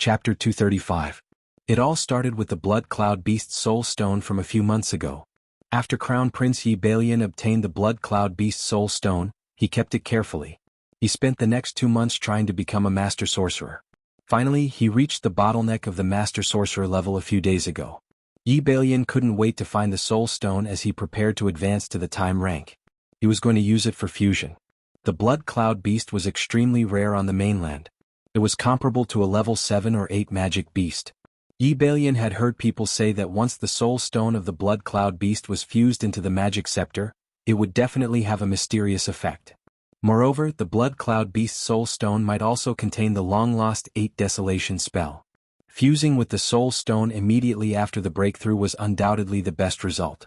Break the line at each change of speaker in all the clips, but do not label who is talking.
Chapter 235. It all started with the Blood Cloud Beast's soul stone from a few months ago. After Crown Prince Yi Balian obtained the Blood Cloud Beast's soul stone, he kept it carefully. He spent the next 2 months trying to become a master sorcerer. Finally, he reached the bottleneck of the master sorcerer level a few days ago. Yi Balian couldn't wait to find the soul stone as he prepared to advance to the time rank. He was going to use it for fusion. The Blood Cloud Beast was extremely rare on the mainland. It was comparable to a level 7 or 8 magic beast. Yi Balian had heard people say that once the soul stone of the Blood Cloud Beast was fused into the magic scepter, it would definitely have a mysterious effect. Moreover, the Blood Cloud Beast's soul stone might also contain the long-lost 8 Desolation spell. Fusing with the soul stone immediately after the breakthrough was undoubtedly the best result.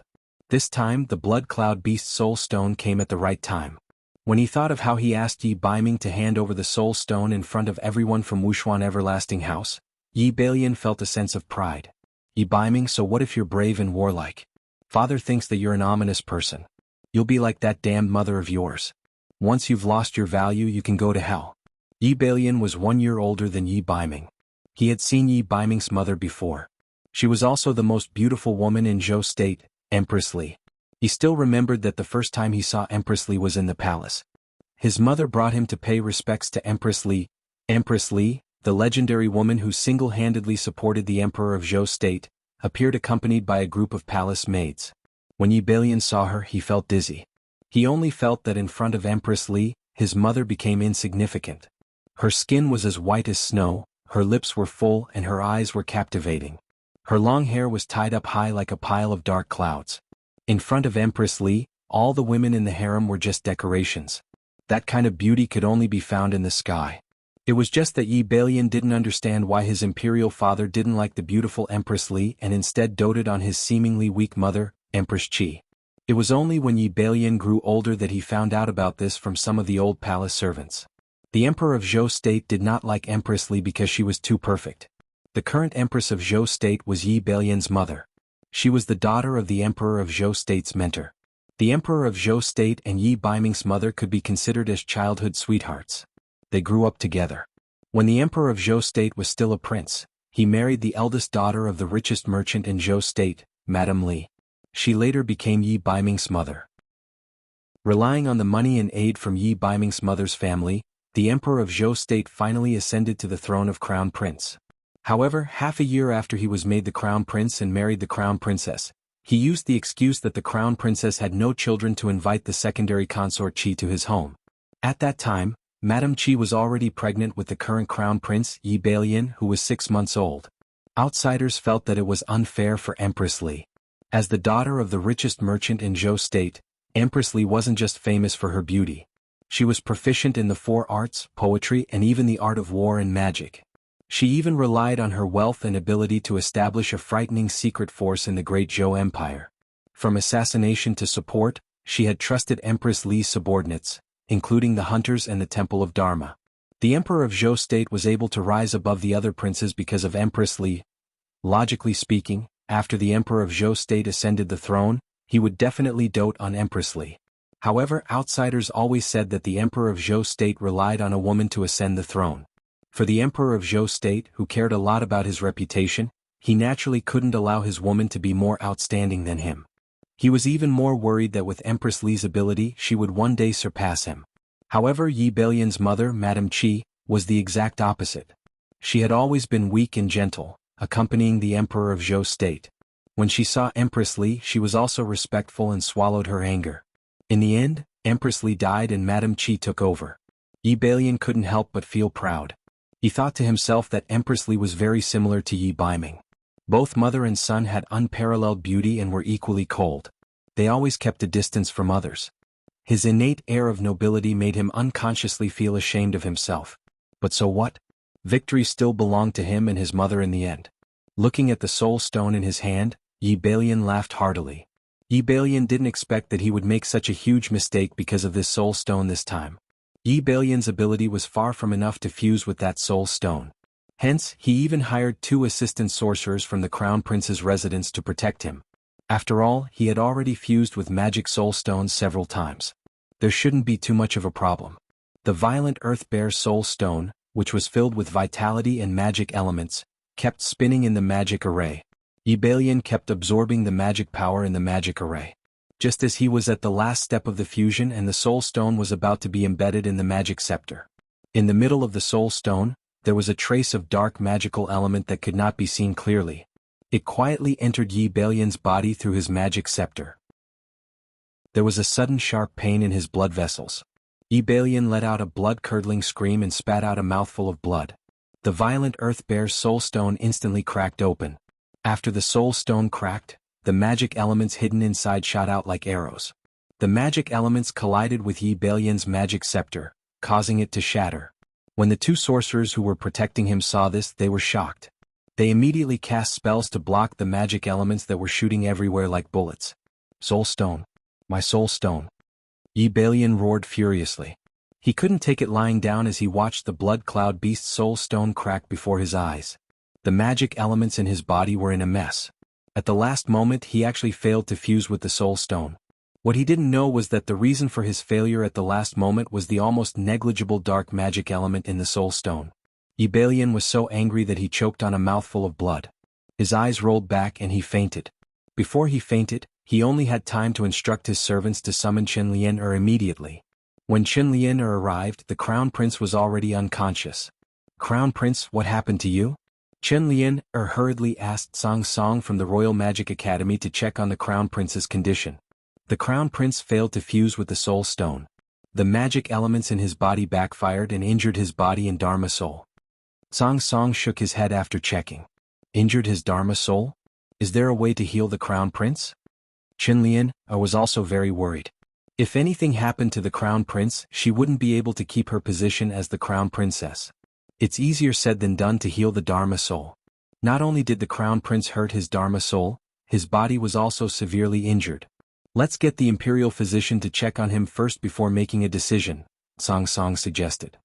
This time, the Blood Cloud Beast's soul stone came at the right time. When he thought of how he asked Yi Biming to hand over the soul stone in front of everyone from Wuxia Everlasting House, Yi Balian felt a sense of pride. Yi Biming, so what if you're brave and warlike? Father thinks that you're an ominous person. You'll be like that damned mother of yours. Once you've lost your value you can go to hell. Yi Balian was 1 year older than Yi Biming. He had seen Yi Biming's mother before. She was also the most beautiful woman in Zhou State, Empress Li. He still remembered that the first time he saw Empress Li was in the palace. His mother brought him to pay respects to Empress Li. Empress Li, the legendary woman who single-handedly supported the Emperor of Zhou State, appeared accompanied by a group of palace maids. When Yi Balian saw her, he felt dizzy. He only felt that in front of Empress Li, his mother became insignificant. Her skin was as white as snow, her lips were full and her eyes were captivating. Her long hair was tied up high like a pile of dark clouds. In front of Empress Li, all the women in the harem were just decorations. That kind of beauty could only be found in the sky. It was just that Yi Balian didn't understand why his imperial father didn't like the beautiful Empress Li and instead doted on his seemingly weak mother, Empress Qi. It was only when Yi Balian grew older that he found out about this from some of the old palace servants. The Emperor of Zhou State did not like Empress Li because she was too perfect. The current Empress of Zhou State was Yi Balian's mother. She was the daughter of the Emperor of Zhou State's mentor. The Emperor of Zhou State and Yi Biming's mother could be considered as childhood sweethearts. They grew up together. When the Emperor of Zhou State was still a prince, he married the eldest daughter of the richest merchant in Zhou State, Madame Li. She later became Yi Biming's mother. Relying on the money and aid from Yi Biming's mother's family, the Emperor of Zhou State finally ascended to the throne of Crown Prince. However, half a year after he was made the Crown Prince and married the Crown Princess, he used the excuse that the Crown Princess had no children to invite the secondary consort Qi to his home. At that time, Madame Qi was already pregnant with the current Crown Prince, Yi Balian, who was 6 months old. Outsiders felt that it was unfair for Empress Li. As the daughter of the richest merchant in Zhou State, Empress Li wasn't just famous for her beauty. She was proficient in the 4 arts, poetry, and even the art of war and magic. She even relied on her wealth and ability to establish a frightening secret force in the Great Zhou Empire. From assassination to support, she had trusted Empress Li's subordinates, including the hunters and the Temple of Dharma. The Emperor of Zhou State was able to rise above the other princes because of Empress Li. Logically speaking, after the Emperor of Zhou State ascended the throne, he would definitely dote on Empress Li. However, outsiders always said that the Emperor of Zhou State relied on a woman to ascend the throne. For the Emperor of Zhou State, who cared a lot about his reputation, he naturally couldn't allow his woman to be more outstanding than him. He was even more worried that with Empress Li's ability she would one day surpass him. However, Yi Balian's mother, Madame Qi, was the exact opposite. She had always been weak and gentle, accompanying the Emperor of Zhou State. When she saw Empress Li, she was also respectful and swallowed her anger. In the end, Empress Li died and Madame Qi took over. Yi Balian couldn't help but feel proud. He thought to himself that Empress Li was very similar to Yi Biming. Both mother and son had unparalleled beauty and were equally cold. They always kept a distance from others. His innate air of nobility made him unconsciously feel ashamed of himself. But so what? Victory still belonged to him and his mother in the end. Looking at the soul stone in his hand, Yi Balian laughed heartily. Yi Balian didn't expect that he would make such a huge mistake because of this soul stone this time. Yi Balian's ability was far from enough to fuse with that soul stone. Hence, he even hired 2 assistant sorcerers from the Crown Prince's residence to protect him. After all, he had already fused with magic soul stones several times. There shouldn't be too much of a problem. The violent Earth Bear soul stone, which was filled with vitality and magic elements, kept spinning in the magic array. Yi Balian kept absorbing the magic power in the magic array. Just as he was at the last step of the fusion and the soul stone was about to be embedded in the magic scepter. In the middle of the soul stone, there was a trace of dark magical element that could not be seen clearly. It quietly entered Yi Balian's body through his magic scepter. There was a sudden sharp pain in his blood vessels. Yi Balian let out a blood-curdling scream and spat out a mouthful of blood. The violent Earth Bear's soul stone instantly cracked open. After the soul stone cracked, the magic elements hidden inside shot out like arrows. The magic elements collided with Yi Balian's magic scepter, causing it to shatter. When the two sorcerers who were protecting him saw this, they were shocked. They immediately cast spells to block the magic elements that were shooting everywhere like bullets. Soul stone. My soul stone. Yi Balian roared furiously. He couldn't take it lying down as he watched the blood cloud beast's soul stone crack before his eyes. The magic elements in his body were in a mess. At the last moment he actually failed to fuse with the soul stone. What he didn't know was that the reason for his failure at the last moment was the almost negligible dark magic element in the soul stone. Yi Balian was so angry that he choked on a mouthful of blood. His eyes rolled back and he fainted. Before he fainted, he only had time to instruct his servants to summon Chen Lian immediately. When Chen Lian arrived, the Crown Prince was already unconscious. Crown Prince, what happened to you? Chen Lian hurriedly asked Song Song from the Royal Magic Academy to check on the Crown Prince's condition. The Crown Prince failed to fuse with the Soul Stone. The magic elements in his body backfired and injured his body and Dharma Soul. Song Song shook his head after checking. Injured his Dharma Soul? Is there a way to heal the Crown Prince? Chen Lian was also very worried. If anything happened to the Crown Prince, she wouldn't be able to keep her position as the Crown Princess. It's easier said than done to heal the Dharma Soul. Not only did the Crown Prince hurt his Dharma Soul, his body was also severely injured. Let's get the Imperial Physician to check on him first before making a decision, Song Song suggested.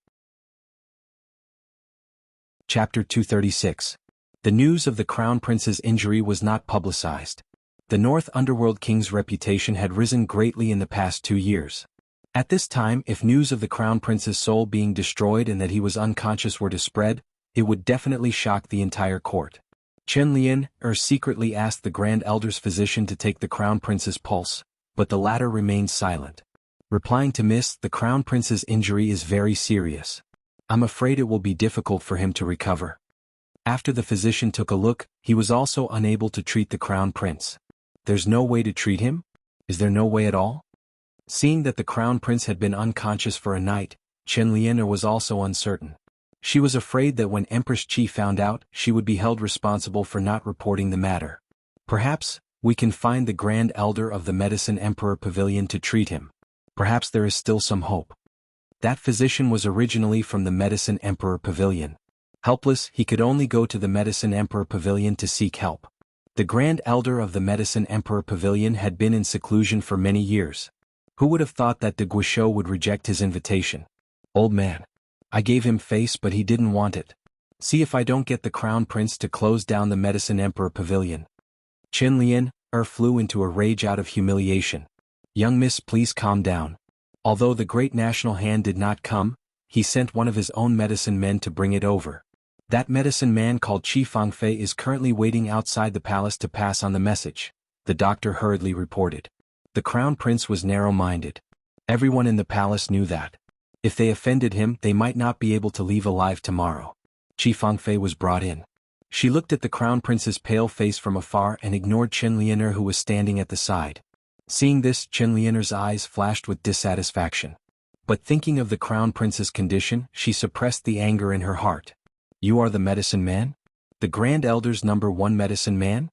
Chapter 236. The news of the Crown Prince's injury was not publicized. The North Underworld King's reputation had risen greatly in the past 2 years. At this time, if news of the Crown Prince's soul being destroyed and that he was unconscious were to spread, it would definitely shock the entire court. Chen Lian secretly asked the Grand Elder's physician to take the Crown Prince's pulse, but the latter remained silent. Replying to Miss, the Crown Prince's injury is very serious. I'm afraid it will be difficult for him to recover. After the physician took a look, he was also unable to treat the Crown Prince. There's no way to treat him? Is there no way at all? Seeing that the Crown Prince had been unconscious for a night, Chen Lian was also uncertain. She was afraid that when Empress Qi found out, she would be held responsible for not reporting the matter. Perhaps, we can find the Grand Elder of the Medicine Emperor Pavilion to treat him. Perhaps there is still some hope. That physician was originally from the Medicine Emperor Pavilion. Helpless, he could only go to the Medicine Emperor Pavilion to seek help. The Grand Elder of the Medicine Emperor Pavilion had been in seclusion for many years. Who would have thought that de Guichot would reject his invitation? Old man. I gave him face but he didn't want it. See if I don't get the Crown Prince to close down the Medicine Emperor Pavilion. Chen Lian flew into a rage out of humiliation. Young miss, please calm down. Although the great national hand did not come, he sent one of his own medicine men to bring it over. That medicine man called Qi Fangfei is currently waiting outside the palace to pass on the message, the doctor hurriedly reported. The Crown Prince was narrow-minded. Everyone in the palace knew that. If they offended him, they might not be able to leave alive tomorrow. Qi Fangfei was brought in. She looked at the Crown Prince's pale face from afar and ignored Chen Lianer who was standing at the side. Seeing this, Chen Lianer's eyes flashed with dissatisfaction. But thinking of the Crown Prince's condition, she suppressed the anger in her heart. You are the medicine man? The Grand Elder's #1 medicine man?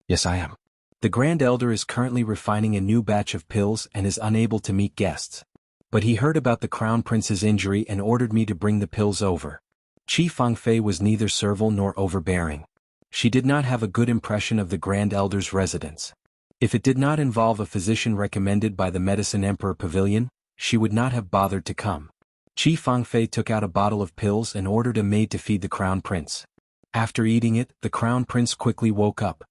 Yes, I am. The Grand Elder is currently refining a new batch of pills and is unable to meet guests. But he heard about the Crown Prince's injury and ordered me to bring the pills over. Qi Fangfei was neither servile nor overbearing. She did not have a good impression of the Grand Elder's residence. If it did not involve a physician recommended by the Medicine Emperor Pavilion, she would not have bothered to come. Qi Fangfei took out a bottle of pills and ordered a maid to feed the Crown Prince. After eating it, the Crown Prince quickly woke up.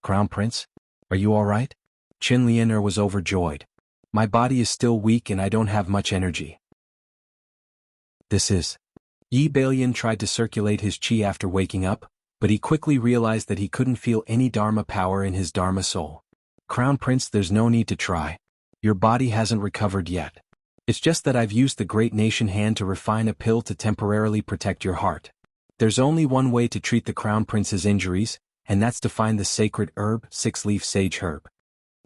Crown Prince? Are you all right? Chen Lianer was overjoyed. My body is still weak and I don't have much energy. This is Yi Balian tried to circulate his qi after waking up, but he quickly realized that he couldn't feel any Dharma power in his Dharma soul. Crown Prince, there's no need to try. Your body hasn't recovered yet. It's just that I've used the Great Nation Hand to refine a pill to temporarily protect your heart. There's only one way to treat the Crown Prince's injuries, and that's to find the sacred herb, six-leaf sage herb.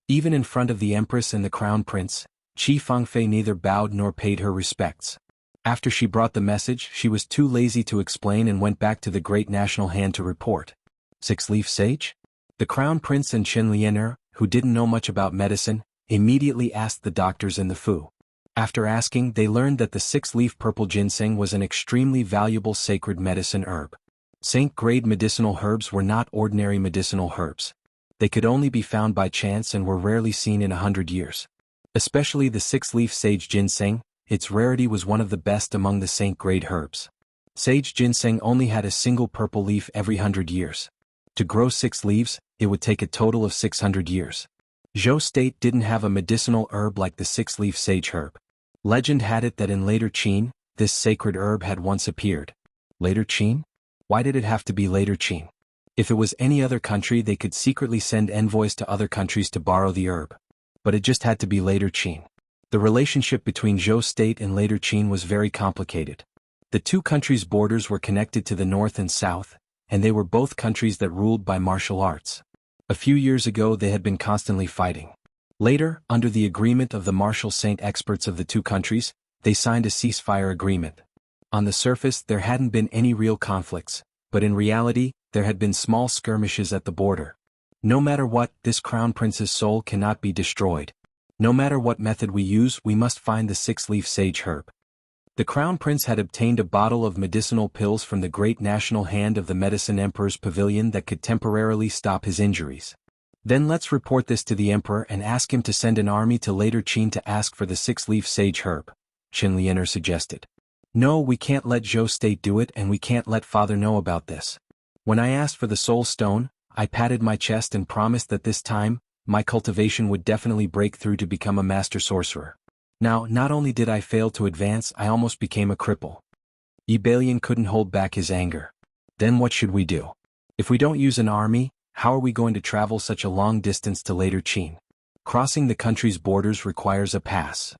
Even in front of the Empress and the Crown Prince, Qi Fengfei neither bowed nor paid her respects. After she brought the message, she was too lazy to explain and went back to the Great National Hand to report. Six-leaf sage? The Crown Prince and Qin Lianer, who didn't know much about medicine, immediately asked the doctors in the Fu. After asking, they learned that the six-leaf purple ginseng was an extremely valuable sacred medicine herb. Saint-grade medicinal herbs were not ordinary medicinal herbs. They could only be found by chance and were rarely seen in 100 years. Especially the six-leaf sage ginseng, its rarity was one of the best among the saint-grade herbs. Sage ginseng only had a single purple leaf every 100 years. To grow 6 leaves, it would take a total of 600 years. Zhou State didn't have a medicinal herb like the six-leaf sage herb. Legend had it that in later Qin, this sacred herb had once appeared. Later Qin? Why did it have to be later Qin? If it was any other country, they could secretly send envoys to other countries to borrow the herb. But it just had to be later Qin. The relationship between Zhou State and later Qin was very complicated. The two countries' borders were connected to the north and south, and they were both countries that ruled by martial arts. A few years ago they had been constantly fighting. Later, under the agreement of the martial saint experts of the two countries, they signed a ceasefire agreement. On the surface there hadn't been any real conflicts, but in reality, there had been small skirmishes at the border. No matter what, this Crown Prince's soul cannot be destroyed. No matter what method we use, we must find the six-leaf sage herb. The Crown Prince had obtained a bottle of medicinal pills from the Great National Hand of the Medicine Emperor's pavilion that could temporarily stop his injuries. Then let's report this to the Emperor and ask him to send an army to later Qin to ask for the six-leaf sage herb, Qin Lianer suggested. No, we can't let Zhou State do it, and we can't let Father know about this. When I asked for the soul stone, I patted my chest and promised that this time, my cultivation would definitely break through to become a master sorcerer. Now, not only did I fail to advance, I almost became a cripple. Yi Balian couldn't hold back his anger. Then what should we do? If we don't use an army, how are we going to travel such a long distance to later Qin? Crossing the country's borders requires a pass.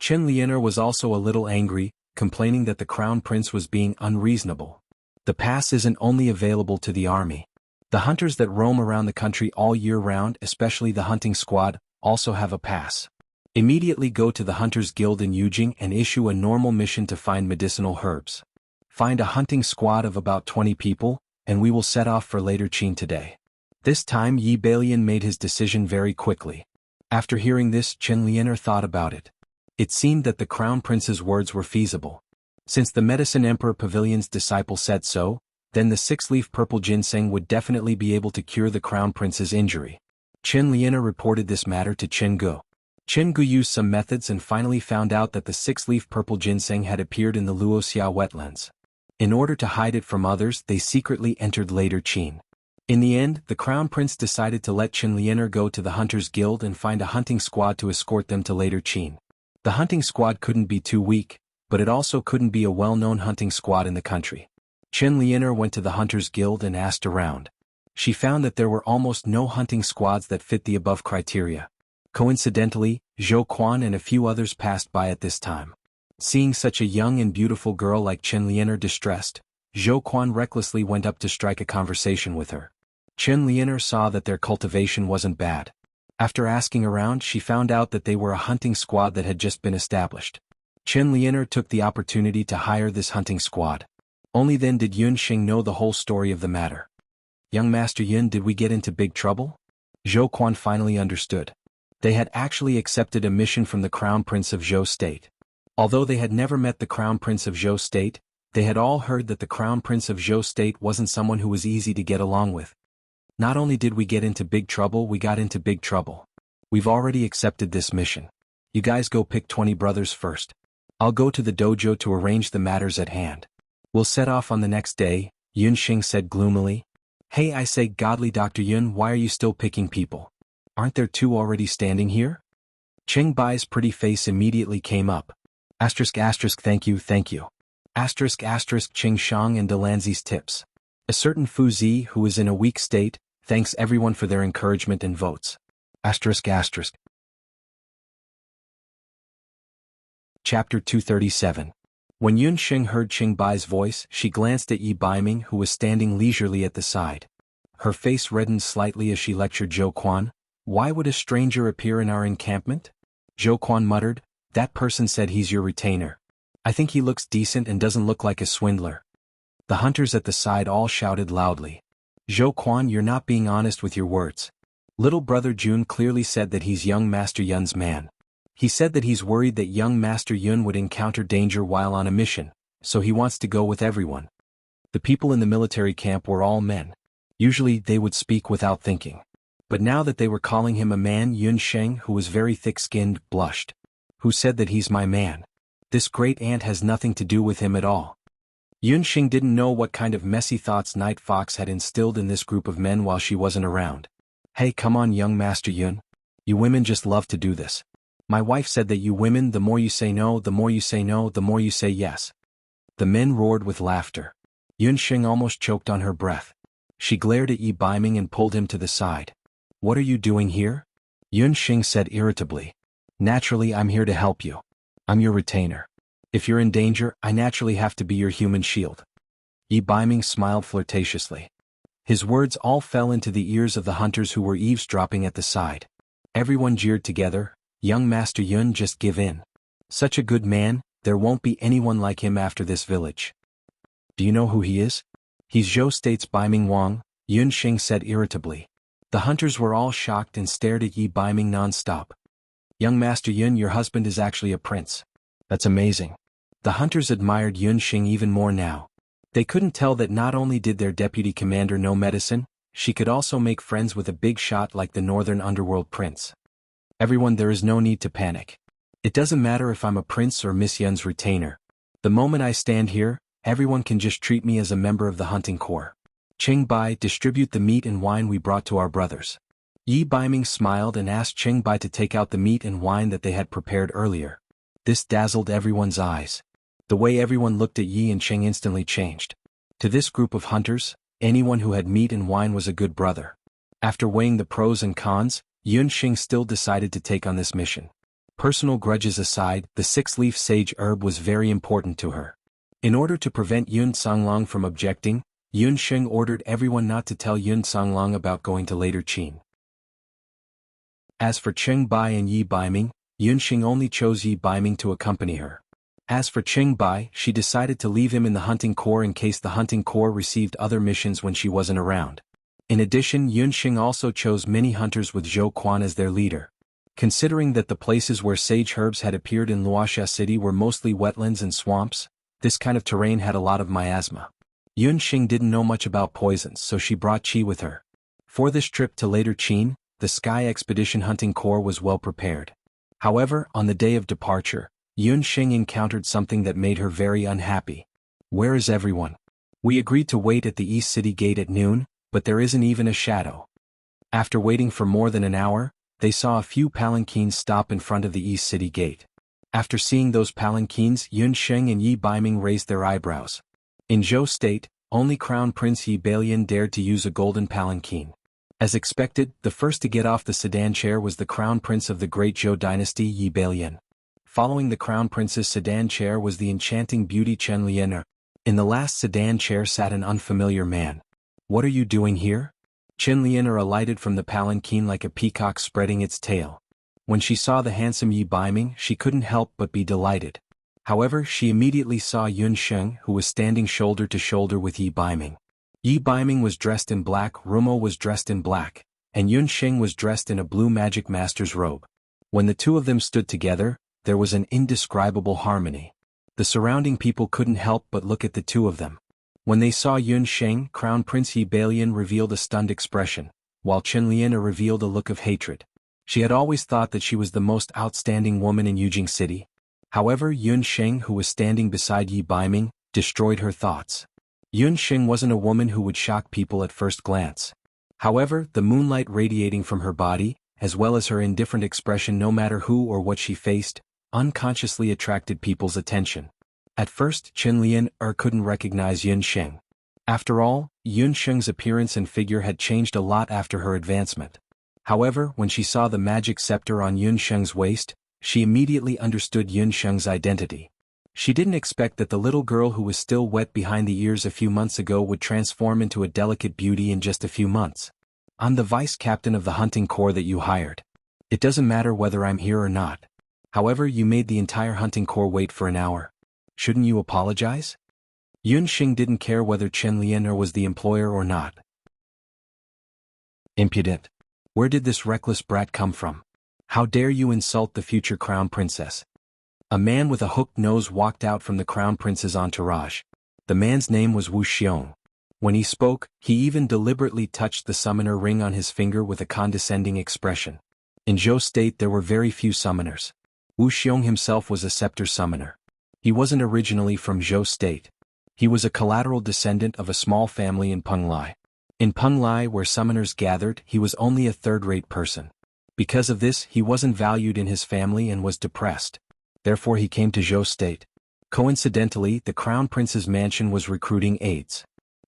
Qin Lianer was also a little angry, complaining that the Crown Prince was being unreasonable. The pass isn't only available to the army. The hunters that roam around the country all year round, especially the hunting squad, also have a pass. Immediately go to the Hunters Guild in Yujing and issue a normal mission to find medicinal herbs. Find a hunting squad of about 20 people, and we will set off for later Qin today. This time Yi Balian made his decision very quickly. After hearing this, Qin Lianer thought about it. It seemed that the Crown Prince's words were feasible. Since the Medicine Emperor Pavilion's disciple said so, then the six-leaf purple ginseng would definitely be able to cure the Crown Prince's injury. Qin Lianer reported this matter to Qin Gu. Qin Gu used some methods and finally found out that the six-leaf purple ginseng had appeared in the Luoxia wetlands. In order to hide it from others, they secretly entered later Qin. In the end, the Crown Prince decided to let Qin Lianer go to the Hunters Guild and find a hunting squad to escort them to later Qin. The hunting squad couldn't be too weak, but it also couldn't be a well-known hunting squad in the country. Qin Lianer went to the Hunters Guild and asked around. She found that there were almost no hunting squads that fit the above criteria. Coincidentally, Zhou Quan and a few others passed by at this time. Seeing such a young and beautiful girl like Qin Lianer distressed, Zhou Quan recklessly went up to strike a conversation with her. Qin Lianer saw that their cultivation wasn't bad. After asking around, she found out that they were a hunting squad that had just been established. Qin Lianer took the opportunity to hire this hunting squad. Only then did Yun Xing know the whole story of the matter. Young Master Yun, did we get into big trouble? Zhou Quan finally understood. They had actually accepted a mission from the Crown Prince of Zhou State. Although they had never met the Crown Prince of Zhou State, they had all heard that the Crown Prince of Zhou State wasn't someone who was easy to get along with. Not only did we get into big trouble, we got into big trouble. We've already accepted this mission. You guys go pick 20 brothers first. I'll go to the dojo to arrange the matters at hand. We'll set off on the next day, Yun Xing said gloomily. Hey, I say, godly Dr. Yun, why are you still picking people? Aren't there 2 already standing here? Cheng Bai's pretty face immediately came up. Asterisk, thank you. Ching Shang and Delancey's tips. A certain Fu Zi who is in a weak state, thanks everyone for their encouragement and votes. Chapter 237. When Yun Xing heard Qing Bai's voice, she glanced at Yi Baiming who was standing leisurely at the side. Her face reddened slightly as she lectured Zhou Quan. Why would a stranger appear in our encampment? Zhou Quan muttered, that person said he's your retainer. I think he looks decent and doesn't look like a swindler. The hunters at the side all shouted loudly. Zhou Quan, you're not being honest with your words. Little brother Jun clearly said that he's young Master Yun's man. He said that he's worried that young Master Yun would encounter danger while on a mission, so he wants to go with everyone. The people in the military camp were all men. Usually they would speak without thinking. But now that they were calling him a man, Yun Sheng, who was very thick-skinned, blushed. Who said that he's my man? This great aunt has nothing to do with him at all. Yun Sheng didn't know what kind of messy thoughts Night Fox had instilled in this group of men while she wasn't around. Hey, come on, young Master Yun. You women just love to do this. My wife said that you women, the more you say no, the more you say no, the more you say yes. The men roared with laughter. Yun Sheng almost choked on her breath. She glared at Yi Baiming and pulled him to the side. What are you doing here? Yun Sheng said irritably. Naturally, I'm here to help you. I'm your retainer. If you're in danger, I naturally have to be your human shield. Yi Baiming smiled flirtatiously. His words all fell into the ears of the hunters who were eavesdropping at the side. Everyone jeered together. Young Master Yun, just give in. Such a good man, there won't be anyone like him after this village. Do you know who he is? He's Zhou State's Baiming Wang, Yun Sheng said irritably. The hunters were all shocked and stared at Yi Baiming non-stop. Young Master Yun, your husband is actually a prince. That's amazing. The hunters admired Yun Sheng even more now. They couldn't tell that not only did their deputy commander know medicine, she could also make friends with a big shot like the Northern Underworld prince. Everyone, there is no need to panic. It doesn't matter if I'm a prince or Miss Yun's retainer. The moment I stand here, everyone can just treat me as a member of the hunting corps. Qing Bai, distribute the meat and wine we brought to our brothers. Yi Baiming smiled and asked Qing Bai to take out the meat and wine that they had prepared earlier. This dazzled everyone's eyes. The way everyone looked at Yi and Qing instantly changed. To this group of hunters, anyone who had meat and wine was a good brother. After weighing the pros and cons, Yun Sheng still decided to take on this mission. Personal grudges aside, the six-leaf sage herb was very important to her. In order to prevent Yun Songlong from objecting, Yun Sheng ordered everyone not to tell Yun Songlong about going to later Qin. As for Qing Bai and Yi Baiming, Yun Sheng only chose Yi Baiming to accompany her. As for Qing Bai, she decided to leave him in the hunting corps in case the hunting corps received other missions when she wasn't around. In addition, Yun Sheng also chose many hunters with Zhou Quan as their leader. Considering that the places where sage herbs had appeared in Luoxia City were mostly wetlands and swamps, this kind of terrain had a lot of miasma. Yun Sheng didn't know much about poisons, so she brought Qi with her. For this trip to later Qin, the Sky Expedition Hunting Corps was well prepared. However, on the day of departure, Yun Sheng encountered something that made her very unhappy. Where is everyone? We agreed to wait at the East City Gate at noon, but there isn't even a shadow. After waiting for more than an hour, they saw a few palanquins stop in front of the East City Gate. After seeing those palanquins, Yun Sheng and Yi Baiming raised their eyebrows. In Zhou State, only Crown Prince Yi Balian dared to use a golden palanquin. As expected, the first to get off the sedan chair was the Crown Prince of the Great Zhou Dynasty, Yi Balian. Following the Crown Prince's sedan chair was the enchanting beauty Chen Lianer. In the last sedan chair sat an unfamiliar man. What are you doing here? Chen Lianer alighted from the palanquin like a peacock spreading its tail. When she saw the handsome Yi Baiming, she couldn't help but be delighted. However, she immediately saw Yun Sheng, who was standing shoulder to shoulder with Yi Baiming. Yi Baiming was dressed in black, Rumo was dressed in black, and Yun Sheng was dressed in a blue magic master's robe. When the two of them stood together, there was an indescribable harmony. The surrounding people couldn't help but look at the two of them. When they saw Yun Sheng, Crown Prince Yi Balian revealed a stunned expression, while Chen Lianer revealed a look of hatred. She had always thought that she was the most outstanding woman in Yujing City. However, Yun Sheng, who was standing beside Yi Baiming, destroyed her thoughts. Yun Sheng wasn't a woman who would shock people at first glance. However, the moonlight radiating from her body, as well as her indifferent expression no matter who or what she faced, unconsciously attracted people's attention. At first, Qin Lian couldn't recognize Yun Sheng. After all, Yun Sheng's appearance and figure had changed a lot after her advancement. However, when she saw the magic scepter on Yun Sheng's waist, she immediately understood Yun Sheng's identity. She didn't expect that the little girl who was still wet behind the ears a few months ago would transform into a delicate beauty in just a few months. I'm the vice captain of the hunting corps that you hired. It doesn't matter whether I'm here or not. However, you made the entire hunting corps wait for an hour. Shouldn't you apologize? Yun Sheng didn't care whether Chen Lian was the employer or not. Impudent. Where did this reckless brat come from? How dare you insult the future crown princess? A man with a hooked nose walked out from the crown prince's entourage. The man's name was Wuxia. When he spoke, he even deliberately touched the summoner ring on his finger with a condescending expression. In Zhou State there were very few summoners. Wuxia himself was a scepter summoner. He wasn't originally from Zhou State. He was a collateral descendant of a small family in Penglai. In Penglai, where summoners gathered, he was only a third-rate person. Because of this, he wasn't valued in his family and was depressed. Therefore he came to Zhou State. Coincidentally, the crown prince's mansion was recruiting aides.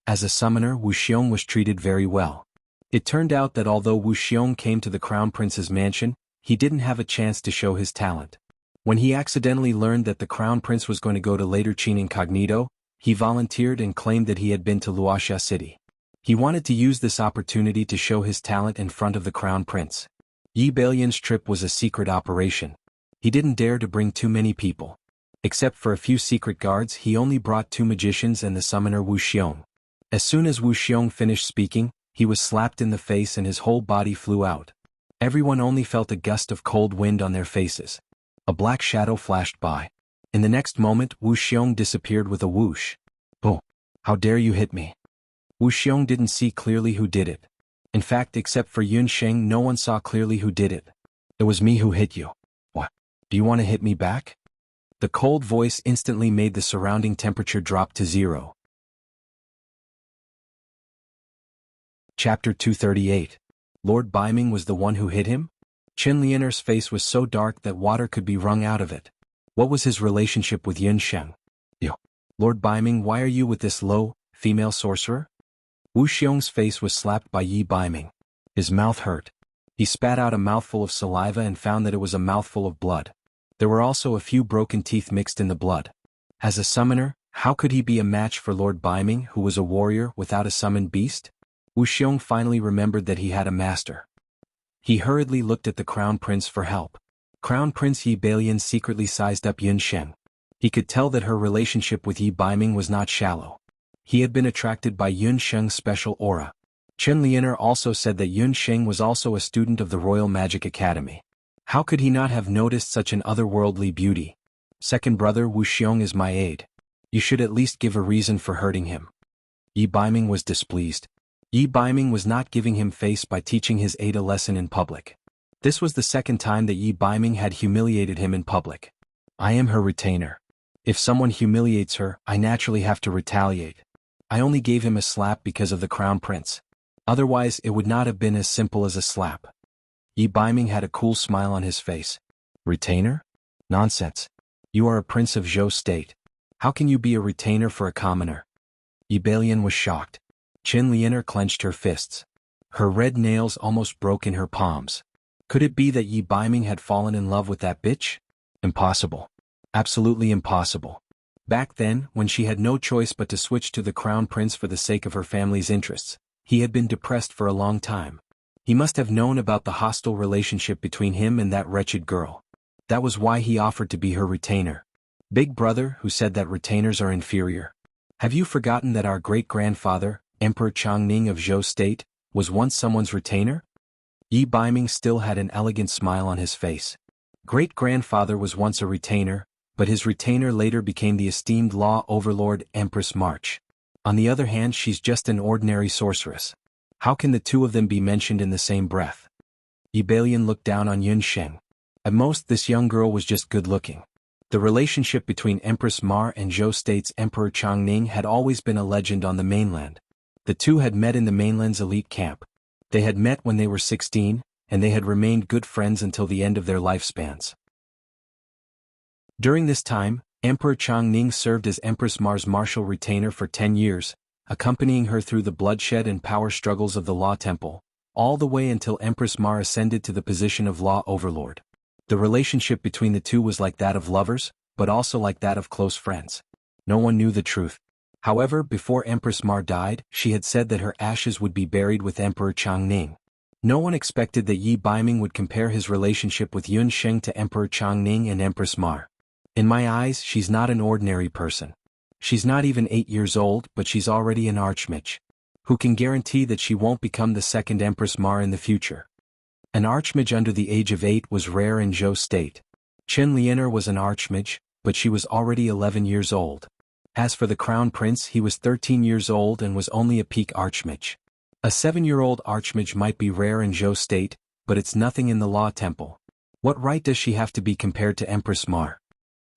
As a summoner, Wuxia was treated very well. It turned out that although Wuxia came to the crown prince's mansion, he didn't have a chance to show his talent. When he accidentally learned that the crown prince was going to go to Later Qin incognito, he volunteered and claimed that he had been to Luoxia City. He wanted to use this opportunity to show his talent in front of the crown prince. Yi Balian's trip was a secret operation. He didn't dare to bring too many people. Except for a few secret guards, he only brought 2 magicians and the summoner Wuxia. As soon as Wuxia finished speaking, he was slapped in the face and his whole body flew out. Everyone only felt a gust of cold wind on their faces. A black shadow flashed by. In the next moment, Wuxia disappeared with a whoosh. Oh, how dare you hit me? Wuxia didn't see clearly who did it. In fact, except for Yun Sheng, no one saw clearly who did it. It was me who hit you. What? Do you want to hit me back? The cold voice instantly made the surrounding temperature drop to 0. Chapter 238. Lord Baiming was the one who hit him? Qin Lian's face was so dark that water could be wrung out of it. What was his relationship with Yun Sheng? Yo. Lord Baiming, why are you with this low, female sorcerer? Wuxia's face was slapped by Yi Baiming. His mouth hurt. He spat out a mouthful of saliva and found that it was a mouthful of blood. There were also a few broken teeth mixed in the blood. As a summoner, how could he be a match for Lord Baiming, who was a warrior without a summoned beast? Wuxia finally remembered that he had a master. He hurriedly looked at the crown prince for help. Crown Prince Yi Balian secretly sized up Yun Sheng. He could tell that her relationship with Yi Baiming was not shallow. He had been attracted by Yun Sheng's special aura. Chen Lianer also said that Yun Sheng was also a student of the Royal Magic Academy. How could he not have noticed such an otherworldly beauty? Second brother Wuxia is my aide. You should at least give a reason for hurting him. Yi Baiming was displeased. Yi Baiming was not giving him face by teaching his aide a lesson in public. This was the second time that Yi Baiming had humiliated him in public. I am her retainer. If someone humiliates her, I naturally have to retaliate. I only gave him a slap because of the crown prince. Otherwise it would not have been as simple as a slap. Yi Baiming had a cool smile on his face. Retainer? Nonsense. You are a prince of Zhou State. How can you be a retainer for a commoner? Yi Balian was shocked. Qin Lianer clenched her fists. Her red nails almost broke in her palms. Could it be that Yi Baiming had fallen in love with that bitch? Impossible. Absolutely impossible. Back then, when she had no choice but to switch to the crown prince for the sake of her family's interests, he had been depressed for a long time. He must have known about the hostile relationship between him and that wretched girl. That was why he offered to be her retainer. Big brother, who said that retainers are inferior. Have you forgotten that our great-grandfather, Emperor Changning of Zhou State, was once someone's retainer? Yi Baiming still had an elegant smile on his face. Great-grandfather was once a retainer, but his retainer later became the esteemed law overlord Empress March. On the other hand, she's just an ordinary sorceress. How can the two of them be mentioned in the same breath? Yi Balian looked down on Yun Sheng. At most, this young girl was just good-looking. The relationship between Empress Mar and Zhou State's Emperor Changning had always been a legend on the mainland. The two had met in the mainland's elite camp. They had met when they were 16, and they had remained good friends until the end of their lifespans. During this time, Emperor Changning served as Empress Ma's martial retainer for 10 years, accompanying her through the bloodshed and power struggles of the Law Temple, all the way until Empress Ma ascended to the position of Law Overlord. The relationship between the two was like that of lovers, but also like that of close friends. No one knew the truth. However, before Empress Ma died, she had said that her ashes would be buried with Emperor Changning. No one expected that Yi Baiming would compare his relationship with Yun Sheng to Emperor Changning and Empress Ma. In my eyes, she's not an ordinary person. She's not even 8 years old, but she's already an archmage. Who can guarantee that she won't become the second Empress Ma in the future? An archmage under the age of 8 was rare in Zhou state. Chen Lianer was an archmage, but she was already 11 years old. As for the crown prince, he was 13 years old and was only a peak archmage. A 7-year-old archmage might be rare in Zhou state, but it's nothing in the Law Temple. What right does she have to be compared to Empress Ma?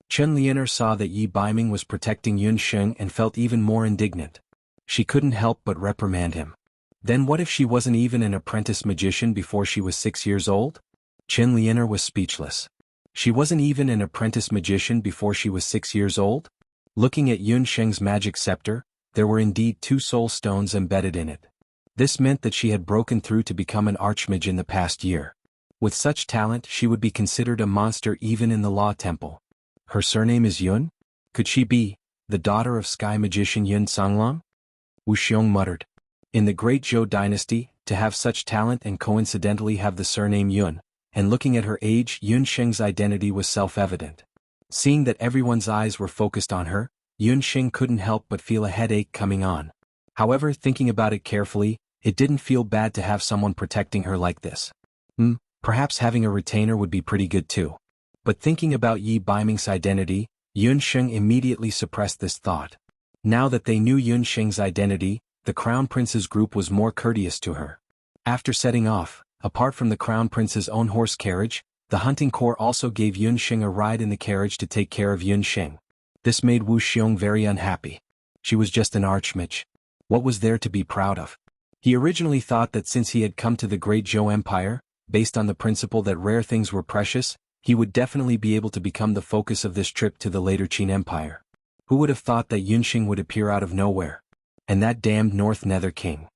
Chen Lianer saw that Yi Baiming was protecting Yun Sheng and felt even more indignant. She couldn't help but reprimand him. Then what if she wasn't even an apprentice magician before she was 6 years old? Chen Lianer was speechless. She wasn't even an apprentice magician before she was 6 years old? Looking at Yun Sheng's magic scepter, there were indeed 2 soul stones embedded in it. This meant that she had broken through to become an archmage in the past year. With such talent, she would be considered a monster even in the Law Temple. Her surname is Yun? Could she be the daughter of sky magician Yun Sanglang? Wu Xiong muttered. In the Great Zhou dynasty, to have such talent and coincidentally have the surname Yun, and looking at her age, Yun Sheng's identity was self-evident. Seeing that everyone's eyes were focused on her, Yun Sheng couldn't help but feel a headache coming on. However, thinking about it carefully, it didn't feel bad to have someone protecting her like this. Perhaps having a retainer would be pretty good too. But thinking about Yi Baiming's identity, Yun Sheng immediately suppressed this thought. Now that they knew Yun Sheng's identity, the Crown Prince's group was more courteous to her. After setting off, apart from the Crown Prince's own horse carriage, the hunting corps also gave Yun Sheng a ride in the carriage to take care of Yun Sheng. This made Wu Xiong very unhappy. She was just an archmage. What was there to be proud of? He originally thought that since he had come to the Great Zhou Empire, based on the principle that rare things were precious, he would definitely be able to become the focus of this trip to the later Qin Empire. Who would have thought that Yun Sheng would appear out of nowhere? And that damned North Nether King.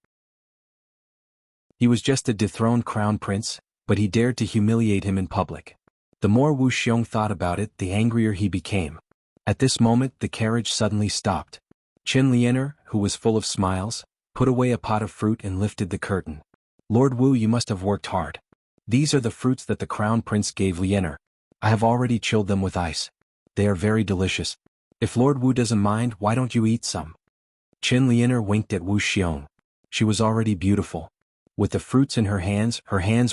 He was just a dethroned crown prince, but he dared to humiliate him in public. The more Wu Xiong thought about it, the angrier he became. At this moment, the carriage suddenly stopped. Chen Lianer, who was full of smiles, put away a pot of fruit and lifted the curtain. Lord Wu, you must have worked hard. These are the fruits that the crown prince gave Lianer. I have already chilled them with ice. They are very delicious. If Lord Wu doesn't mind, why don't you eat some? Chen Lianer winked at Wu Xiong. She was already beautiful. With the fruits in her hands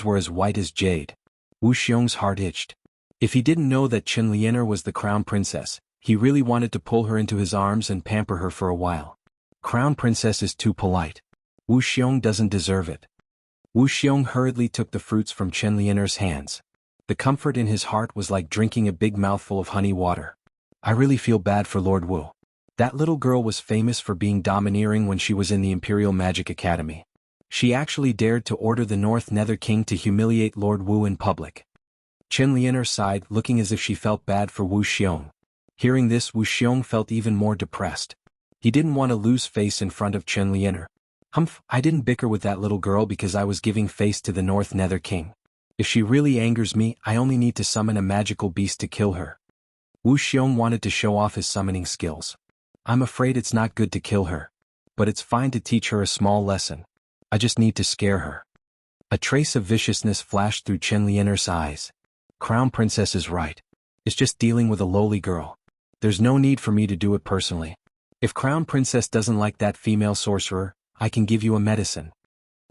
were as white as jade. Wu Xiong's heart itched. If he didn't know that Chen Lianer was the crown princess, he really wanted to pull her into his arms and pamper her for a while. Crown princess is too polite. Wu Xiong doesn't deserve it. Wu Xiong hurriedly took the fruits from Chen Lianer's hands. The comfort in his heart was like drinking a big mouthful of honey water. I really feel bad for Lord Wu. That little girl was famous for being domineering when she was in the Imperial Magic Academy. She actually dared to order the North Nether King to humiliate Lord Wu in public. Chen Lianer sighed, looking as if she felt bad for Wu Xiong. Hearing this, Wu Xiong felt even more depressed. He didn't want to lose face in front of Chen Lianer. I didn't bicker with that little girl because I was giving face to the North Nether King. If she really angers me, I only need to summon a magical beast to kill her. Wu Xiong wanted to show off his summoning skills. I'm afraid it's not good to kill her. But it's fine to teach her a small lesson. I just need to scare her. A trace of viciousness flashed through Chen Lianer's eyes. Crown Princess is right. It's just dealing with a lowly girl. There's no need for me to do it personally. If Crown Princess doesn't like that female sorcerer, I can give you a medicine.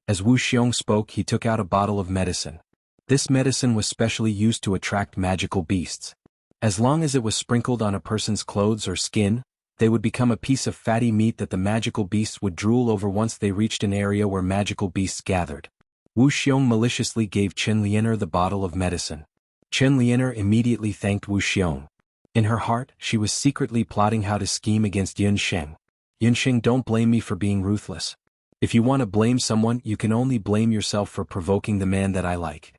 As Wu Xiong spoke, he took out a bottle of medicine. This medicine was specially used to attract magical beasts. As long as it was sprinkled on a person's clothes or skin, they would become a piece of fatty meat that the magical beasts would drool over once they reached an area where magical beasts gathered. Wu Xiong maliciously gave Chen Lianer the bottle of medicine. Chen Lianer immediately thanked Wu Xiong. In her heart, she was secretly plotting how to scheme against Yun Sheng. Yun Sheng, don't blame me for being ruthless. If you want to blame someone, you can only blame yourself for provoking the man that I like.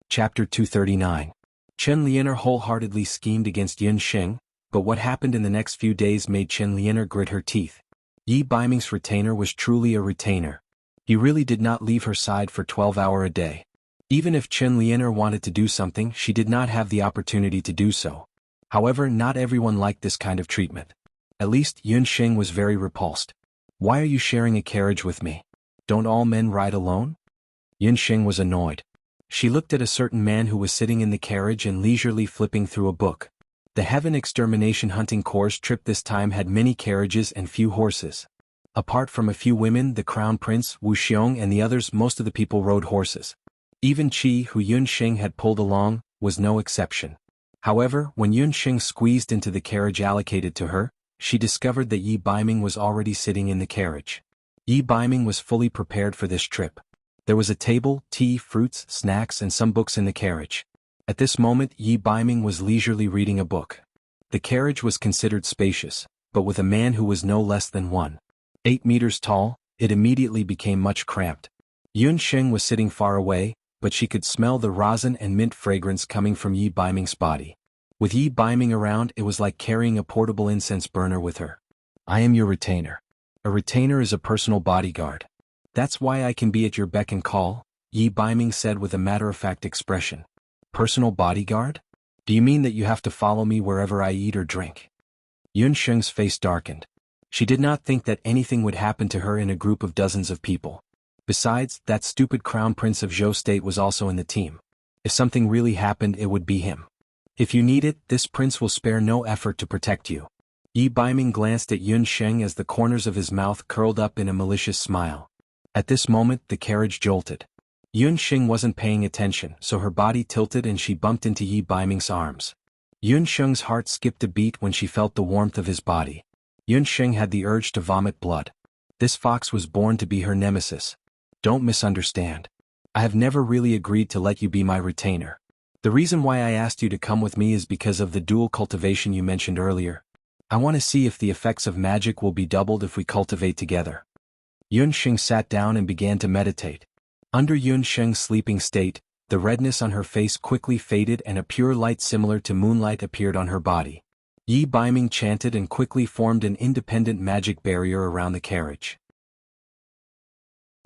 Chapter 239. Chen Lianer wholeheartedly schemed against Yun Sheng, but what happened in the next few days made Chen Lianer grit her teeth. Yi Baiming's retainer was truly a retainer. He really did not leave her side for 12 hours a day. Even if Chen Lianer wanted to do something, she did not have the opportunity to do so. However, not everyone liked this kind of treatment. At least Yun Sheng was very repulsed. Why are you sharing a carriage with me? Don't all men ride alone? Yun Sheng was annoyed. She looked at a certain man who was sitting in the carriage and leisurely flipping through a book. The Heaven Extermination Hunting Corps trip this time had many carriages and few horses. Apart from a few women, the Crown Prince, Wuxia, and the others, most of the people rode horses. Even Qi, who Yun Sheng had pulled along, was no exception. However, when Yun Sheng squeezed into the carriage allocated to her, she discovered that Yi Baiming was already sitting in the carriage. Yi Baiming was fully prepared for this trip. There was a table, tea, fruits, snacks, and some books in the carriage. At this moment, Yi Baiming was leisurely reading a book. The carriage was considered spacious, but with a man who was no less than 1.8 meters tall, it immediately became much cramped. Yun Sheng was sitting far away, but she could smell the rosin and mint fragrance coming from Yi Baiming's body. With Yi Baiming around, it was like carrying a portable incense burner with her. I am your retainer. A retainer is a personal bodyguard. That's why I can be at your beck and call, Yi Baiming said with a matter-of-fact expression. Personal bodyguard? Do you mean that you have to follow me wherever I eat or drink? Yun Sheng's face darkened. She did not think that anything would happen to her in a group of dozens of people. Besides, that stupid Crown Prince of Zhou State was also in the team. If something really happened, it would be him. If you need it, this prince will spare no effort to protect you. Yi Baiming glanced at Yun Sheng as the corners of his mouth curled up in a malicious smile. At this moment, the carriage jolted. Yun Sheng wasn't paying attention, so her body tilted and she bumped into Yi Baiming's arms. Yun Sheng's heart skipped a beat when she felt the warmth of his body. Yun Sheng had the urge to vomit blood. This fox was born to be her nemesis. Don't misunderstand. I have never really agreed to let you be my retainer. The reason why I asked you to come with me is because of the dual cultivation you mentioned earlier. I want to see if the effects of magic will be doubled if we cultivate together. Yun Sheng sat down and began to meditate. Under Yun Sheng's sleeping state, the redness on her face quickly faded and a pure light similar to moonlight appeared on her body. Yi Baiming chanted and quickly formed an independent magic barrier around the carriage.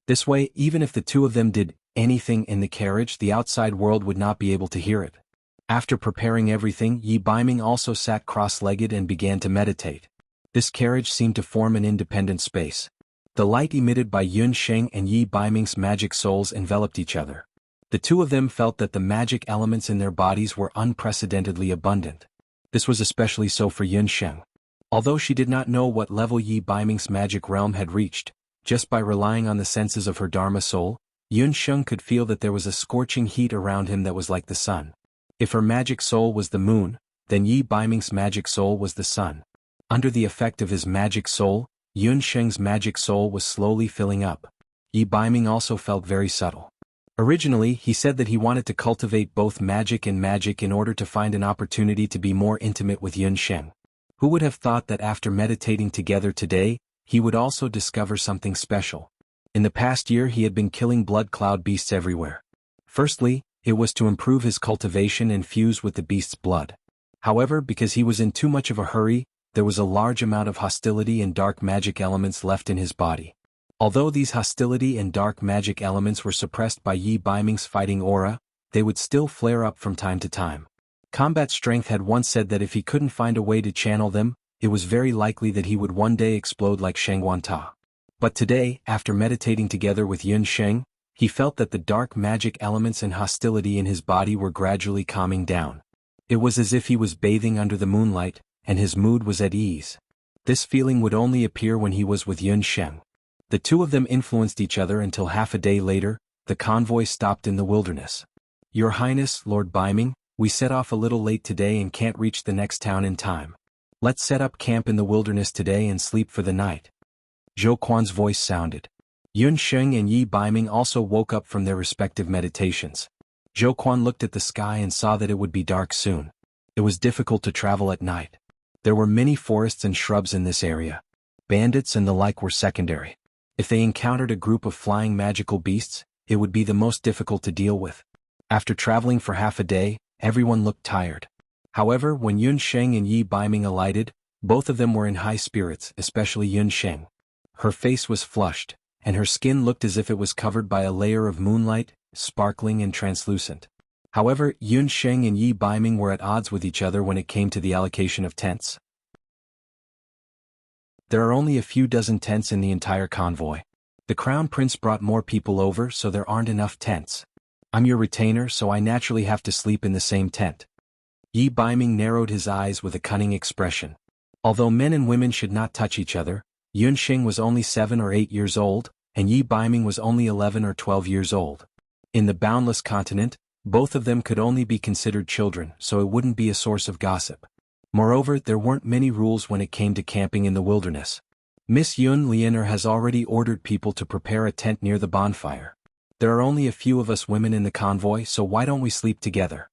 This way, even if the two of them did anything in the carriage, the outside world would not be able to hear it. After preparing everything, Yi Baiming also sat cross-legged and began to meditate. This carriage seemed to form an independent space. The light emitted by Yun Sheng and Yi Baiming's magic souls enveloped each other. The two of them felt that the magic elements in their bodies were unprecedentedly abundant. This was especially so for Yun Sheng. Although she did not know what level Yi Baiming's magic realm had reached, just by relying on the senses of her Dharma soul, Yun Sheng could feel that there was a scorching heat around him that was like the sun. If her magic soul was the moon, then Yi Baiming's magic soul was the sun. Under the effect of his magic soul, Yun Sheng's magic soul was slowly filling up. Yi Baiming also felt very subtle. Originally, he said that he wanted to cultivate both magic and magic in order to find an opportunity to be more intimate with Yun Sheng. Who would have thought that after meditating together today, he would also discover something special? In the past year he had been killing blood cloud beasts everywhere. Firstly, it was to improve his cultivation and fuse with the beast's blood. However, because he was in too much of a hurry, there was a large amount of hostility and dark magic elements left in his body. Although these hostility and dark magic elements were suppressed by Yi Baiming's fighting aura, they would still flare up from time to time. Combat Strength had once said that if he couldn't find a way to channel them, it was very likely that he would one day explode like Shengguan Ta. But today, after meditating together with Yun Sheng, he felt that the dark magic elements and hostility in his body were gradually calming down. It was as if he was bathing under the moonlight, and his mood was at ease. This feeling would only appear when he was with Yun Sheng. The two of them influenced each other until half a day later, the convoy stopped in the wilderness. Your Highness, Lord Baiming, we set off a little late today and can't reach the next town in time. Let's set up camp in the wilderness today and sleep for the night. Zhou Quan's voice sounded. Yun Sheng and Yi Baiming also woke up from their respective meditations. Zhou Quan looked at the sky and saw that it would be dark soon. It was difficult to travel at night. There were many forests and shrubs in this area. Bandits and the like were secondary. If they encountered a group of flying magical beasts, it would be the most difficult to deal with. After traveling for half a day, Everyone looked tired. However, when Yun Sheng and Yi Baiming alighted, both of them were in high spirits, especially Yun Sheng. Her face was flushed, and her skin looked as if it was covered by a layer of moonlight, sparkling and translucent. However, Yun Sheng and Yi Baiming were at odds with each other when it came to the allocation of tents. There are only a few dozen tents in the entire convoy. The Crown Prince brought more people over, so there aren't enough tents. I'm your retainer, so I naturally have to sleep in the same tent. Yi Baiming narrowed his eyes with a cunning expression. Although men and women should not touch each other, Yun Sheng was only 7 or 8 years old, and Yi Baiming was only 11 or 12 years old. In the boundless continent, both of them could only be considered children, so it wouldn't be a source of gossip. Moreover, there weren't many rules when it came to camping in the wilderness. Miss Yun Lianer has already ordered people to prepare a tent near the bonfire. There are only a few of us women in the convoy, so why don't we sleep together?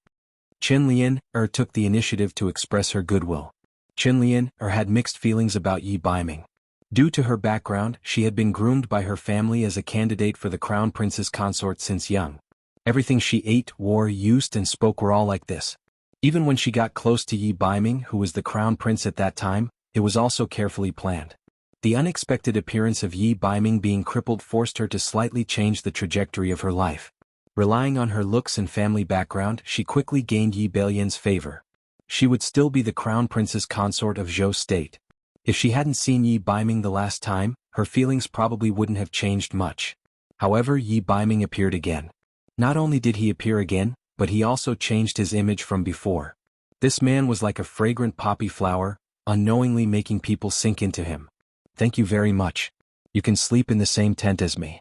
Qin Lianer took the initiative to express her goodwill. Qin Lianer had mixed feelings about Yi Baiming. Due to her background, she had been groomed by her family as a candidate for the Crown Prince's consort since young. Everything she ate, wore, used and spoke were all like this. Even when she got close to Yi Baiming, who was the Crown Prince at that time, it was also carefully planned. The unexpected appearance of Yi Baiming being crippled forced her to slightly change the trajectory of her life. Relying on her looks and family background, she quickly gained Yi Bailian's favor. She would still be the Crown Prince's consort of Zhou State. If she hadn't seen Yi Baiming the last time, her feelings probably wouldn't have changed much. However, Yi Baiming appeared again. Not only did he appear again, but he also changed his image from before. This man was like a fragrant poppy flower, unknowingly making people sink into him. Thank you very much. You can sleep in the same tent as me.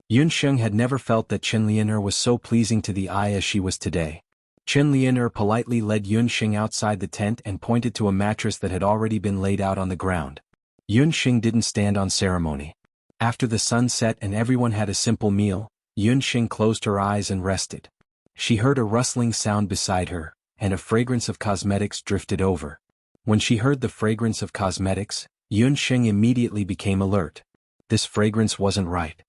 Yun Sheng had never felt that Qin Lianer was so pleasing to the eye as she was today. Qin Lianer politely led Yun Sheng outside the tent and pointed to a mattress that had already been laid out on the ground. Yun Sheng didn't stand on ceremony. After the sun set and everyone had a simple meal, Yun Sheng closed her eyes and rested. She heard a rustling sound beside her, and a fragrance of cosmetics drifted over. When she heard the fragrance of cosmetics, Yun Sheng immediately became alert. This fragrance wasn't right.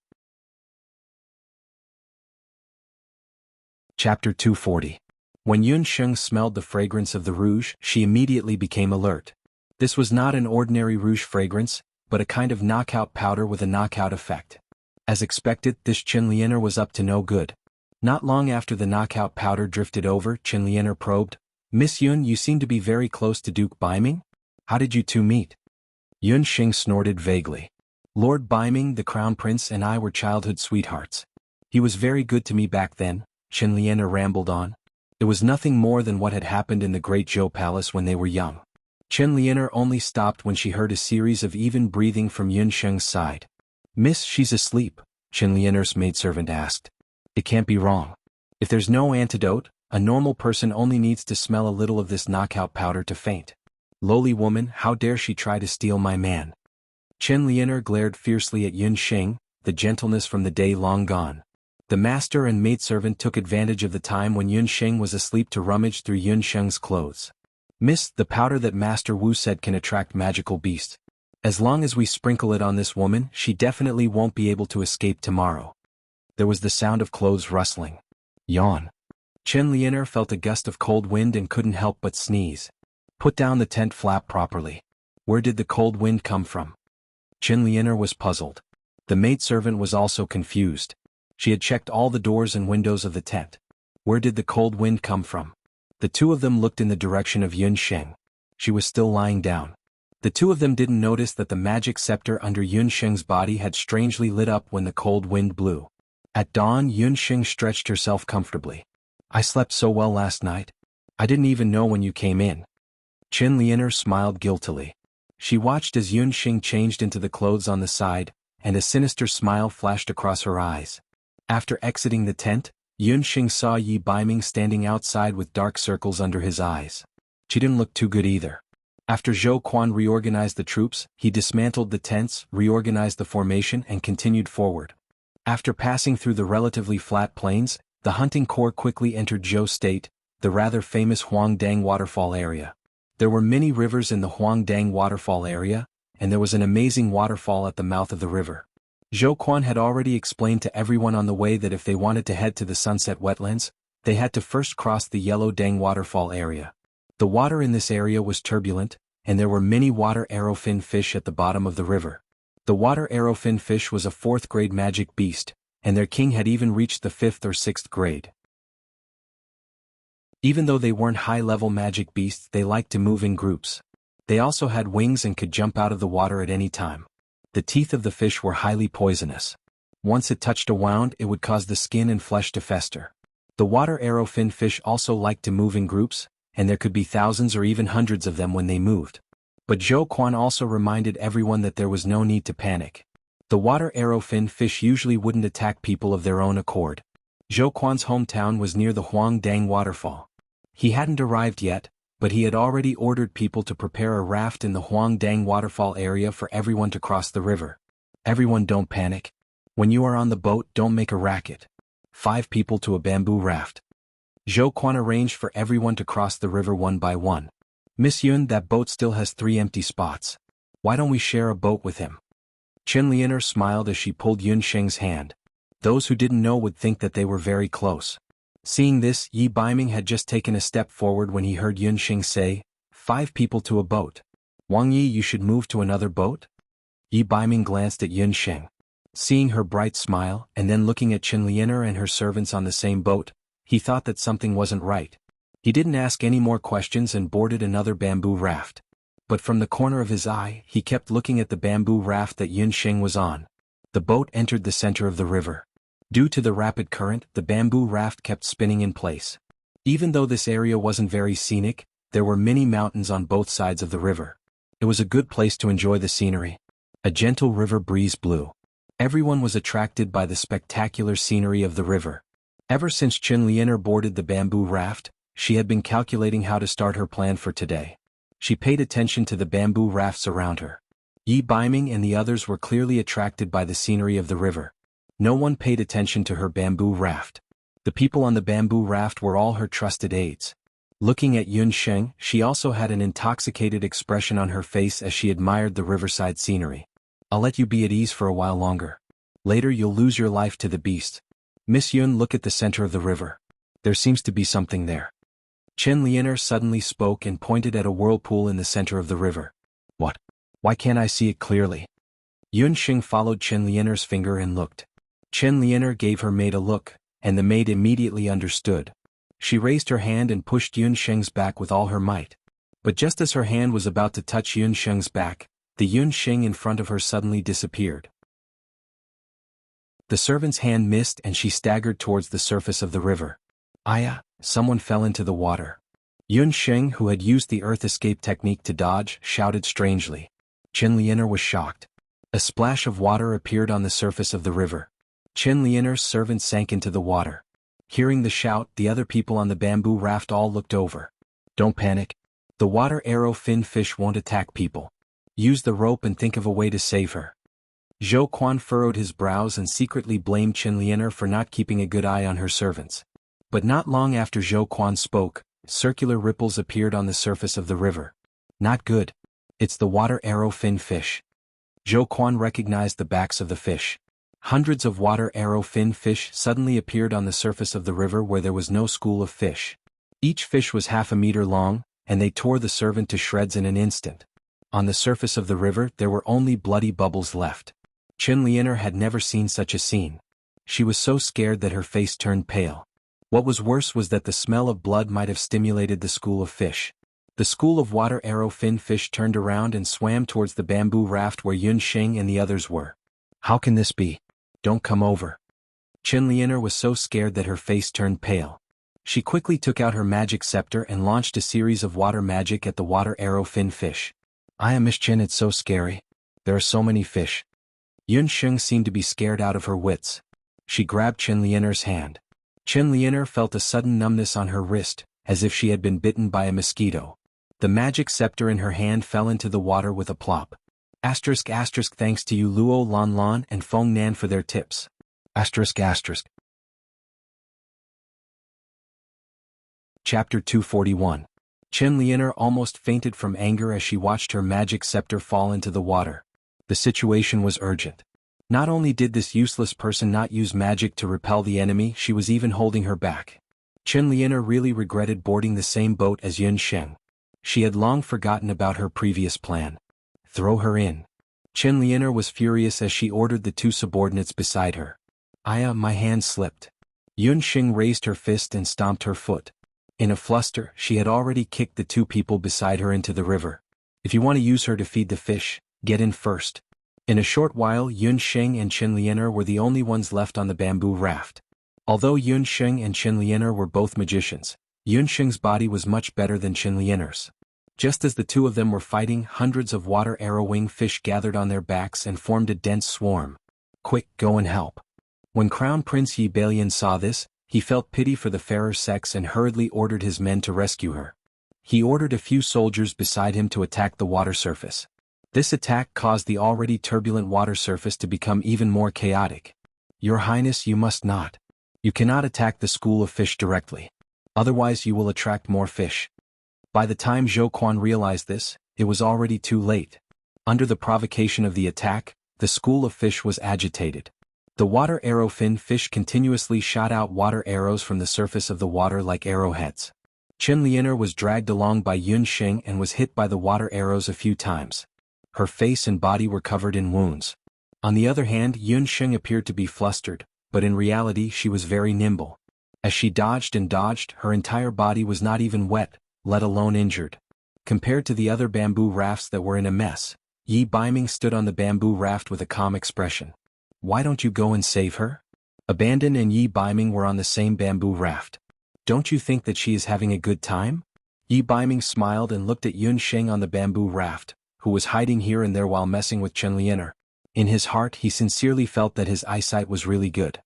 Chapter 240. When Yun Sheng smelled the fragrance of the rouge, she immediately became alert. This was not an ordinary rouge fragrance, but a kind of knockout powder with a knockout effect. As expected, this Qin Lianer was up to no good. Not long after the knockout powder drifted over, Qin Lianer probed, "Miss Yun, you seem to be very close to Duke Baiming? How did you two meet?" Yun Sheng snorted vaguely. "Lord Baiming, the Crown Prince, and I were childhood sweethearts. He was very good to me back then," Qin Lianer rambled on. It was nothing more than what had happened in the Great Zhou Palace when they were young. Qin Lianer only stopped when she heard a series of even breathing from Yun Sheng's side. "Miss, she's asleep," Qin Lianer's maidservant asked. "It can't be wrong. If there's no antidote, a normal person only needs to smell a little of this knockout powder to faint. Lowly woman, how dare she try to steal my man?" Qin Lianer glared fiercely at Yun Sheng, the gentleness from the day long gone. The master and maidservant took advantage of the time when Yun Sheng was asleep to rummage through Yun Sheng's clothes. "Miss, the powder that Master Wu said can attract magical beasts. As long as we sprinkle it on this woman, she definitely won't be able to escape tomorrow." There was the sound of clothes rustling. Yawn. Qin Lianer felt a gust of cold wind and couldn't help but sneeze. "Put down the tent flap properly. Where did the cold wind come from?" Qin Lianer was puzzled. The maidservant was also confused. She had checked all the doors and windows of the tent. Where did the cold wind come from? The two of them looked in the direction of Yun Sheng. She was still lying down. The two of them didn't notice that the magic scepter under Yun Sheng's body had strangely lit up when the cold wind blew. At dawn, Yun Sheng stretched herself comfortably. "I slept so well last night. I didn't even know when you came in." Qin Lianer smiled guiltily. She watched as Yun Sheng changed into the clothes on the side, and a sinister smile flashed across her eyes. After exiting the tent, Yun Sheng saw Yi Baiming standing outside with dark circles under his eyes. She didn't look too good either. After Zhou Quan reorganized the troops, he dismantled the tents, reorganized the formation and continued forward. After passing through the relatively flat plains, the hunting corps quickly entered Zhou State, the rather famous Huangdang waterfall area. There were many rivers in the Huangdang waterfall area, and there was an amazing waterfall at the mouth of the river. Zhou Quan had already explained to everyone on the way that if they wanted to head to the sunset wetlands, They had to first cross the Yellow Dang waterfall area. The water in this area was turbulent, and there were many water arrowfin fish at the bottom of the river. The water arrowfin fish was a 4th grade magic beast, and their king had even reached the 5th or 6th grade. Even though they weren't high-level magic beasts, they liked to move in groups. They also had wings and could jump out of the water at any time. The teeth of the fish were highly poisonous. Once it touched a wound, it would cause the skin and flesh to fester. The water arrowfin fish also liked to move in groups, and there could be thousands or even hundreds of them when they moved. But Zhou Quan also reminded everyone that there was no need to panic. The water arrowfin fish usually wouldn't attack people of their own accord. Zhou Quan's hometown was near the Huang Dang waterfall. He hadn't arrived yet, but he had already ordered people to prepare a raft in the Huang Dang waterfall area for everyone to cross the river. Everyone, don't panic. When you are on the boat, don't make a racket. 5 people to a bamboo raft. Zhou Quan arranged for everyone to cross the river one by one. Miss Yun, that boat still has 3 empty spots. Why don't we share a boat with him? Chen Lianer smiled as she pulled Yun Sheng's hand. Those who didn't know would think that they were very close. Seeing this, Yi Baiming had just taken a step forward when he heard Yun Sheng say, 5 people to a boat. Wang Yi, you should move to another boat? Yi Baiming glanced at Yun Sheng. Seeing her bright smile, and then looking at Chen Lianer and her servants on the same boat, he thought that something wasn't right. He didn't ask any more questions and boarded another bamboo raft. But from the corner of his eye, he kept looking at the bamboo raft that Yun Sheng was on. The boat entered the center of the river. Due to the rapid current, the bamboo raft kept spinning in place. Even though this area wasn't very scenic, there were many mountains on both sides of the river. It was a good place to enjoy the scenery. A gentle river breeze blew. Everyone was attracted by the spectacular scenery of the river. Ever since Chen Lianer boarded the bamboo raft, she had been calculating how to start her plan for today. She paid attention to the bamboo rafts around her. Yi Baiming and the others were clearly attracted by the scenery of the river. No one paid attention to her bamboo raft. The people on the bamboo raft were all her trusted aides. Looking at Yun Sheng, she also had an intoxicated expression on her face as she admired the riverside scenery. I'll let you be at ease for a while longer. Later you'll lose your life to the beast. Miss Yun, look at the center of the river. There seems to be something there. Chen Lianer suddenly spoke and pointed at a whirlpool in the center of the river. What? Why can't I see it clearly? Yun Sheng followed Chen Lianer's finger and looked. Chen Lianer gave her maid a look, and the maid immediately understood. She raised her hand and pushed Yun Sheng's back with all her might. But just as her hand was about to touch Yun Sheng's back, the Yun Sheng in front of her suddenly disappeared. The servant's hand missed and she staggered towards the surface of the river. Aya, someone fell into the water. Yun Sheng, who had used the earth escape technique to dodge, shouted strangely. Chen Lianer was shocked. A splash of water appeared on the surface of the river. Chen Lianer's servant sank into the water. Hearing the shout, the other people on the bamboo raft all looked over. Don't panic. The water arrow fin fish won't attack people. Use the rope and think of a way to save her. Zhou Quan furrowed his brows and secretly blamed Chen Lianer for not keeping a good eye on her servants. But not long after Zhou Quan spoke, circular ripples appeared on the surface of the river. Not good. It's the water arrow fin fish. Zhou Quan recognized the backs of the fish. Hundreds of water arrow fin fish suddenly appeared on the surface of the river where there was no school of fish. Each fish was half a meter long, and they tore the servant to shreds in an instant. On the surface of the river there were only bloody bubbles left. Chen Lianer had never seen such a scene. She was so scared that her face turned pale. What was worse was that the smell of blood might have stimulated the school of fish. The school of water arrow fin fish turned around and swam towards the bamboo raft where Yun Sheng and the others were. How can this be? Don't come over. Chen Lianer was so scared that her face turned pale. She quickly took out her magic scepter and launched a series of water magic at the water arrow fin fish. Miss Chen, it's so scary. There are so many fish. Yun Sheng seemed to be scared out of her wits. She grabbed Chen Lianer's hand. Chen Lianer felt a sudden numbness on her wrist, as if she had been bitten by a mosquito. The magic scepter in her hand fell into the water with a plop. Asterisk asterisk thanks to you Luo Lan Lan and Feng Nan for their tips. Asterisk asterisk. Chapter 241. Chen Lianer almost fainted from anger as she watched her magic scepter fall into the water. The situation was urgent. Not only did this useless person not use magic to repel the enemy, she was even holding her back. Chen Lianer really regretted boarding the same boat as Yun Sheng. She had long forgotten about her previous plan. Throw her in. Chen Lianer was furious as she ordered the two subordinates beside her. My hand slipped. Yun Sheng raised her fist and stomped her foot. In a fluster, she had already kicked the two people beside her into the river. If you want to use her to feed the fish, get in first. In a short while Yun Sheng and Chen Lianer were the only ones left on the bamboo raft. Although Yun Sheng and Chen Lianer were both magicians, Yun Sheng's body was much better than Chen Lianer's. Just as the two of them were fighting, hundreds of water arrow-wing fish gathered on their backs and formed a dense swarm. Quick, go and help. When Crown Prince Yi Balian saw this, he felt pity for the fairer sex and hurriedly ordered his men to rescue her. He ordered a few soldiers beside him to attack the water surface. This attack caused the already turbulent water surface to become even more chaotic. Your Highness, you must not. You cannot attack the school of fish directly. Otherwise you will attract more fish. By the time Zhou Quan realized this, it was already too late. Under the provocation of the attack, the school of fish was agitated. The water arrow-fin fish continuously shot out water arrows from the surface of the water like arrowheads. Chen Lianer was dragged along by Yun Sheng and was hit by the water arrows a few times. Her face and body were covered in wounds. On the other hand, Yun Sheng appeared to be flustered, but in reality she was very nimble. As she dodged and dodged, her entire body was not even wet, let alone injured. Compared to the other bamboo rafts that were in a mess, Yi Baiming stood on the bamboo raft with a calm expression. Why don't you go and save her? Abandon and Yi Baiming were on the same bamboo raft. Don't you think that she is having a good time? Yi Baiming smiled and looked at Yun Sheng on the bamboo raft, who was hiding here and there while messing with Chen Lianer. In his heart he sincerely felt that his eyesight was really good.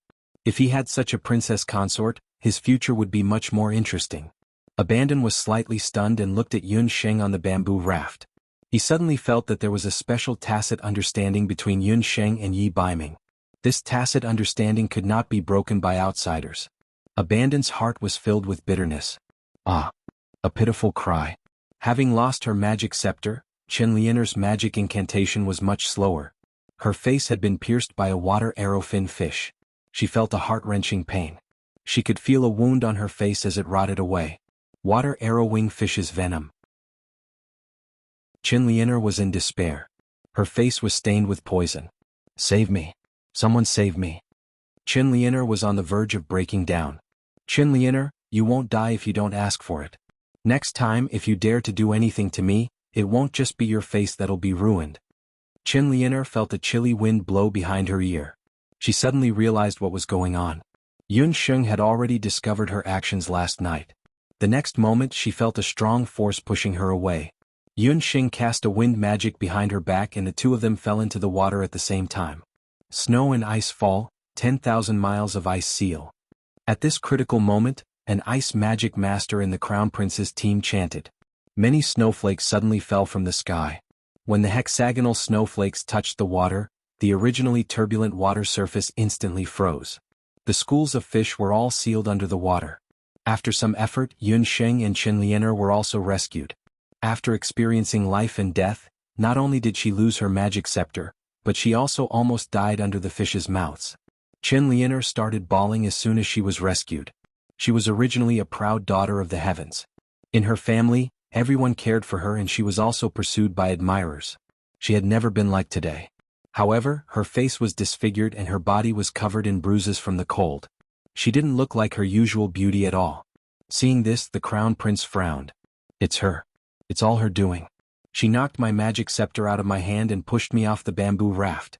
If he had such a princess consort, his future would be much more interesting. Abandon was slightly stunned and looked at Yun Sheng on the bamboo raft. He suddenly felt that there was a special tacit understanding between Yun Sheng and Yi Baiming. This tacit understanding could not be broken by outsiders. Abandon's heart was filled with bitterness. A pitiful cry. Having lost her magic scepter, Chen Lianer's magic incantation was much slower. Her face had been pierced by a water arrow-fin fish. She felt a heart-wrenching pain. She could feel a wound on her face as it rotted away. Water arrow-wing fish's venom. Chen Lianer was in despair. Her face was stained with poison. Save me. Someone save me. Chen Lianer was on the verge of breaking down. Chen Lianer, you won't die if you don't ask for it. Next time if you dare to do anything to me, it won't just be your face that'll be ruined. Chen Lianer felt a chilly wind blow behind her ear. She suddenly realized what was going on. Yun Sheng had already discovered her actions last night. The next moment she felt a strong force pushing her away. Yun Sheng cast a wind magic behind her back and the two of them fell into the water at the same time. Snow and ice fall, 10,000 miles of ice seal. At this critical moment, an ice magic master in the Crown Prince's team chanted. Many snowflakes suddenly fell from the sky. When the hexagonal snowflakes touched the water, the originally turbulent water surface instantly froze. The schools of fish were all sealed under the water. After some effort, Yun Sheng and Chen Lianer were also rescued. After experiencing life and death, not only did she lose her magic scepter, but she also almost died under the fish's mouths. Chen Lianer started bawling as soon as she was rescued. She was originally a proud daughter of the heavens. In her family, everyone cared for her and she was also pursued by admirers. She had never been like today. However, her face was disfigured and her body was covered in bruises from the cold. She didn't look like her usual beauty at all. Seeing this, the Crown Prince frowned. It's her. It's all her doing. She knocked my magic scepter out of my hand and pushed me off the bamboo raft.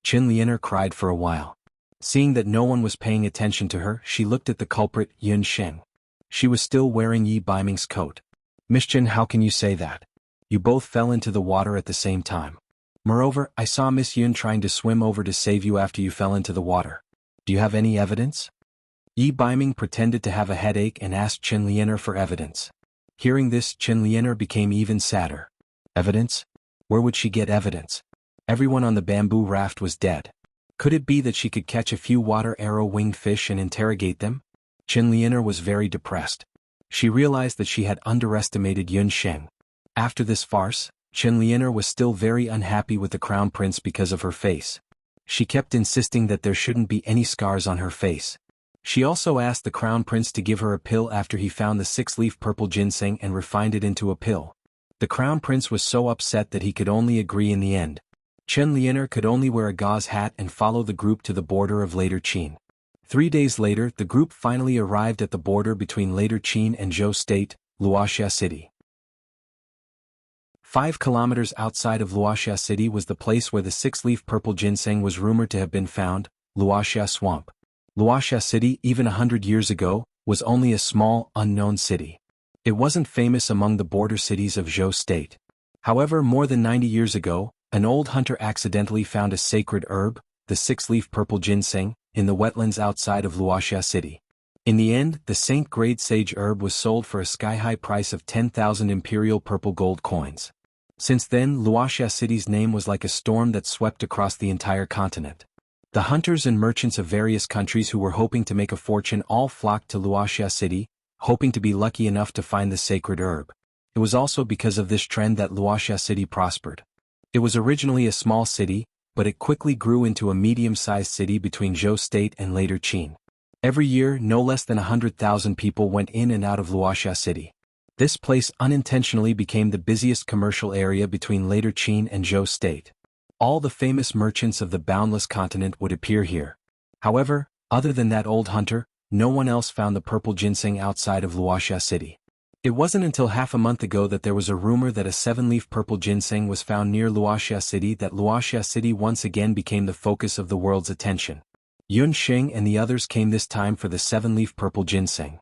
Chen Lianer cried for a while. Seeing that no one was paying attention to her, she looked at the culprit, Yun Sheng. She was still wearing Yi Baiming's coat. Miss Chen, how can you say that? You both fell into the water at the same time. Moreover, I saw Miss Yun trying to swim over to save you after you fell into the water. Do you have any evidence? Yi Baiming pretended to have a headache and asked Chen Lianer for evidence. Hearing this, Chen Lianer became even sadder. Evidence? Where would she get evidence? Everyone on the bamboo raft was dead. Could it be that she could catch a few water arrow-winged fish and interrogate them? Chen Lianer was very depressed. She realized that she had underestimated Yun Sheng. After this farce, Chen Lianer was still very unhappy with the Crown Prince because of her face. She kept insisting that there shouldn't be any scars on her face. She also asked the crown prince to give her a pill after he found the 6-leaf purple ginseng and refined it into a pill. The crown prince was so upset that he could only agree in the end. Chen Lianer could only wear a gauze hat and follow the group to the border of Later Qin. 3 days later, the group finally arrived at the border between Later Qin and Zhou State, Wuxia City. 5 kilometers outside of Wuxia City was the place where the 6-leaf purple ginseng was rumored to have been found, Wuxia Swamp. Wuxia City, even 100 years ago, was only a small, unknown city. It wasn't famous among the border cities of Zhou State. However, more than 90 years ago, an old hunter accidentally found a sacred herb, the 6-leaf purple ginseng, in the wetlands outside of Wuxia City. In the end, the Saint-grade sage herb was sold for a sky-high price of 10,000 imperial purple gold coins. Since then, Wuxia City's name was like a storm that swept across the entire continent. The hunters and merchants of various countries who were hoping to make a fortune all flocked to Wuxia City, hoping to be lucky enough to find the sacred herb. It was also because of this trend that Wuxia City prospered. It was originally a small city, but it quickly grew into a medium-sized city between Zhou State and Later Qin. Every year, no less than 100,000 people went in and out of Wuxia City. This place unintentionally became the busiest commercial area between Later Qin and Zhou State. All the famous merchants of the boundless continent would appear here. However, other than that old hunter, no one else found the purple ginseng outside of Wuxia City. It wasn't until half a month ago that there was a rumor that a 7-leaf purple ginseng was found near Wuxia City that Wuxia City once again became the focus of the world's attention. Yun Xing and the others came this time for the 7-leaf purple ginseng.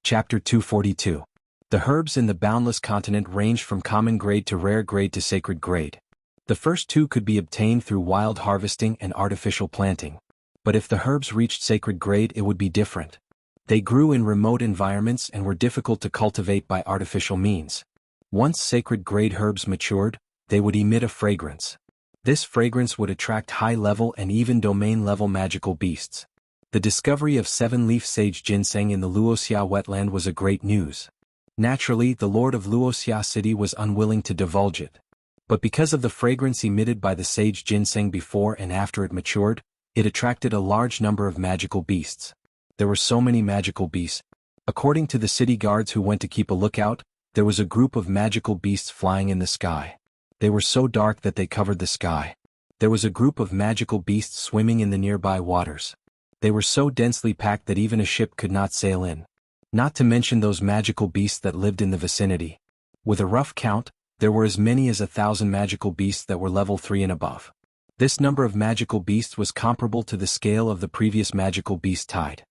Chapter 242. The herbs in the boundless continent ranged from common grade to rare grade to sacred grade. The first 2 could be obtained through wild harvesting and artificial planting. But if the herbs reached sacred grade, it would be different. They grew in remote environments and were difficult to cultivate by artificial means. Once sacred grade herbs matured, they would emit a fragrance. This fragrance would attract high-level and even domain-level magical beasts. The discovery of 7-leaf sage ginseng in the Wuxia wetland was a great news. Naturally, the lord of Wuxia City was unwilling to divulge it. But because of the fragrance emitted by the sage ginseng before and after it matured, it attracted a large number of magical beasts. There were so many magical beasts. According to the city guards who went to keep a lookout, there was a group of magical beasts flying in the sky. They were so dark that they covered the sky. There was a group of magical beasts swimming in the nearby waters. They were so densely packed that even a ship could not sail in. Not to mention those magical beasts that lived in the vicinity. With a rough count, there were as many as 1,000 magical beasts that were level 3 and above. This number of magical beasts was comparable to the scale of the previous magical beast tide.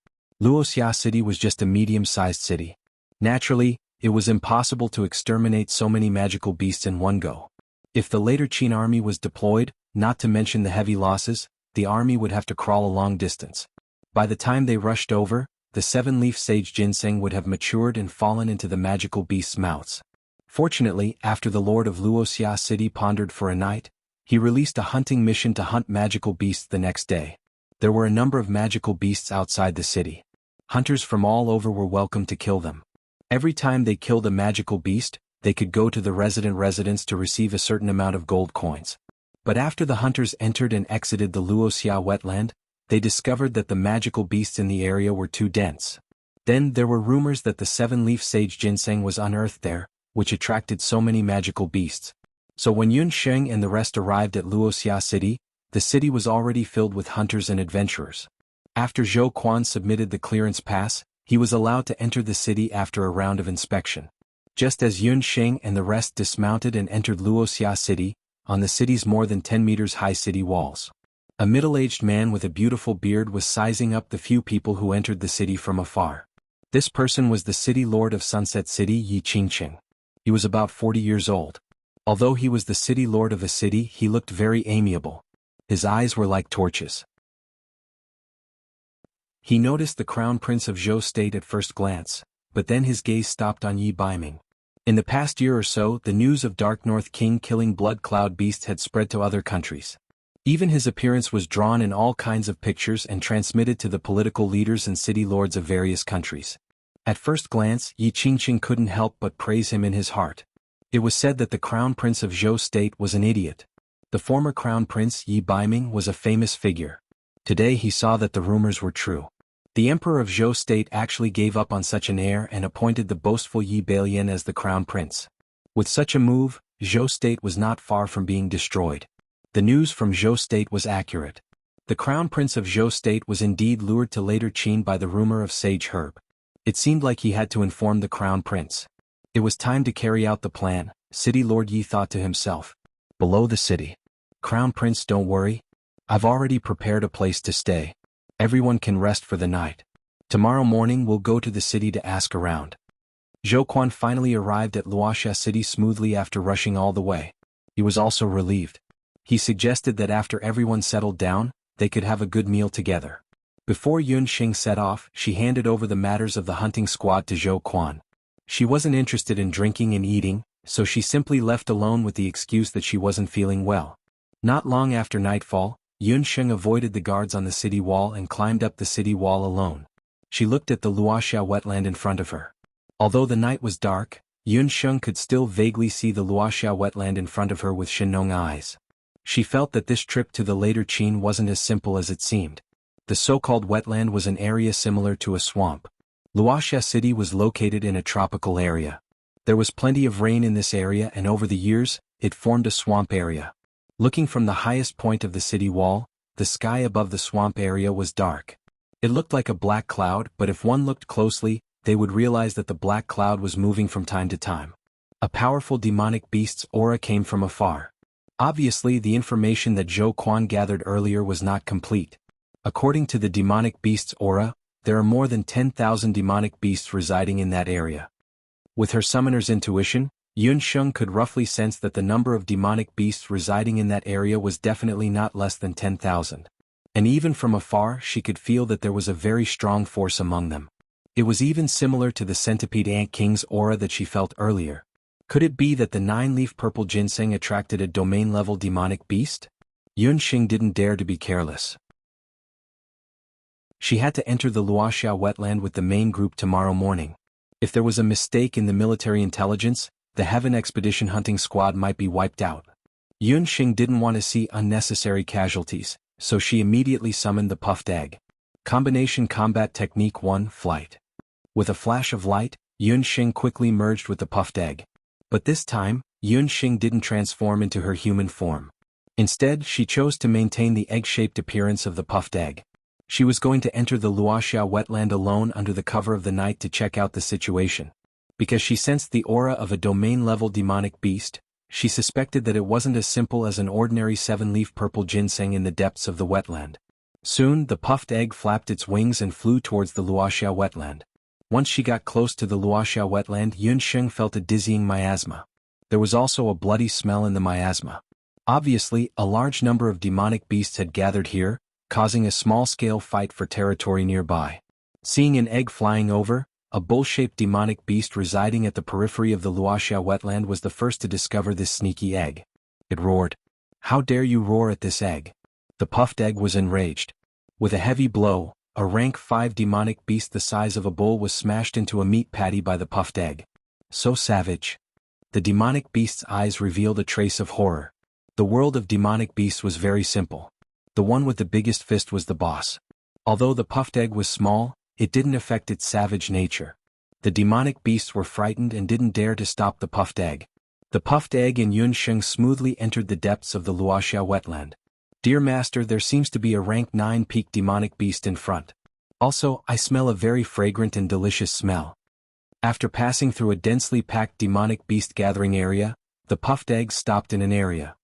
Wuxia City was just a medium-sized city. Naturally, it was impossible to exterminate so many magical beasts in one go. If the Later Qin army was deployed, not to mention the heavy losses, the army would have to crawl a long distance. By the time they rushed over, the 7-leaf sage ginseng would have matured and fallen into the magical beasts' mouths. Fortunately, after the lord of Wuxia City pondered for a night, he released a hunting mission to hunt magical beasts the next day. There were a number of magical beasts outside the city. Hunters from all over were welcome to kill them. Every time they killed a magical beast, they could go to the residence to receive a certain amount of gold coins. But after the hunters entered and exited the Wuxia wetland, they discovered that the magical beasts in the area were too dense. Then there were rumors that the 7-leaf sage ginseng was unearthed there, which attracted so many magical beasts. So when Yun Sheng and the rest arrived at Wuxia City, the city was already filled with hunters and adventurers. After Zhou Quan submitted the clearance pass, he was allowed to enter the city after a round of inspection. Just as Yun Sheng and the rest dismounted and entered Wuxia City, on the city's more than 10 meters high city walls, a middle-aged man with a beautiful beard was sizing up the few people who entered the city from afar. This person was the city lord of Sunset City, Yi Qingqing. He was about 40 years old. Although he was the city lord of a city, he looked very amiable. His eyes were like torches. He noticed the crown prince of Zhou State at first glance, but then his gaze stopped on Yi Baiming. In the past year or so, the news of Dark North King killing Blood Cloud Beast had spread to other countries. Even his appearance was drawn in all kinds of pictures and transmitted to the political leaders and city lords of various countries. At first glance, Yi Qingqing couldn't help but praise him in his heart. It was said that the crown prince of Zhou State was an idiot. The former crown prince Yi Baiming was a famous figure. Today he saw that the rumors were true. The emperor of Zhou state actually gave up on such an heir and appointed the boastful Yi Bailian as the crown prince. With such a move, Zhou state was not far from being destroyed. The news from Zhou state was accurate. The crown prince of Zhou state was indeed lured to later Qin by the rumor of sage herb. It seemed like he had to inform the crown prince. It was time to carry out the plan, city lord Yi thought to himself. Below the city. Crown prince, don't worry. I've already prepared a place to stay. Everyone can rest for the night. Tomorrow morning we'll go to the city to ask around. Zhou Quan finally arrived at Luoxia city smoothly after rushing all the way. He was also relieved. He suggested that after everyone settled down, they could have a good meal together. Before Yun Xing set off, she handed over the matters of the hunting squad to Zhou Quan. She wasn't interested in drinking and eating, so she simply left alone with the excuse that she wasn't feeling well. Not long after nightfall, Yun Xing avoided the guards on the city wall and climbed up the city wall alone. She looked at the Luoxia wetland in front of her. Although the night was dark, Yun Xing could still vaguely see the Luoxia wetland in front of her with Shenong eyes. She felt that this trip to the later Qin wasn't as simple as it seemed. The so-called wetland was an area similar to a swamp. Luoxia city was located in a tropical area. There was plenty of rain in this area and over the years, it formed a swamp area. Looking from the highest point of the city wall, the sky above the swamp area was dark. It looked like a black cloud, but if one looked closely, they would realize that the black cloud was moving from time to time. A powerful demonic beast's aura came from afar. Obviously, the information that Zhou Quan gathered earlier was not complete. According to the demonic beast's aura, there are more than 10,000 demonic beasts residing in that area. With her summoner's intuition, Yun Xing could roughly sense that the number of demonic beasts residing in that area was definitely not less than 10,000. And even from afar she could feel that there was a very strong force among them. It was even similar to the centipede ant king's aura that she felt earlier. Could it be that the 9-leaf purple ginseng attracted a domain-level demonic beast? Yun Xing didn't dare to be careless. She had to enter the Luoxia wetland with the main group tomorrow morning. If there was a mistake in the military intelligence, the Heaven Expedition hunting squad might be wiped out. Yun Xing didn't want to see unnecessary casualties, so she immediately summoned the puffed egg. Combination Combat Technique 1 Flight. With a flash of light, Yun Xing quickly merged with the puffed egg. But this time, Yun Xing didn't transform into her human form. Instead, she chose to maintain the egg-shaped appearance of the puffed egg. She was going to enter the Luoxia wetland alone under the cover of the night to check out the situation. Because she sensed the aura of a domain-level demonic beast, she suspected that it wasn't as simple as an ordinary 7-leaf purple ginseng in the depths of the wetland. Soon, the puffed egg flapped its wings and flew towards the Luoxia wetland. Once she got close to the Luoxia wetland, Yun Xing felt a dizzying miasma. There was also a bloody smell in the miasma. Obviously, a large number of demonic beasts had gathered here, causing a small-scale fight for territory nearby. Seeing an egg flying over, a bull-shaped demonic beast residing at the periphery of the Luoxia wetland was the first to discover this sneaky egg. It roared. "How dare you roar at this egg?" The puffed egg was enraged. With a heavy blow, a rank 5 demonic beast the size of a bull was smashed into a meat patty by the puffed egg. So savage. The demonic beast's eyes revealed a trace of horror. The world of demonic beasts was very simple. The one with the biggest fist was the boss. Although the puffed egg was small, it didn't affect its savage nature. The demonic beasts were frightened and didn't dare to stop the puffed egg. The puffed egg and Yun Xing smoothly entered the depths of the Luoxia wetland. "Dear master, there seems to be a rank 9 peak demonic beast in front. Also, I smell a very fragrant and delicious smell." After passing through a densely packed demonic beast gathering area, the puffed egg stopped in an area.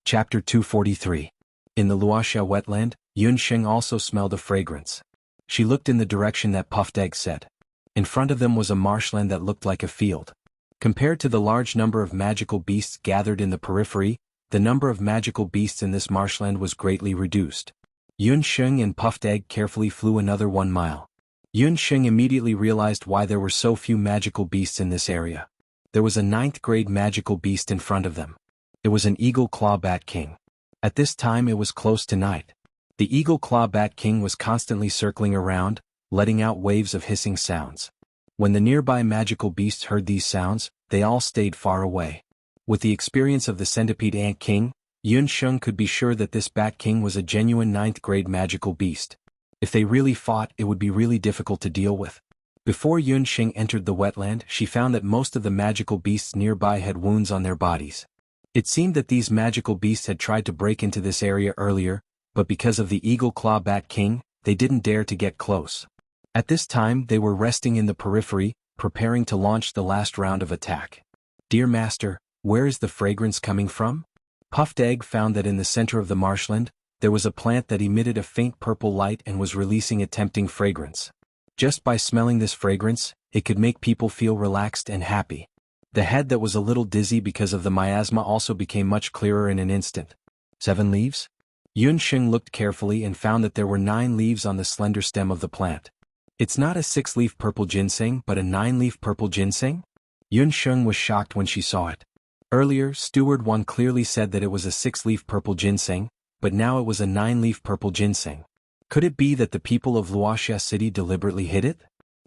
Chapter 243. In the Luoxia wetland, Yun Xing also smelled a fragrance. She looked in the direction that puffed egg said. In front of them was a marshland that looked like a field. Compared to the large number of magical beasts gathered in the periphery, the number of magical beasts in this marshland was greatly reduced. Yun Xing and puffed egg carefully flew another 1 mile. Yun Xing immediately realized why there were so few magical beasts in this area. There was a 9th-grade magical beast in front of them. It was an eagle claw bat king. At this time it was close to night. The eagle claw bat king was constantly circling around, letting out waves of hissing sounds. When the nearby magical beasts heard these sounds, they all stayed far away. With the experience of the Centipede Ant King, Yun Sheng could be sure that this Bat King was a genuine 9th-grade magical beast. If they really fought, it would be really difficult to deal with. Before Yun Sheng entered the wetland, she found that most of the magical beasts nearby had wounds on their bodies. It seemed that these magical beasts had tried to break into this area earlier, but because of the Eagle Claw Bat King, they didn't dare to get close. At this time, they were resting in the periphery, preparing to launch the last round of attack. "Dear Master, where is the fragrance coming from?" Puffed Egg found that in the center of the marshland, there was a plant that emitted a faint purple light and was releasing a tempting fragrance. Just by smelling this fragrance, it could make people feel relaxed and happy. The head that was a little dizzy because of the miasma also became much clearer in an instant. 7 leaves? Yun Sheng looked carefully and found that there were 9 leaves on the slender stem of the plant. It's not a 6-leaf purple ginseng but a 9-leaf purple ginseng? Yun Sheng was shocked when she saw it. Earlier, Steward 1 clearly said that it was a 6-leaf purple ginseng, but now it was a 9-leaf purple ginseng. Could it be that the people of Wuxia City deliberately hid it?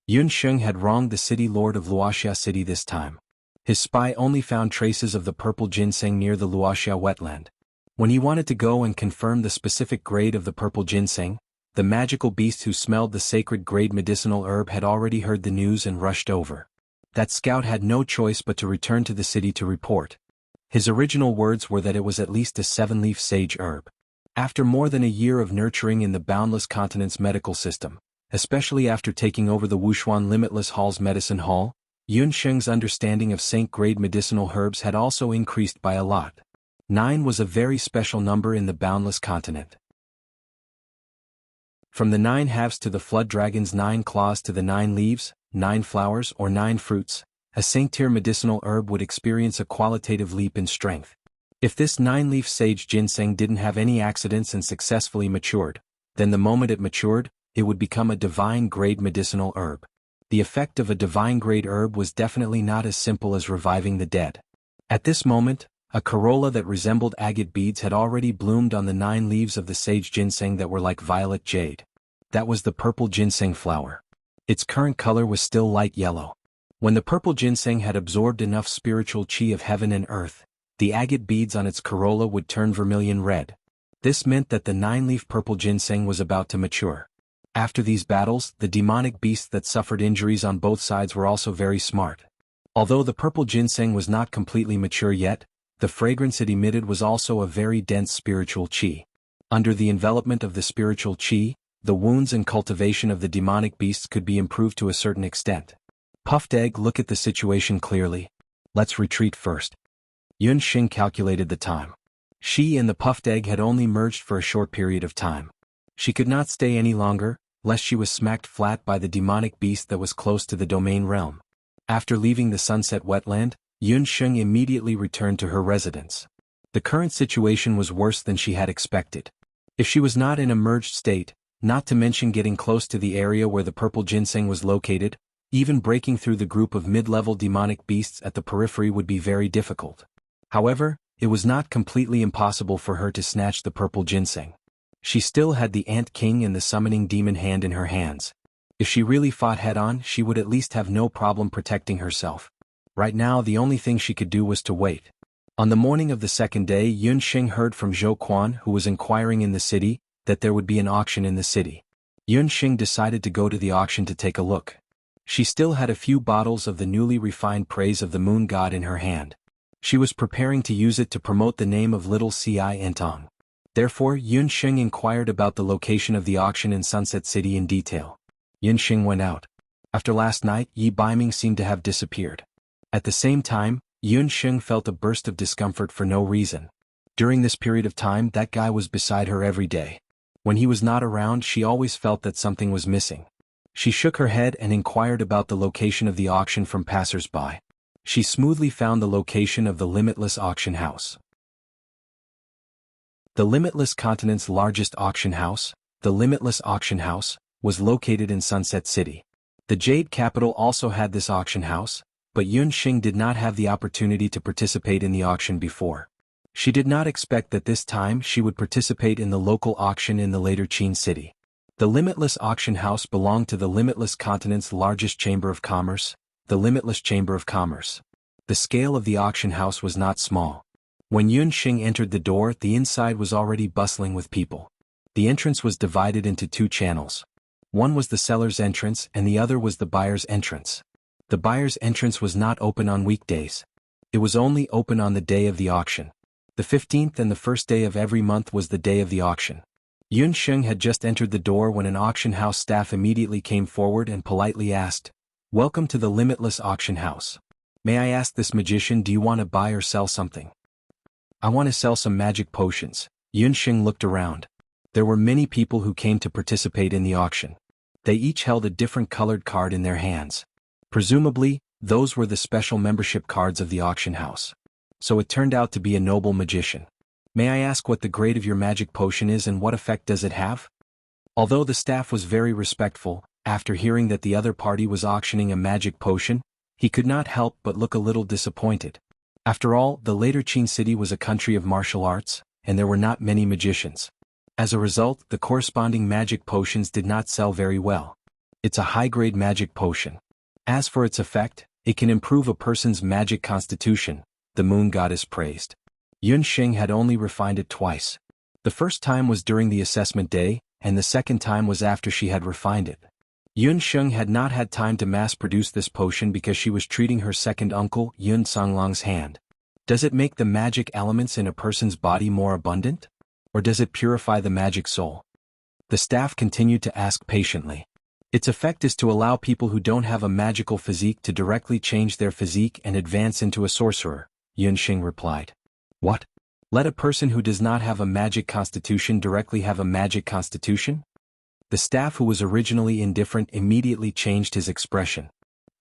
Yun Sheng had wronged the city lord of Wuxia City this time. His spy only found traces of the purple ginseng near the Wuxia wetland. When he wanted to go and confirm the specific grade of the purple ginseng, the magical beast who smelled the sacred grade medicinal herb had already heard the news and rushed over. That scout had no choice but to return to the city to report. His original words were that it was at least a 7-leaf sage herb. After more than a year of nurturing in the Boundless Continent's medical system, especially after taking over the Wushuan Limitless Hall's medicine hall, Yun Sheng's understanding of Saint-grade medicinal herbs had also increased by a lot. 9 was a very special number in the Boundless Continent. From the 9 halves to the Flood Dragon's 9 claws to the 9 leaves, 9 flowers or 9 fruits, a Saint-tier medicinal herb would experience a qualitative leap in strength. If this 9-leaf sage ginseng didn't have any accidents and successfully matured, then the moment it matured, it would become a divine-grade medicinal herb. The effect of a divine-grade herb was definitely not as simple as reviving the dead. At this moment, a corolla that resembled agate beads had already bloomed on the 9 leaves of the sage ginseng that were like violet jade. That was the purple ginseng flower. Its current color was still light yellow. When the purple ginseng had absorbed enough spiritual qi of heaven and earth, the agate beads on its corolla would turn vermilion red. This meant that the 9-leaf purple ginseng was about to mature. After these battles, the demonic beasts that suffered injuries on both sides were also very smart. Although the purple ginseng was not completely mature yet, the fragrance it emitted was also a very dense spiritual qi. Under the envelopment of the spiritual qi, the wounds and cultivation of the demonic beasts could be improved to a certain extent. Puffed Egg looked at the situation clearly. "Let's retreat first." Yun Sheng calculated the time. She and the Puffed Egg had only merged for a short period of time. She could not stay any longer, lest she was smacked flat by the demonic beast that was close to the domain realm. After leaving the Sunset Wetland, Yun Sheng immediately returned to her residence. The current situation was worse than she had expected. If she was not in a merged state, not to mention getting close to the area where the purple ginseng was located, even breaking through the group of mid-level demonic beasts at the periphery would be very difficult. However, it was not completely impossible for her to snatch the purple ginseng. She still had the Ant King and the summoning demon hand in her hands. If she really fought head-on, she would at least have no problem protecting herself. Right now the only thing she could do was to wait. On the morning of the second day, Yun Sheng heard from Zhou Quan, who was inquiring in the city, that there would be an auction in the city. Yun Sheng decided to go to the auction to take a look. She still had a few bottles of the newly refined praise of the moon god in her hand. She was preparing to use it to promote the name of little Ci Entong. Therefore, Yun Sheng inquired about the location of the auction in Sunset City in detail. Yun Sheng went out. After last night, Yi Baiming seemed to have disappeared. At the same time, Yun Sheng felt a burst of discomfort for no reason. During this period of time, that guy was beside her every day. When he was not around, she always felt that something was missing. She shook her head and inquired about the location of the auction from passers-by. She smoothly found the location of the Limitless Auction House. The Limitless Continent's largest auction house, the Limitless Auction House, was located in Sunset City. The Jade Capital also had this auction house, but Yun Sheng did not have the opportunity to participate in the auction before. She did not expect that this time she would participate in the local auction in the later Qin City. The Limitless Auction House belonged to the Limitless Continent's largest chamber of commerce, the Limitless Chamber of Commerce. The scale of the auction house was not small. When Yun Xing entered the door, the inside was already bustling with people. The entrance was divided into two channels. One was the seller's entrance and the other was the buyer's entrance. The buyer's entrance was not open on weekdays. It was only open on the day of the auction. The 15th and the first day of every month was the day of the auction. Yun Xing had just entered the door when an auction house staff immediately came forward and politely asked, "Welcome to the Limitless Auction House. May I ask this magician, do you want to buy or sell something?" "I want to sell some magic potions." Yun Xing looked around. There were many people who came to participate in the auction. They each held a different colored card in their hands. Presumably, those were the special membership cards of the auction house. So it turned out to be a noble magician. "May I ask what the grade of your magic potion is and what effect does it have?" Although the staff was very respectful, after hearing that the other party was auctioning a magic potion, he could not help but look a little disappointed. After all, the later Qin city was a country of martial arts, and there were not many magicians. As a result, the corresponding magic potions did not sell very well. It's a high-grade magic potion. As for its effect, it can improve a person's magic constitution, the moon goddess praised. Yun Xing had only refined it twice. The first time was during the assessment day, and the second time was after she had refined it. Yun Xing had not had time to mass-produce this potion because she was treating her second uncle, Yun Songlong's hand. Does it make the magic elements in a person's body more abundant? Or does it purify the magic soul? The staff continued to ask patiently. Its effect is to allow people who don't have a magical physique to directly change their physique and advance into a sorcerer, Yun Xing replied. What? Let a person who does not have a magic constitution directly have a magic constitution? The staff, who was originally indifferent, immediately changed his expression.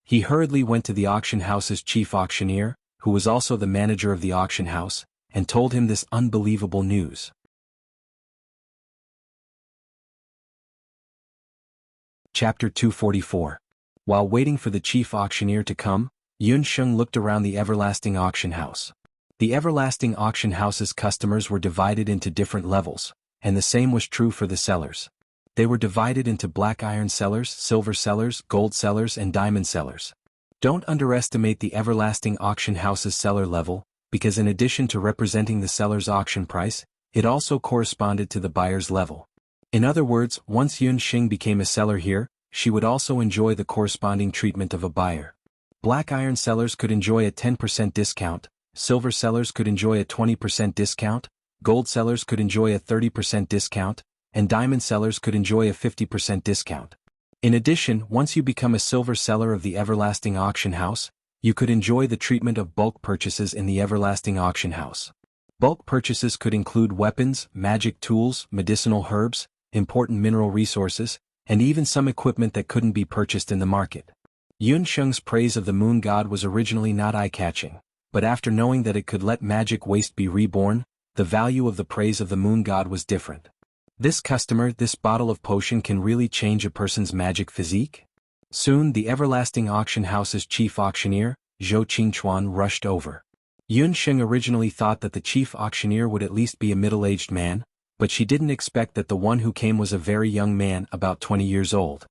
He hurriedly went to the auction house's chief auctioneer, who was also the manager of the auction house, and told him this unbelievable news. Chapter 244. While waiting for the chief auctioneer to come, Yun Xing looked around the everlasting auction house. The everlasting auction house's customers were divided into different levels, and the same was true for the sellers. They were divided into black iron sellers, silver sellers, gold sellers, and diamond sellers. Don't underestimate the everlasting auction house's seller level, because in addition to representing the seller's auction price, it also corresponded to the buyer's level. In other words, once Yun Xing became a seller here, she would also enjoy the corresponding treatment of a buyer. Black iron sellers could enjoy a 10% discount, silver sellers could enjoy a 20% discount, gold sellers could enjoy a 30% discount, and diamond sellers could enjoy a 50% discount. In addition, once you become a silver seller of the everlasting auction house, you could enjoy the treatment of bulk purchases in the everlasting auction house. Bulk purchases could include weapons, magic tools, medicinal herbs, important mineral resources, and even some equipment that couldn't be purchased in the market. Yun Xing's praise of the moon god was originally not eye-catching, but after knowing that it could let magic waste be reborn, the value of the praise of the moon god was different. This customer, this bottle of potion can really change a person's magic physique? Soon the everlasting auction house's chief auctioneer, Zhou Qingchuan, rushed over. Yun Xing originally thought that the chief auctioneer would at least be a middle-aged man, but she didn't expect that the one who came was a very young man, about 20 years old.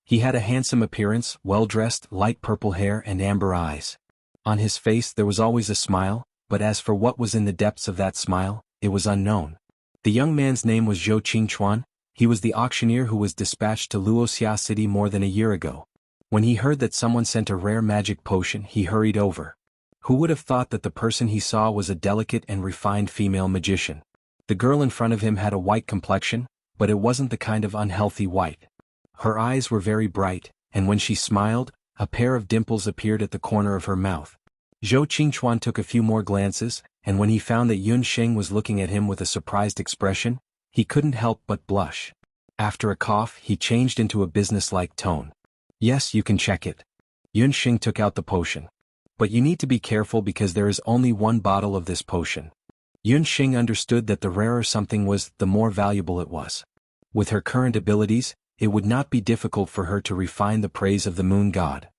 He had a handsome appearance, well-dressed, light purple hair and amber eyes. On his face there was always a smile, but as for what was in the depths of that smile, it was unknown. The young man's name was Zhou Qingchuan. He was the auctioneer who was dispatched to Wuxia city more than a year ago. When he heard that someone sent a rare magic potion, he hurried over. Who would have thought that the person he saw was a delicate and refined female magician? The girl in front of him had a white complexion, but it wasn't the kind of unhealthy white. Her eyes were very bright, and when she smiled, a pair of dimples appeared at the corner of her mouth. Zhou Qingchuan took a few more glances, and when he found that Yun Xing was looking at him with a surprised expression, he couldn't help but blush. After a cough, he changed into a businesslike tone. Yes, you can check it. Yun Xing took out the potion. But you need to be careful because there is only one bottle of this potion. Yun Xing understood that the rarer something was, the more valuable it was. With her current abilities, it would not be difficult for her to refine the praise of the moon god.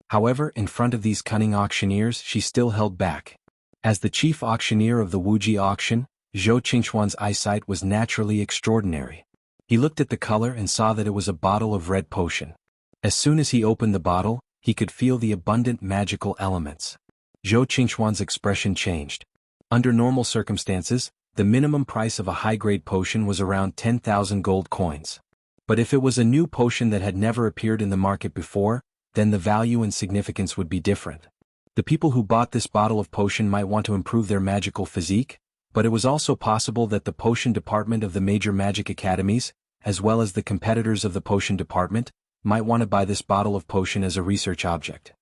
However, in front of these cunning auctioneers she still held back. As the chief auctioneer of the Wuxia auction, Zhou Qingchuan's eyesight was naturally extraordinary. He looked at the color and saw that it was a bottle of red potion. As soon as he opened the bottle, he could feel the abundant magical elements. Zhou Qingchuan's expression changed. Under normal circumstances, the minimum price of a high-grade potion was around 10,000 gold coins. But if it was a new potion that had never appeared in the market before, then the value and significance would be different. The people who bought this bottle of potion might want to improve their magical physique, but it was also possible that the potion department of the major magic academies, as well as the competitors of the potion department, might want to buy this bottle of potion as a research object.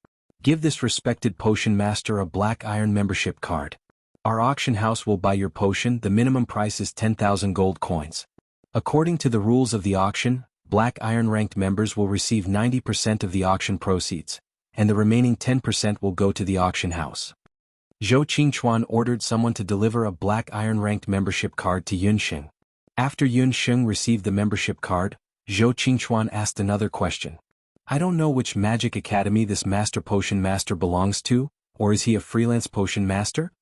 Give this respected potion master a black iron membership card. Our auction house will buy your potion. The minimum price is 10,000 gold coins. According to the rules of the auction, black iron ranked members will receive 90% of the auction proceeds, and the remaining 10% will go to the auction house. Zhou Qingchuan ordered someone to deliver a black iron ranked membership card to Yunsheng. After Yunsheng received the membership card, Zhou Qingchuan asked another question. I don't know which magic academy this master potion master belongs to, or is he a freelance potion master?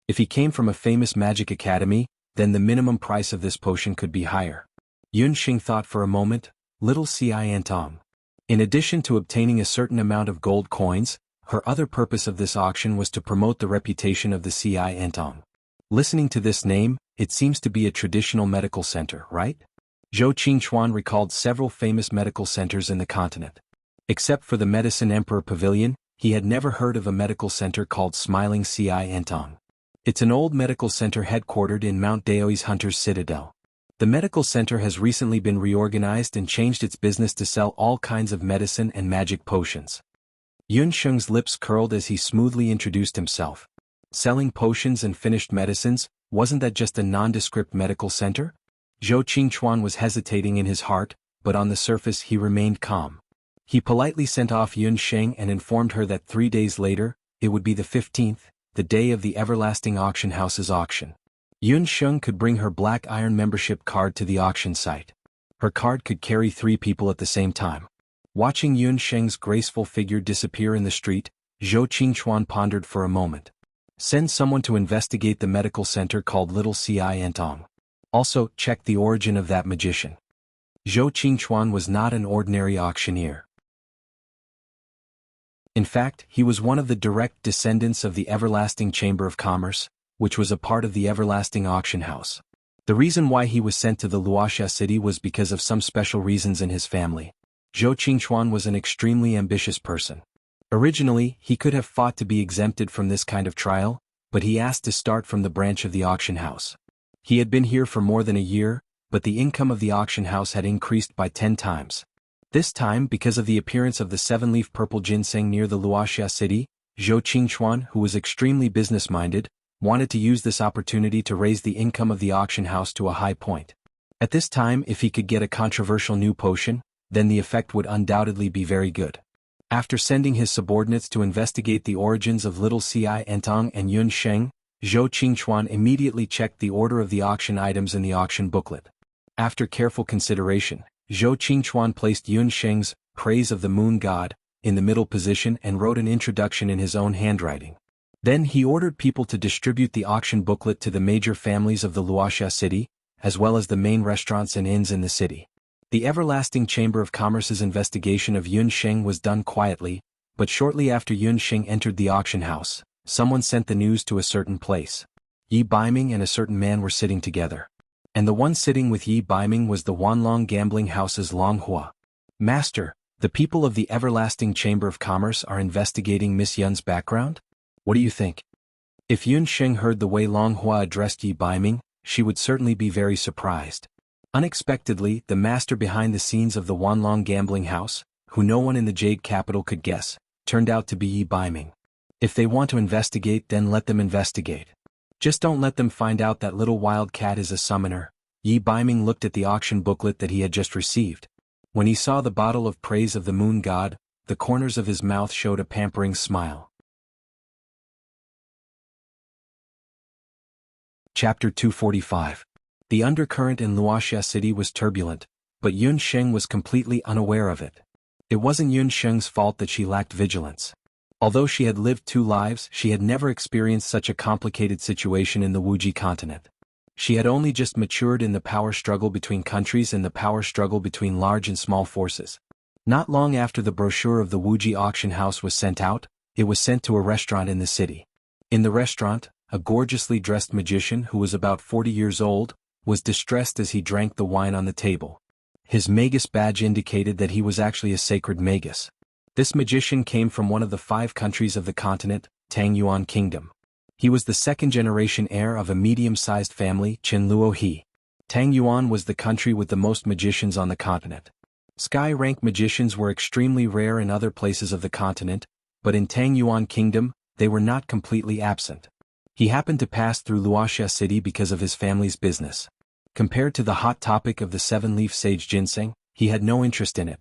If he came from a famous magic academy, then the minimum price of this potion could be higher. Yunsheng thought for a moment. Little Ciantong. In addition to obtaining a certain amount of gold coins, her other purpose of this auction was to promote the reputation of the Ciantong. Listening to this name, it seems to be a traditional medical center, right? Zhou Qingchuan recalled several famous medical centers in the continent. Except for the Medicine Emperor Pavilion, he had never heard of a medical center called Smiling Ciantong. It's an old medical center headquartered in Mount Daoi's Hunter's Citadel. The medical center has recently been reorganized and changed its business to sell all kinds of medicine and magic potions. Yunsheng's lips curled as he smoothly introduced himself. Selling potions and finished medicines, wasn't that just a nondescript medical center? Zhou Qingchuan was hesitating in his heart, but on the surface he remained calm. He politely sent off Yunsheng and informed her that 3 days later, it would be the 15th, the day of the Everlasting Auction House's auction. Yunsheng could bring her black iron membership card to the auction site. Her card could carry 3 people at the same time. Watching Yunsheng's graceful figure disappear in the street, Zhou Qingchuan pondered for a moment. Send someone to investigate the medical center called Little Ciantong. Also, check the origin of that magician. Zhou Qingchuan was not an ordinary auctioneer. In fact, he was one of the direct descendants of the Everlasting Chamber of Commerce, which was a part of the Everlasting Auction House. The reason why he was sent to the Wuxia city was because of some special reasons in his family. Zhou Qingchuan was an extremely ambitious person. Originally, he could have fought to be exempted from this kind of trial, but he asked to start from the branch of the auction house. He had been here for more than a year, but the income of the auction house had increased by 10 times. This time, because of the appearance of the 7-leaf purple ginseng near the Wuxia city, Zhou Qingchuan, who was extremely business-minded, wanted to use this opportunity to raise the income of the auction house to a high point. At this time, if he could get a controversial new potion, then the effect would undoubtedly be very good. After sending his subordinates to investigate the origins of Little Ciantong and Yunsheng, Zhou Qingchuan immediately checked the order of the auction items in the auction booklet. After careful consideration, Zhou Qingchuan placed Yunsheng's Praise of the Moon God in the middle position and wrote an introduction in his own handwriting. Then he ordered people to distribute the auction booklet to the major families of the Wuxia city, as well as the main restaurants and inns in the city. The Everlasting Chamber of Commerce's investigation of Yunsheng was done quietly, but shortly after Yunsheng entered the auction house, someone sent the news to a certain place. Yi Baiming and a certain man were sitting together. And the one sitting with Yi Baiming was the Wanlong gambling house's Longhua. Master, the people of the Everlasting Chamber of Commerce are investigating Miss Yun's background? What do you think? If Yunsheng heard the way Longhua addressed Yi Baiming, she would certainly be very surprised. Unexpectedly, the master behind the scenes of the Wanlong gambling house, who no one in the Jade capital could guess, turned out to be Yi Baiming. If they want to investigate, then let them investigate. Just don't let them find out that little wild cat is a summoner. Yi Baiming looked at the auction booklet that he had just received. When he saw the bottle of Praise of the Moon God, the corners of his mouth showed a pampering smile. Chapter 245. The undercurrent in Wuxia city was turbulent, but Yunsheng was completely unaware of it. It wasn't Yunsheng's fault that she lacked vigilance. Although she had lived 2 lives, she had never experienced such a complicated situation in the Wuji continent. She had only just matured in the power struggle between countries and the power struggle between large and small forces. Not long after the brochure of the Wuxia auction house was sent out, it was sent to a restaurant in the city. In the restaurant, a gorgeously dressed magician who was about 40 years old, was distressed as he drank the wine on the table. His magus badge indicated that he was actually a sacred magus. This magician came from one of the 5 countries of the continent, Tangyuan Kingdom. He was the second-generation heir of a medium-sized family, Qinluo He. Tangyuan was the country with the most magicians on the continent. Sky-rank magicians were extremely rare in other places of the continent, but in Tangyuan Kingdom, they were not completely absent. He happened to pass through Wuxia city because of his family's business. Compared to the hot topic of the 7-leaf sage ginseng, he had no interest in it.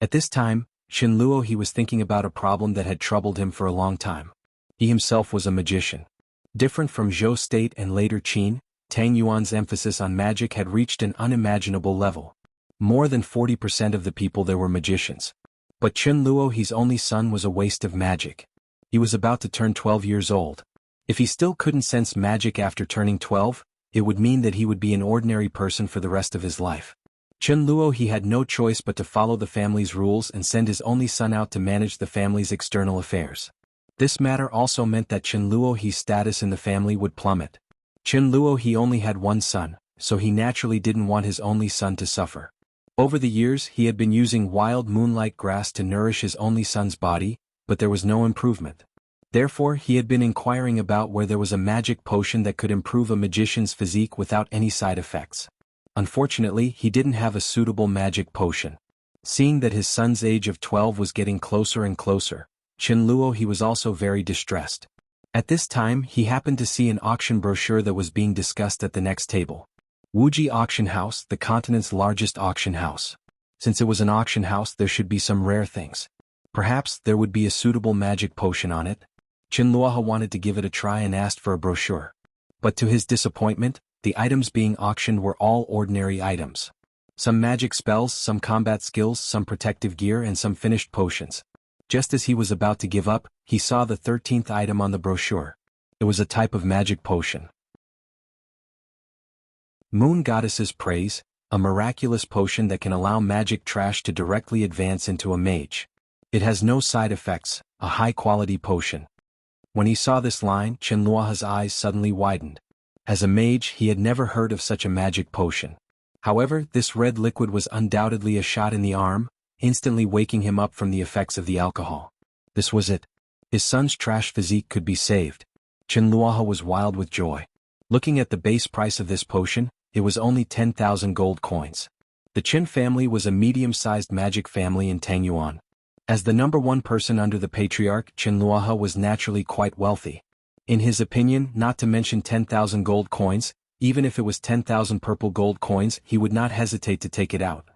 At this time, Qinluo He was thinking about a problem that had troubled him for a long time. He himself was a magician. Different from Zhou State and later Qin, Tangyuan's emphasis on magic had reached an unimaginable level. More than 40% of the people there were magicians. But Qinluo He's only son was a waste of magic. He was about to turn 12 years old. If he still couldn't sense magic after turning 12, it would mean that he would be an ordinary person for the rest of his life. Qinluo He had no choice but to follow the family's rules and send his only son out to manage the family's external affairs. This matter also meant that Qinluo He's status in the family would plummet. Qinluo He only had one son, so he naturally didn't want his only son to suffer. Over the years he had been using wild moonlight grass to nourish his only son's body, but there was no improvement. Therefore he had been inquiring about where there was a magic potion that could improve a magician's physique without any side effects. Unfortunately, he didn't have a suitable magic potion. Seeing that his son's age of 12 was getting closer and closer, Qinluo He was also very distressed. At this time he happened to see an auction brochure that was being discussed at the next table. Wuxia Auction House, the continent's largest auction house. Since it was an auction house, there should be some rare things. Perhaps there would be a suitable magic potion on it. Qinluo wanted to give it a try and asked for a brochure. But to his disappointment, the items being auctioned were all ordinary items. Some magic spells, some combat skills, some protective gear and some finished potions. Just as he was about to give up, he saw the 13th item on the brochure. It was a type of magic potion. Moon Goddess's Praise, a miraculous potion that can allow magic trash to directly advance into a mage. It has no side effects, a high-quality potion. When he saw this line, Qinluo's eyes suddenly widened. As a mage, he had never heard of such a magic potion. However, this red liquid was undoubtedly a shot in the arm, instantly waking him up from the effects of the alcohol. This was it. His son's trash physique could be saved. Qinluo was wild with joy. Looking at the base price of this potion, it was only 10,000 gold coins. The Qin family was a medium-sized magic family in Tangyuan. As the number 1 person under the patriarch, Qinluo was naturally quite wealthy. In his opinion, not to mention 10,000 gold coins, even if it was 10,000 purple gold coins, he would not hesitate to take it out.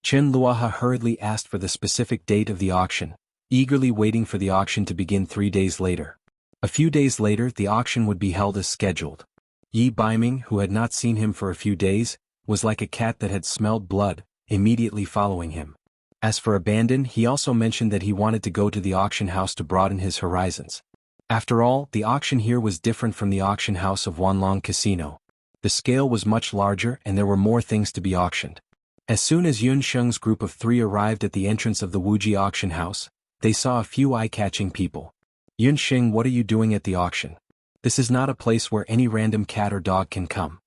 Qinluo hurriedly asked for the specific date of the auction, eagerly waiting for the auction to begin 3 days later. A few days later, the auction would be held as scheduled. Yi Baiming, who had not seen him for a few days, was like a cat that had smelled blood, immediately following him. As for Abandon, he also mentioned that he wanted to go to the auction house to broaden his horizons. After all, the auction here was different from the auction house of Wanlong Casino. The scale was much larger and there were more things to be auctioned. As soon as Yun Sheng's group of 3 arrived at the entrance of the Wuxia auction house, they saw a few eye-catching people. Yun Sheng, what are you doing at the auction? This is not a place where any random cat or dog can come.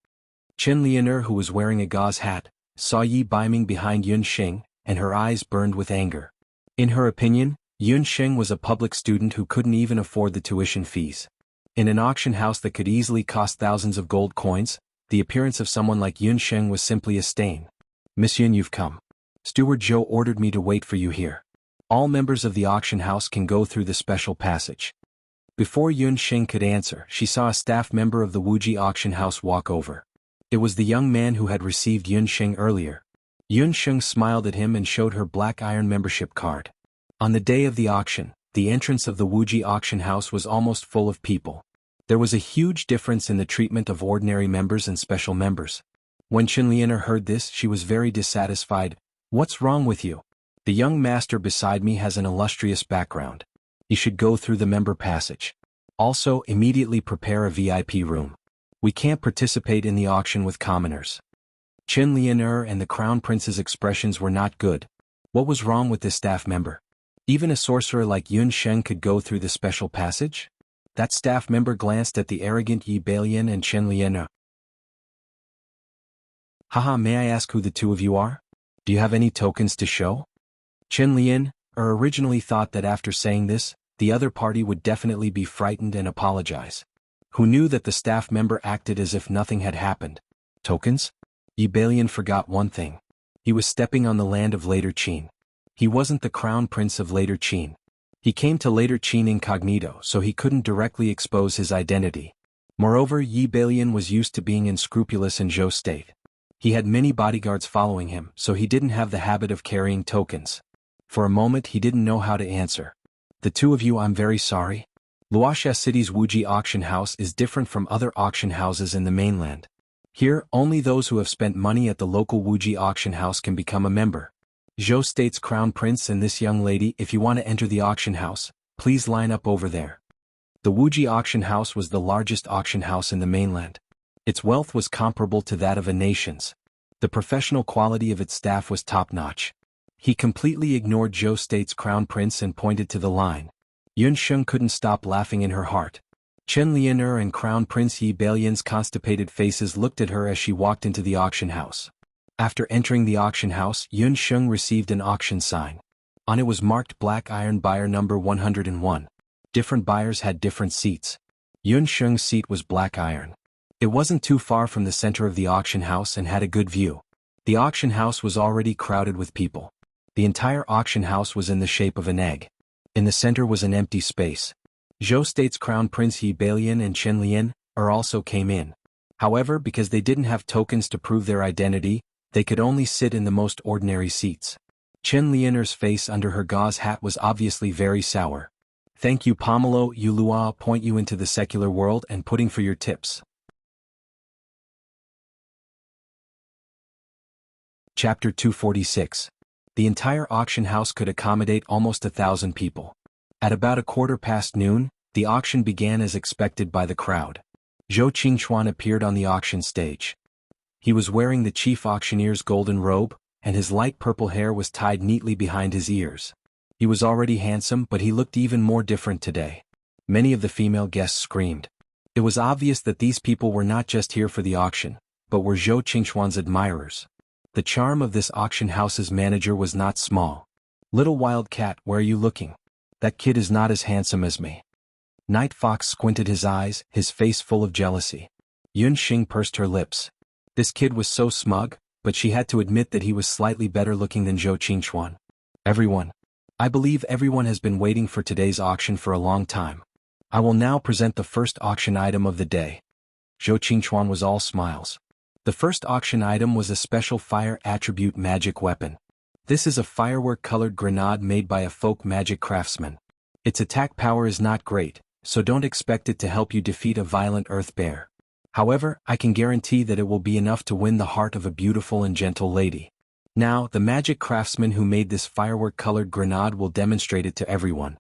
Chen Lianer, who was wearing a gauze hat, saw Yi Baiming behind Yun Sheng, and her eyes burned with anger. In her opinion, Yun Sheng was a public student who couldn't even afford the tuition fees. In an auction house that could easily cost thousands of gold coins, the appearance of someone like Yun Sheng was simply a stain. Miss Yun, you've come. Steward Zhou ordered me to wait for you here. All members of the auction house can go through the special passage. Before Yun Sheng could answer, she saw a staff member of the Wuxia auction house walk over. It was the young man who had received Yun Sheng earlier. Yun Sheng smiled at him and showed her black iron membership card. On the day of the auction, the entrance of the Wuxia auction house was almost full of people. There was a huge difference in the treatment of ordinary members and special members. When Qinlianer heard this, she was very dissatisfied. What's wrong with you? The young master beside me has an illustrious background. You should go through the member passage. Also, immediately prepare a VIP room. We can't participate in the auction with commoners. Qinlianer and the crown prince's expressions were not good. What was wrong with this staff member? Even a sorcerer like Yun Sheng could go through the special passage? That staff member glanced at the arrogant Yi Balian and Chen Lian. Haha, may I ask who the two of you are? Do you have any tokens to show? Chen Lian originally thought that after saying this, the other party would definitely be frightened and apologize. Who knew that the staff member acted as if nothing had happened? Tokens? Yi Balian forgot one thing. He was stepping on the land of Later Qin. He wasn't the crown prince of Later Qin. He came to Later Qin incognito, so he couldn't directly expose his identity. Moreover, Yi Balian was used to being unscrupulous in Zhou state. He had many bodyguards following him, so he didn't have the habit of carrying tokens. For a moment he didn't know how to answer. The two of you, I'm very sorry. Luoxia City's Wuji auction house is different from other auction houses in the mainland. Here, only those who have spent money at the local Wuji auction house can become a member. Zhou State's crown prince and this young lady, if you want to enter the auction house, please line up over there. The Wuji auction house was the largest auction house in the mainland. Its wealth was comparable to that of a nation's. The professional quality of its staff was top-notch. He completely ignored Zhou State's crown prince and pointed to the line. Yun Sheng couldn't stop laughing in her heart. Chen Lianer and Crown Prince Yi Balian's constipated faces looked at her as she walked into the auction house. After entering the auction house, Yun Sheng received an auction sign. On it was marked Black Iron Buyer number 101. Different buyers had different seats. Yun Sheng's seat was Black Iron. It wasn't too far from the center of the auction house and had a good view. The auction house was already crowded with people. The entire auction house was in the shape of an egg. In the center was an empty space. Zhou State's Crown Prince Yi Balian and Chen Lian also came in. However, because they didn't have tokens to prove their identity, they could only sit in the most ordinary seats. Chen Lianer's face under her gauze hat was obviously very sour. Thank you, Pomelo. Yulua point you into the secular world and putting for your tips. Chapter 246. The entire auction house could accommodate almost 1,000 people. At about 1:15 noon, the auction began as expected by the crowd. Zhou Qingchuan appeared on the auction stage. He was wearing the chief auctioneer's golden robe, and his light purple hair was tied neatly behind his ears. He was already handsome, but he looked even more different today. Many of the female guests screamed. It was obvious that these people were not just here for the auction, but were Zhou Qingchuan's admirers. The charm of this auction house's manager was not small. Little wild cat, where are you looking? That kid is not as handsome as me. Night Fox squinted his eyes, his face full of jealousy. Yun Xing pursed her lips. This kid was so smug, but she had to admit that he was slightly better looking than Zhou Qingchuan. Everyone. I believe everyone has been waiting for today's auction for a long time. I will now present the first auction item of the day. Zhou Qingchuan was all smiles. The first auction item was a special fire attribute magic weapon. This is a firework-colored grenade made by a folk magic craftsman. Its attack power is not great, so don't expect it to help you defeat a violent earth bear. However, I can guarantee that it will be enough to win the heart of a beautiful and gentle lady. Now, the magic craftsman who made this firework-colored grenade will demonstrate it to everyone.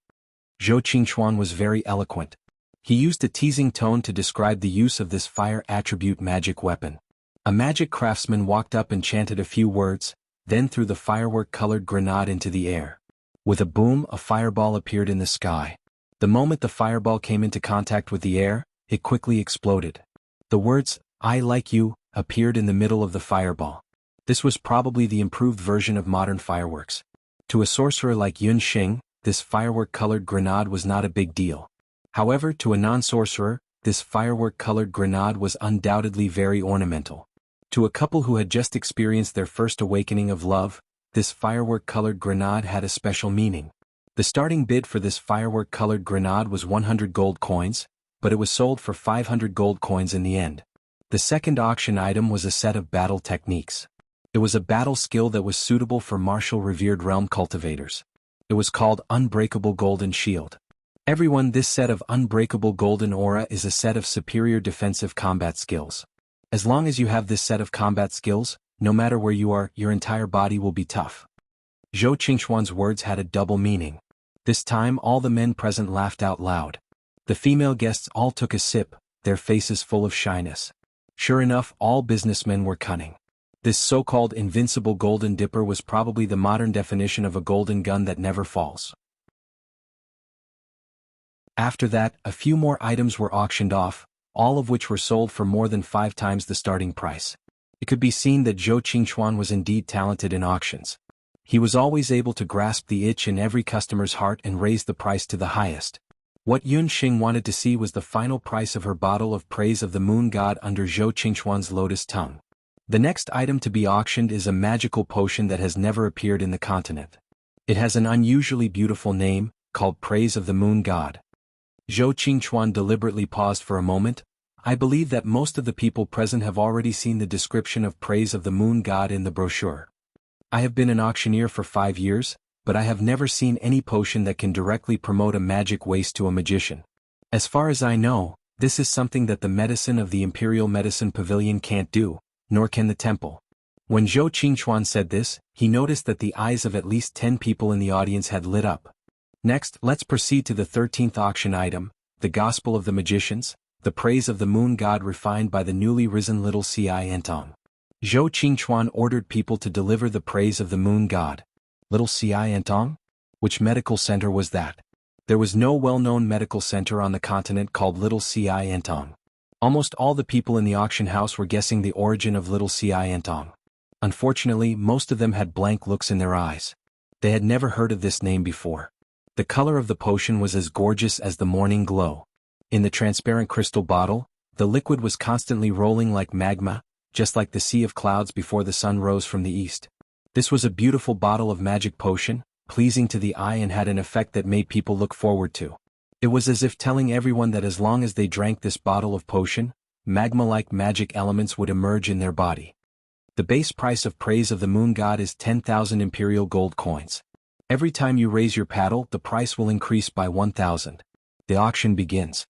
Zhou Qingchuan was very eloquent. He used a teasing tone to describe the use of this fire attribute magic weapon. A magic craftsman walked up and chanted a few words, then threw the firework-colored grenade into the air. With a boom, a fireball appeared in the sky. The moment the fireball came into contact with the air, it quickly exploded. The words, "I like you," appeared in the middle of the fireball. This was probably the improved version of modern fireworks. To a sorcerer like Yun Xing, this firework-colored grenade was not a big deal. However, to a non-sorcerer, this firework-colored grenade was undoubtedly very ornamental. To a couple who had just experienced their first awakening of love, this firework-colored grenade had a special meaning. The starting bid for this firework-colored grenade was 100 gold coins, but it was sold for 500 gold coins in the end. The second auction item was a set of battle techniques. It was a battle skill that was suitable for martial revered realm cultivators. It was called Unbreakable Golden Shield. Everyone, this set of Unbreakable Golden Aura is a set of superior defensive combat skills. As long as you have this set of combat skills, no matter where you are, your entire body will be tough. Zhou Qingchuan's words had a double meaning. This time all the men present laughed out loud. The female guests all took a sip, their faces full of shyness. Sure enough, all businessmen were cunning. This so-called invincible golden dipper was probably the modern definition of a golden gun that never falls. After that, a few more items were auctioned off, all of which were sold for more than 5 times the starting price. It could be seen that Zhou Qingchuan was indeed talented in auctions. He was always able to grasp the itch in every customer's heart and raise the price to the highest. What Yun Xing wanted to see was the final price of her bottle of praise of the moon god under Zhou Qingchuan's lotus tongue. The next item to be auctioned is a magical potion that has never appeared in the continent. It has an unusually beautiful name, called Praise of the Moon God. Zhou Qingchuan deliberately paused for a moment. I believe that most of the people present have already seen the description of Praise of the Moon God in the brochure. I have been an auctioneer for 5 years, but I have never seen any potion that can directly promote a magic waste to a magician. As far as I know, this is something that the medicine of the Imperial Medicine Pavilion can't do, nor can the temple. When Zhou Qingchuan said this, he noticed that the eyes of at least 10 people in the audience had lit up. Next, let's proceed to the 13th auction item, the Gospel of the Magicians, the praise of the moon god refined by the newly risen little Ci Entong. Zhou Qingchuan ordered people to deliver the praise of the moon god. Little Ci Entong? Which medical center was that? There was no well-known medical center on the continent called Little Ci Entong. Almost all the people in the auction house were guessing the origin of Little Ci Entong. Unfortunately, most of them had blank looks in their eyes. They had never heard of this name before. The color of the potion was as gorgeous as the morning glow. In the transparent crystal bottle, the liquid was constantly rolling like magma, just like the sea of clouds before the sun rose from the east. This was a beautiful bottle of magic potion, pleasing to the eye and had an effect that made people look forward to. It was as if telling everyone that as long as they drank this bottle of potion, magma-like magic elements would emerge in their body. The base price of praise of the moon god is 10,000 imperial gold coins. Every time you raise your paddle, the price will increase by 1,000. The auction begins.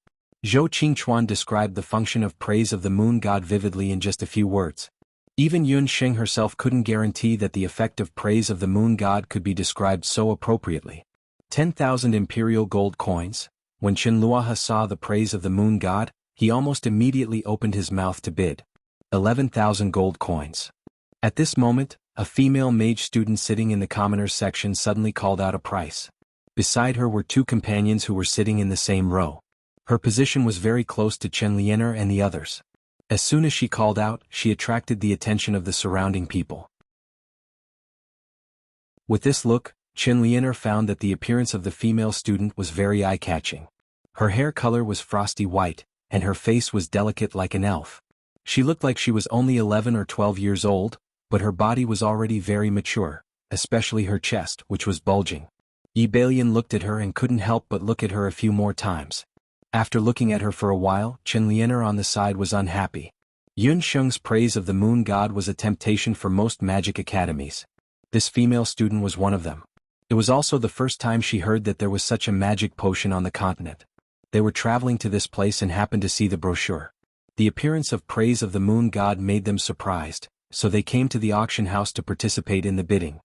Zhou Qingchuan described the function of praise of the moon god vividly in just a few words. Even Yun Xing herself couldn't guarantee that the effect of praise of the moon god could be described so appropriately. 10,000 imperial gold coins. When Qinluohe saw the praise of the moon god, he almost immediately opened his mouth to bid. 11,000 gold coins. At this moment, a female mage student sitting in the commoners section suddenly called out a price. Beside her were 2 companions who were sitting in the same row. Her position was very close to Chen Lianer and the others. As soon as she called out, she attracted the attention of the surrounding people. With this look, Chen Lianer found that the appearance of the female student was very eye-catching. Her hair color was frosty white, and her face was delicate like an elf. She looked like she was only 11 or 12 years old, but her body was already very mature, especially her chest, which was bulging. Yi Balian looked at her and couldn't help but look at her a few more times. After looking at her for a while, Chen Lianer on the side was unhappy. Yun Sheng's praise of the moon god was a temptation for most magic academies. This female student was one of them. It was also the first time she heard that there was such a magic potion on the continent. They were traveling to this place and happened to see the brochure. The appearance of praise of the moon god made them surprised, so they came to the auction house to participate in the bidding.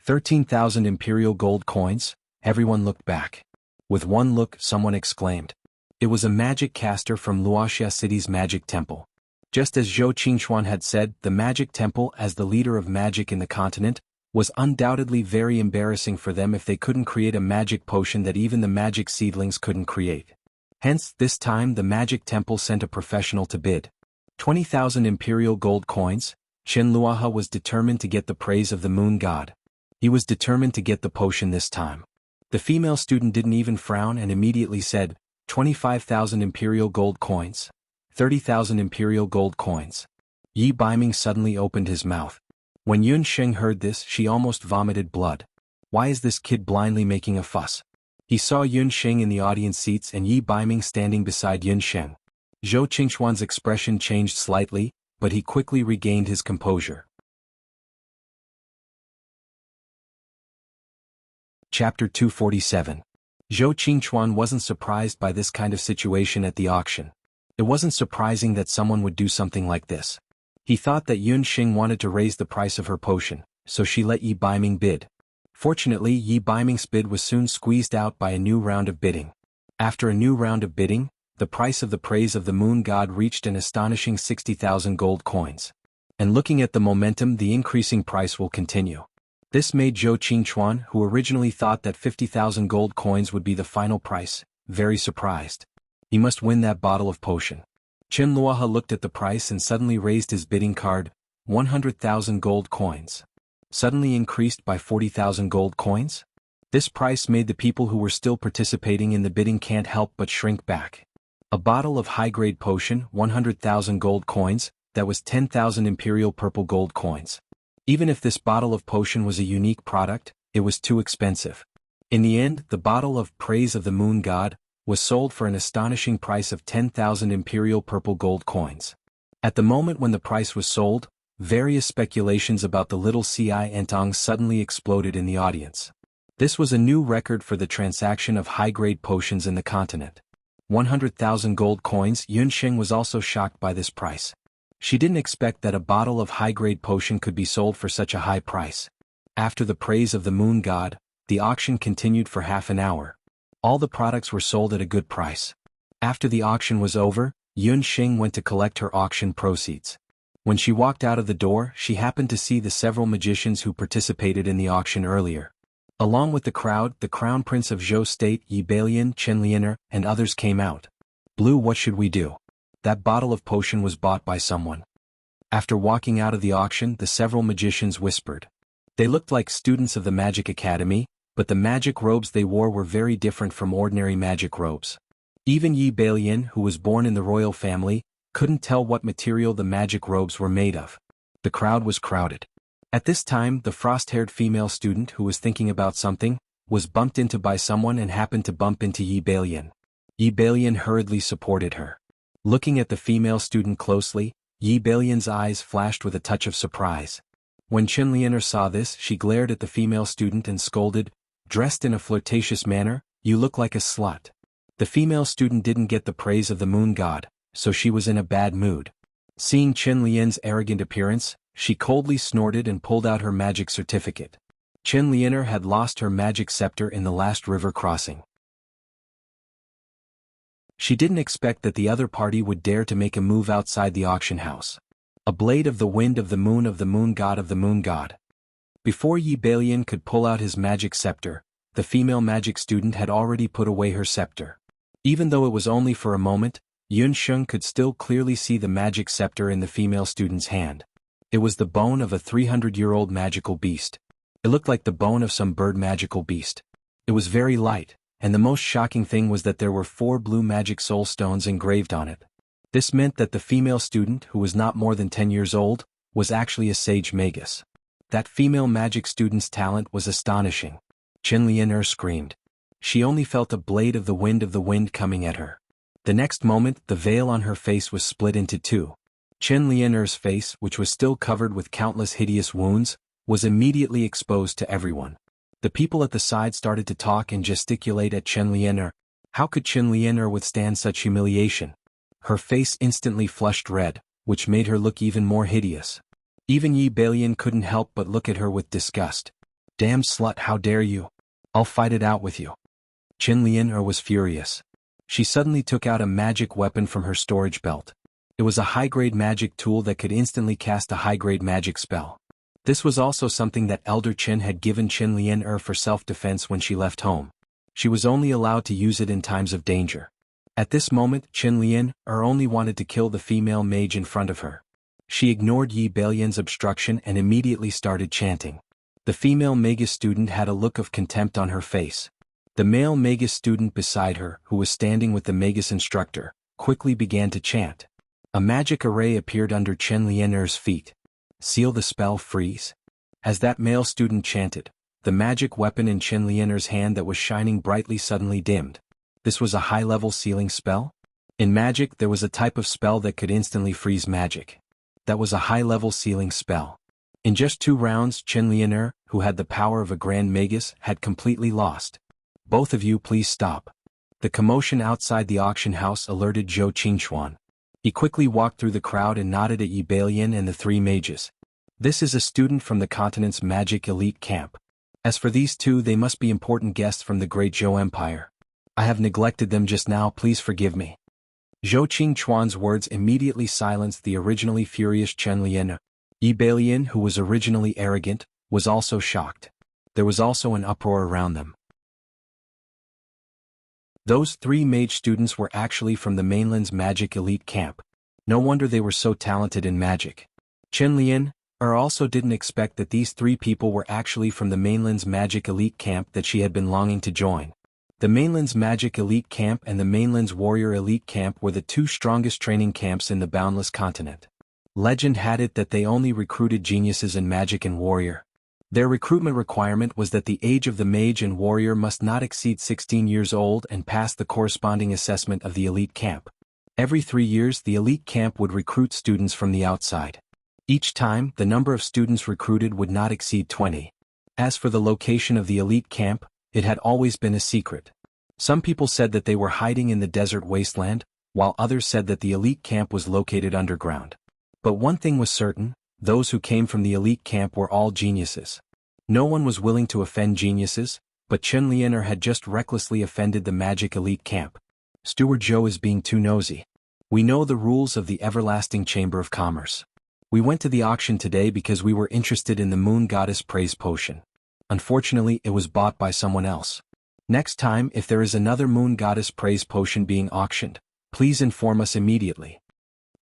13,000 imperial gold coins. Everyone looked back. With one look, someone exclaimed. It was a magic caster from Wuxia City's magic temple. Just as Zhou Qingchuan had said, the magic temple, as the leader of magic in the continent, was undoubtedly very embarrassing for them if they couldn't create a magic potion that even the magic seedlings couldn't create. Hence, this time the magic temple sent a professional to bid. 20,000 imperial gold coins. Qinluohe was determined to get the praise of the moon god. He was determined to get the potion this time. The female student didn't even frown and immediately said, 25,000 imperial gold coins. 30,000 imperial gold coins. Yi Baiming suddenly opened his mouth. When Yun Sheng heard this, she almost vomited blood. Why is this kid blindly making a fuss? He saw Yun Sheng in the audience seats and Yi Baiming standing beside Yun Sheng. Zhou Qingchuan's expression changed slightly, but he quickly regained his composure. Chapter 247. Zhou Qingchuan wasn't surprised by this kind of situation at the auction. It wasn't surprising that someone would do something like this. He thought that Yun Xing wanted to raise the price of her potion, so she let Yi Baiming bid. Fortunately, Yi Baiming's bid was soon squeezed out by a new round of bidding. After a new round of bidding, the price of the praise of the moon god reached an astonishing 60,000 gold coins. And looking at the momentum, the increasing price will continue. This made Zhou Qingchuan, who originally thought that 50,000 gold coins would be the final price, very surprised. He must win that bottle of potion. Chen Luoha looked at the price and suddenly raised his bidding card. 100,000 gold coins. Suddenly increased by 40,000 gold coins? This price made the people who were still participating in the bidding can't help but shrink back. A bottle of high-grade potion, 100,000 gold coins, that was 10,000 imperial purple gold coins. Even if this bottle of potion was a unique product, it was too expensive. In the end, the bottle of Praise of the Moon God was sold for an astonishing price of 10,000 imperial purple gold coins. At the moment when the price was sold, various speculations about the little Ci Entong suddenly exploded in the audience. This was a new record for the transaction of high-grade potions in the continent. 100,000 gold coins. Yunsheng was also shocked by this price. She didn't expect that a bottle of high-grade potion could be sold for such a high price. After the Praise of the Moon God, the auction continued for half an hour. All the products were sold at a good price. After the auction was over, Yunsheng went to collect her auction proceeds. When she walked out of the door, she happened to see the several magicians who participated in the auction earlier. Along with the crowd, the Crown Prince of Zhou State, Yi Balian, Chen Lianer, and others came out. Blue, what should we do? That bottle of potion was bought by someone. After walking out of the auction, the several magicians whispered. They looked like students of the Magic Academy, but the magic robes they wore were very different from ordinary magic robes. Even Yi Balian, who was born in the royal family, couldn't tell what material the magic robes were made of. The crowd was crowded. At this time, the frost-haired female student who was thinking about something was bumped into by someone and happened to bump into Yi Balian. Yi Balian hurriedly supported her. Looking at the female student closely, Yi Balian's eyes flashed with a touch of surprise. When Chen Lianer saw this, she glared at the female student and scolded, dressed in a flirtatious manner, "You look like a slut." The female student didn't get the praise of the moon god, so she was in a bad mood. Seeing Chen Lian's arrogant appearance, she coldly snorted and pulled out her magic certificate. Chen Lianer had lost her magic scepter in the last river crossing. She didn't expect that the other party would dare to make a move outside the auction house. A blade of the wind of the moon god of the moon god. Before Yi Balian could pull out his magic scepter, the female magic student had already put away her scepter. Even though it was only for a moment, Yunsheng could still clearly see the magic scepter in the female student's hand. It was the bone of a 300-year-old magical beast. It looked like the bone of some bird magical beast. It was very light, and the most shocking thing was that there were 4 blue magic soul stones engraved on it. This meant that the female student, who was not more than 10 years old, was actually a sage magus. That female magic student's talent was astonishing. Chen Lianer screamed. She only felt a blade of the wind coming at her. The next moment, the veil on her face was split into 2. Chen Lianer's face, which was still covered with countless hideous wounds, was immediately exposed to everyone. The people at the side started to talk and gesticulate at Chen Lianer. How could Chen Lianer withstand such humiliation? Her face instantly flushed red, which made her look even more hideous. Even Yi Balian couldn't help but look at her with disgust. Damn slut, how dare you? I'll fight it out with you. Chen Lianer was furious. She suddenly took out a magic weapon from her storage belt. It was a high-grade magic tool that could instantly cast a high-grade magic spell. This was also something that Elder Chen had given Chen Lianer for self-defense when she left home. She was only allowed to use it in times of danger. At this moment, Chen Lianer only wanted to kill the female mage in front of her. She ignored Yi Balian's obstruction and immediately started chanting. The female magus student had a look of contempt on her face. The male magus student beside her, who was standing with the magus instructor, quickly began to chant. A magic array appeared under Chen Lianer's feet. Seal the spell, freeze. As that male student chanted, the magic weapon in Chen Lianer's hand that was shining brightly suddenly dimmed. This was a high-level sealing spell? In magic, there was a type of spell that could instantly freeze magic. That was a high-level sealing spell. In just 2 rounds, Chen Lianer, who had the power of a grand magus, had completely lost. Both of you please stop. The commotion outside the auction house alerted Zhou Qingchuan. He quickly walked through the crowd and nodded at Yi Balian and the 3 mages. This is a student from the continent's magic elite camp. As for these 2, they must be important guests from the great Zhou Empire. I have neglected them just now, please forgive me. Zhou Qingchuan's words immediately silenced the originally furious Chen Lianer. Yi Balian, who was originally arrogant, was also shocked. There was also an uproar around them. Those 3 mage students were actually from the mainland's magic elite camp. No wonder they were so talented in magic. Chen Lian also didn't expect that these 3 people were actually from the mainland's magic elite camp that she had been longing to join. The mainland's magic elite camp and the mainland's warrior elite camp were the 2 strongest training camps in the boundless continent. Legend had it that they only recruited geniuses in magic and warrior. Their recruitment requirement was that the age of the mage and warrior must not exceed 16 years old and pass the corresponding assessment of the elite camp. Every 3 years the elite camp would recruit students from the outside. Each time, the number of students recruited would not exceed 20. As for the location of the elite camp, it had always been a secret. Some people said that they were hiding in the desert wasteland, while others said that the elite camp was located underground. But one thing was certain, those who came from the elite camp were all geniuses. No one was willing to offend geniuses, but Chen Lianer had just recklessly offended the magic elite camp. Steward Zhou is being too nosy. We know the rules of the everlasting Chamber of Commerce. We went to the auction today because we were interested in the Moon Goddess Praise Potion. Unfortunately, it was bought by someone else. Next time, if there is another Moon Goddess Praise Potion being auctioned, please inform us immediately.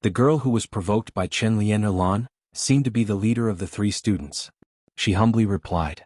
The girl who was provoked by Chen Lianer seemed to be the leader of the 3 students. She humbly replied.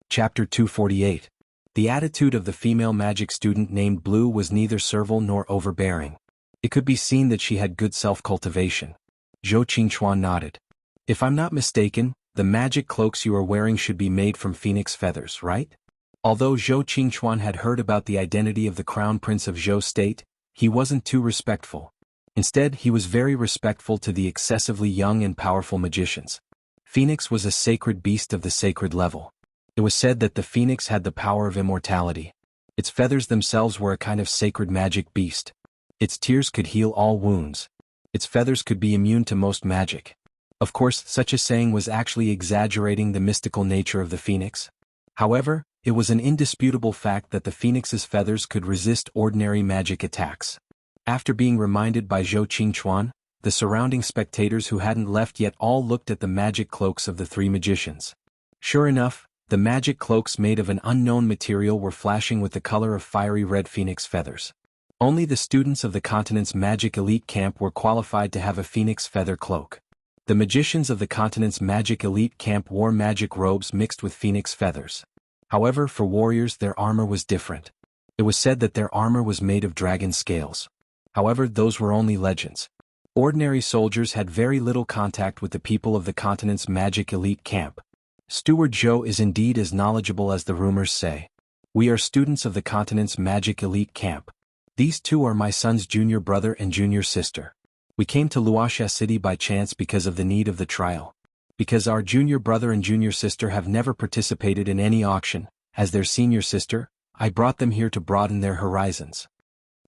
Chapter 248. The attitude of the female magic student named Blue was neither servile nor overbearing. It could be seen that she had good self-cultivation. Zhou Qingchuan nodded. If I'm not mistaken, the magic cloaks you are wearing should be made from phoenix feathers, right? Although Zhou Qingchuan had heard about the identity of the Crown Prince of Zhou State, he wasn't too respectful. Instead, he was very respectful to the excessively young and powerful magicians. Phoenix was a sacred beast of the sacred level. It was said that the phoenix had the power of immortality. Its feathers themselves were a kind of sacred magic beast. Its tears could heal all wounds. Its feathers could be immune to most magic. Of course, such a saying was actually exaggerating the mystical nature of the phoenix. However, it was an indisputable fact that the phoenix's feathers could resist ordinary magic attacks. After being reminded by Zhou Qingchuan, the surrounding spectators who hadn't left yet all looked at the magic cloaks of the 3 magicians. Sure enough, the magic cloaks made of an unknown material were flashing with the color of fiery red phoenix feathers. Only the students of the continent's magic elite camp were qualified to have a phoenix feather cloak. The magicians of the continent's magic elite camp wore magic robes mixed with phoenix feathers. However, for warriors their armor was different. It was said that their armor was made of dragon scales. However, those were only legends. Ordinary soldiers had very little contact with the people of the continent's magic elite camp. Steward Zhou is indeed as knowledgeable as the rumors say. We are students of the continent's magic elite camp. These 2 are my son's junior brother and junior sister. We came to Wuxia City by chance because of the need of the trial. Because our junior brother and junior sister have never participated in any auction, as their senior sister, I brought them here to broaden their horizons.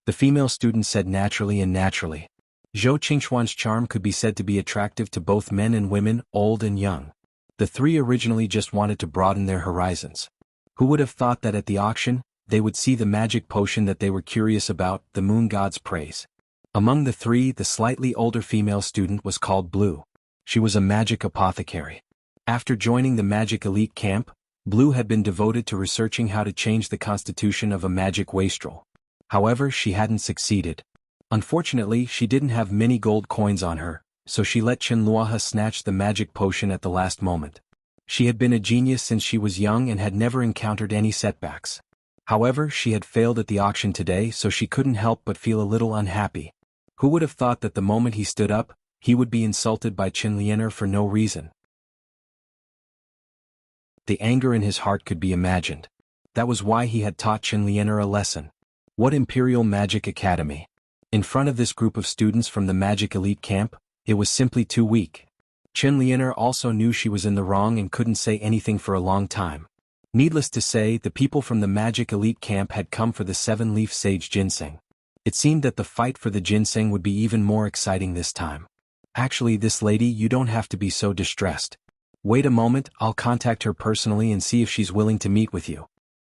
The female student said naturally and naturally. Zhou Qingchuan's charm could be said to be attractive to both men and women, old and young. The 3 originally just wanted to broaden their horizons. Who would have thought that at the auction, they would see the magic potion that they were curious about, the moon god's praise. Among the 3, the slightly older female student was called Blue. She was a magic apothecary. After joining the magic elite camp, Blue had been devoted to researching how to change the constitution of a magic wastrel. However, she hadn't succeeded. Unfortunately, she didn't have many gold coins on her, so she let Chen Luoha snatch the magic potion at the last moment. She had been a genius since she was young and had never encountered any setbacks. However, she had failed at the auction today, so she couldn't help but feel a little unhappy. Who would have thought that the moment he stood up, he would be insulted by Chen Lianer for no reason? The anger in his heart could be imagined. That was why he had taught Chen Lianer a lesson. What Imperial Magic Academy? In front of this group of students from the magic elite camp, it was simply too weak. Chen Lianer also knew she was in the wrong and couldn't say anything for a long time. Needless to say, the people from the magic elite camp had come for the 7-leaf sage ginseng. It seemed that the fight for the ginseng would be even more exciting this time. Actually, this lady, you don't have to be so distressed. Wait a moment, I'll contact her personally and see if she's willing to meet with you.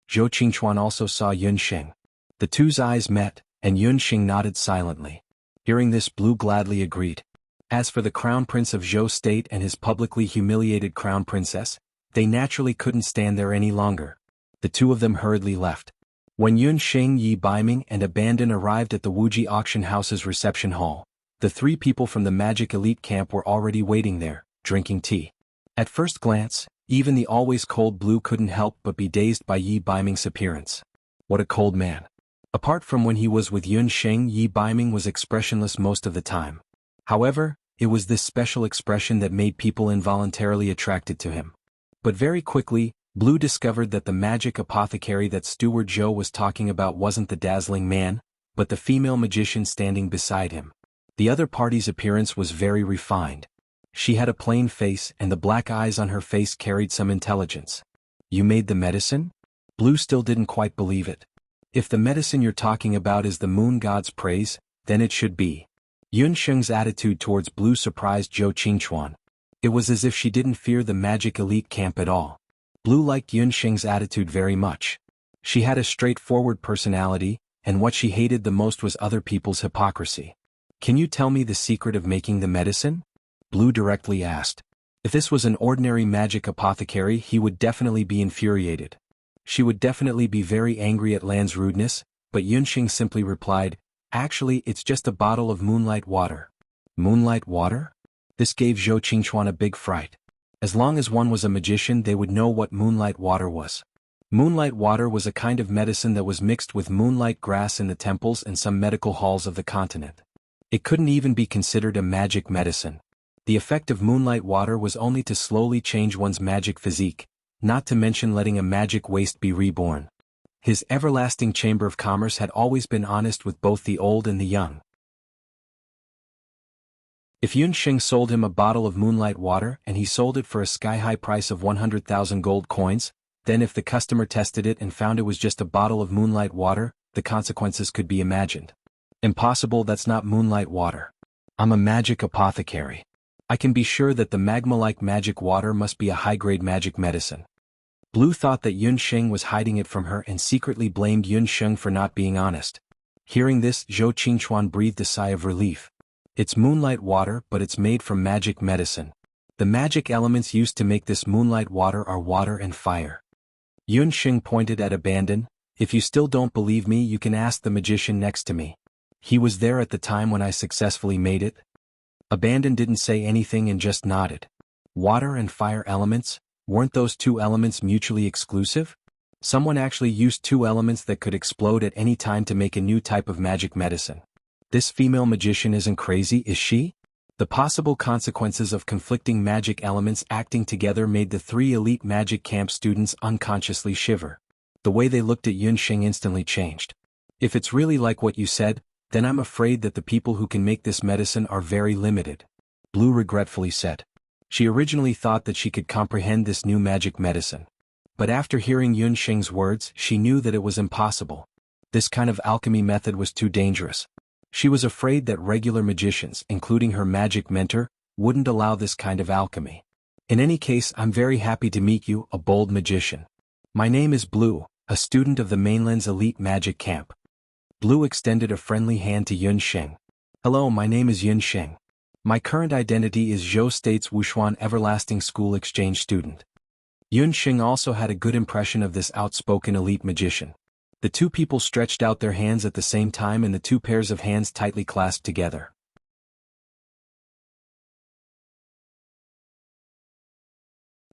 Zhou Qingchuan also saw Yunxing. The two's eyes met, and Yunxing nodded silently. Hearing this, Blue gladly agreed. As for the Crown Prince of Zhou State and his publicly humiliated Crown Princess, they naturally couldn't stand there any longer. The two of them hurriedly left. When Yun Sheng, Yi Baiming and Abandon arrived at the Wuji auction house's reception hall, the three people from the magic elite camp were already waiting there, drinking tea. At first glance, even the always cold Blue couldn't help but be dazed by Yi Baiming's appearance. What a cold man. Apart from when he was with Yun Sheng, Yi Baiming was expressionless most of the time. However, it was this special expression that made people involuntarily attracted to him. But very quickly, Blue discovered that the magic apothecary that Steward Zhou was talking about wasn't the dazzling man, but the female magician standing beside him. The other party's appearance was very refined. She had a plain face and the black eyes on her face carried some intelligence. You made the medicine? Blue still didn't quite believe it. If the medicine you're talking about is the moon god's praise, then it should be. Yun Sheng's attitude towards Blue surprised Zhou Qingchuan. It was as if she didn't fear the magic elite camp at all. Blue liked Yun Sheng's attitude very much. She had a straightforward personality, and what she hated the most was other people's hypocrisy. Can you tell me the secret of making the medicine? Blue directly asked. If this was an ordinary magic apothecary, he would definitely be infuriated. She would definitely be very angry at Lan's rudeness, but Yun Sheng simply replied, actually it's just a bottle of moonlight water. Moonlight water? This gave Zhou Qingchuan a big fright. As long as one was a magician they would know what moonlight water was. Moonlight water was a kind of medicine that was mixed with moonlight grass in the temples and some medical halls of the continent. It couldn't even be considered a magic medicine. The effect of moonlight water was only to slowly change one's magic physique, not to mention letting a magic waste be reborn. His everlasting Chamber of Commerce had always been honest with both the old and the young. If Yun Sheng sold him a bottle of moonlight water and he sold it for a sky-high price of 100,000 gold coins, then if the customer tested it and found it was just a bottle of moonlight water, the consequences could be imagined. Impossible, that's not moonlight water. I'm a magic apothecary. I can be sure that the magma-like magic water must be a high-grade magic medicine. Blue thought that Yun Sheng was hiding it from her and secretly blamed Yun Sheng for not being honest. Hearing this, Zhou Qingchuan breathed a sigh of relief. It's moonlight water, but it's made from magic medicine. The magic elements used to make this moonlight water are water and fire. Yun Sheng pointed at Abandon. If you still don't believe me, you can ask the magician next to me. He was there at the time when I successfully made it. Abandon didn't say anything and just nodded. Water and fire elements, weren't those two elements mutually exclusive? Someone actually used two elements that could explode at any time to make a new type of magic medicine. This female magician isn't crazy, is she? The possible consequences of conflicting magic elements acting together made the three elite magic camp students unconsciously shiver. The way they looked at Yun Sheng instantly changed. If it's really like what you said, then I'm afraid that the people who can make this medicine are very limited. Blue regretfully said. She originally thought that she could comprehend this new magic medicine. But after hearing Yun Sheng's words, she knew that it was impossible. This kind of alchemy method was too dangerous. She was afraid that regular magicians, including her magic mentor, wouldn't allow this kind of alchemy. In any case, I'm very happy to meet you, a bold magician. My name is Blue, a student of the mainland's elite magic camp. Blue extended a friendly hand to Yun Sheng. Hello, my name is Yun Sheng. My current identity is Zhou State's Wushuan Everlasting School exchange student. Yun Sheng also had a good impression of this outspoken elite magician. The two people stretched out their hands at the same time and the two pairs of hands tightly clasped together.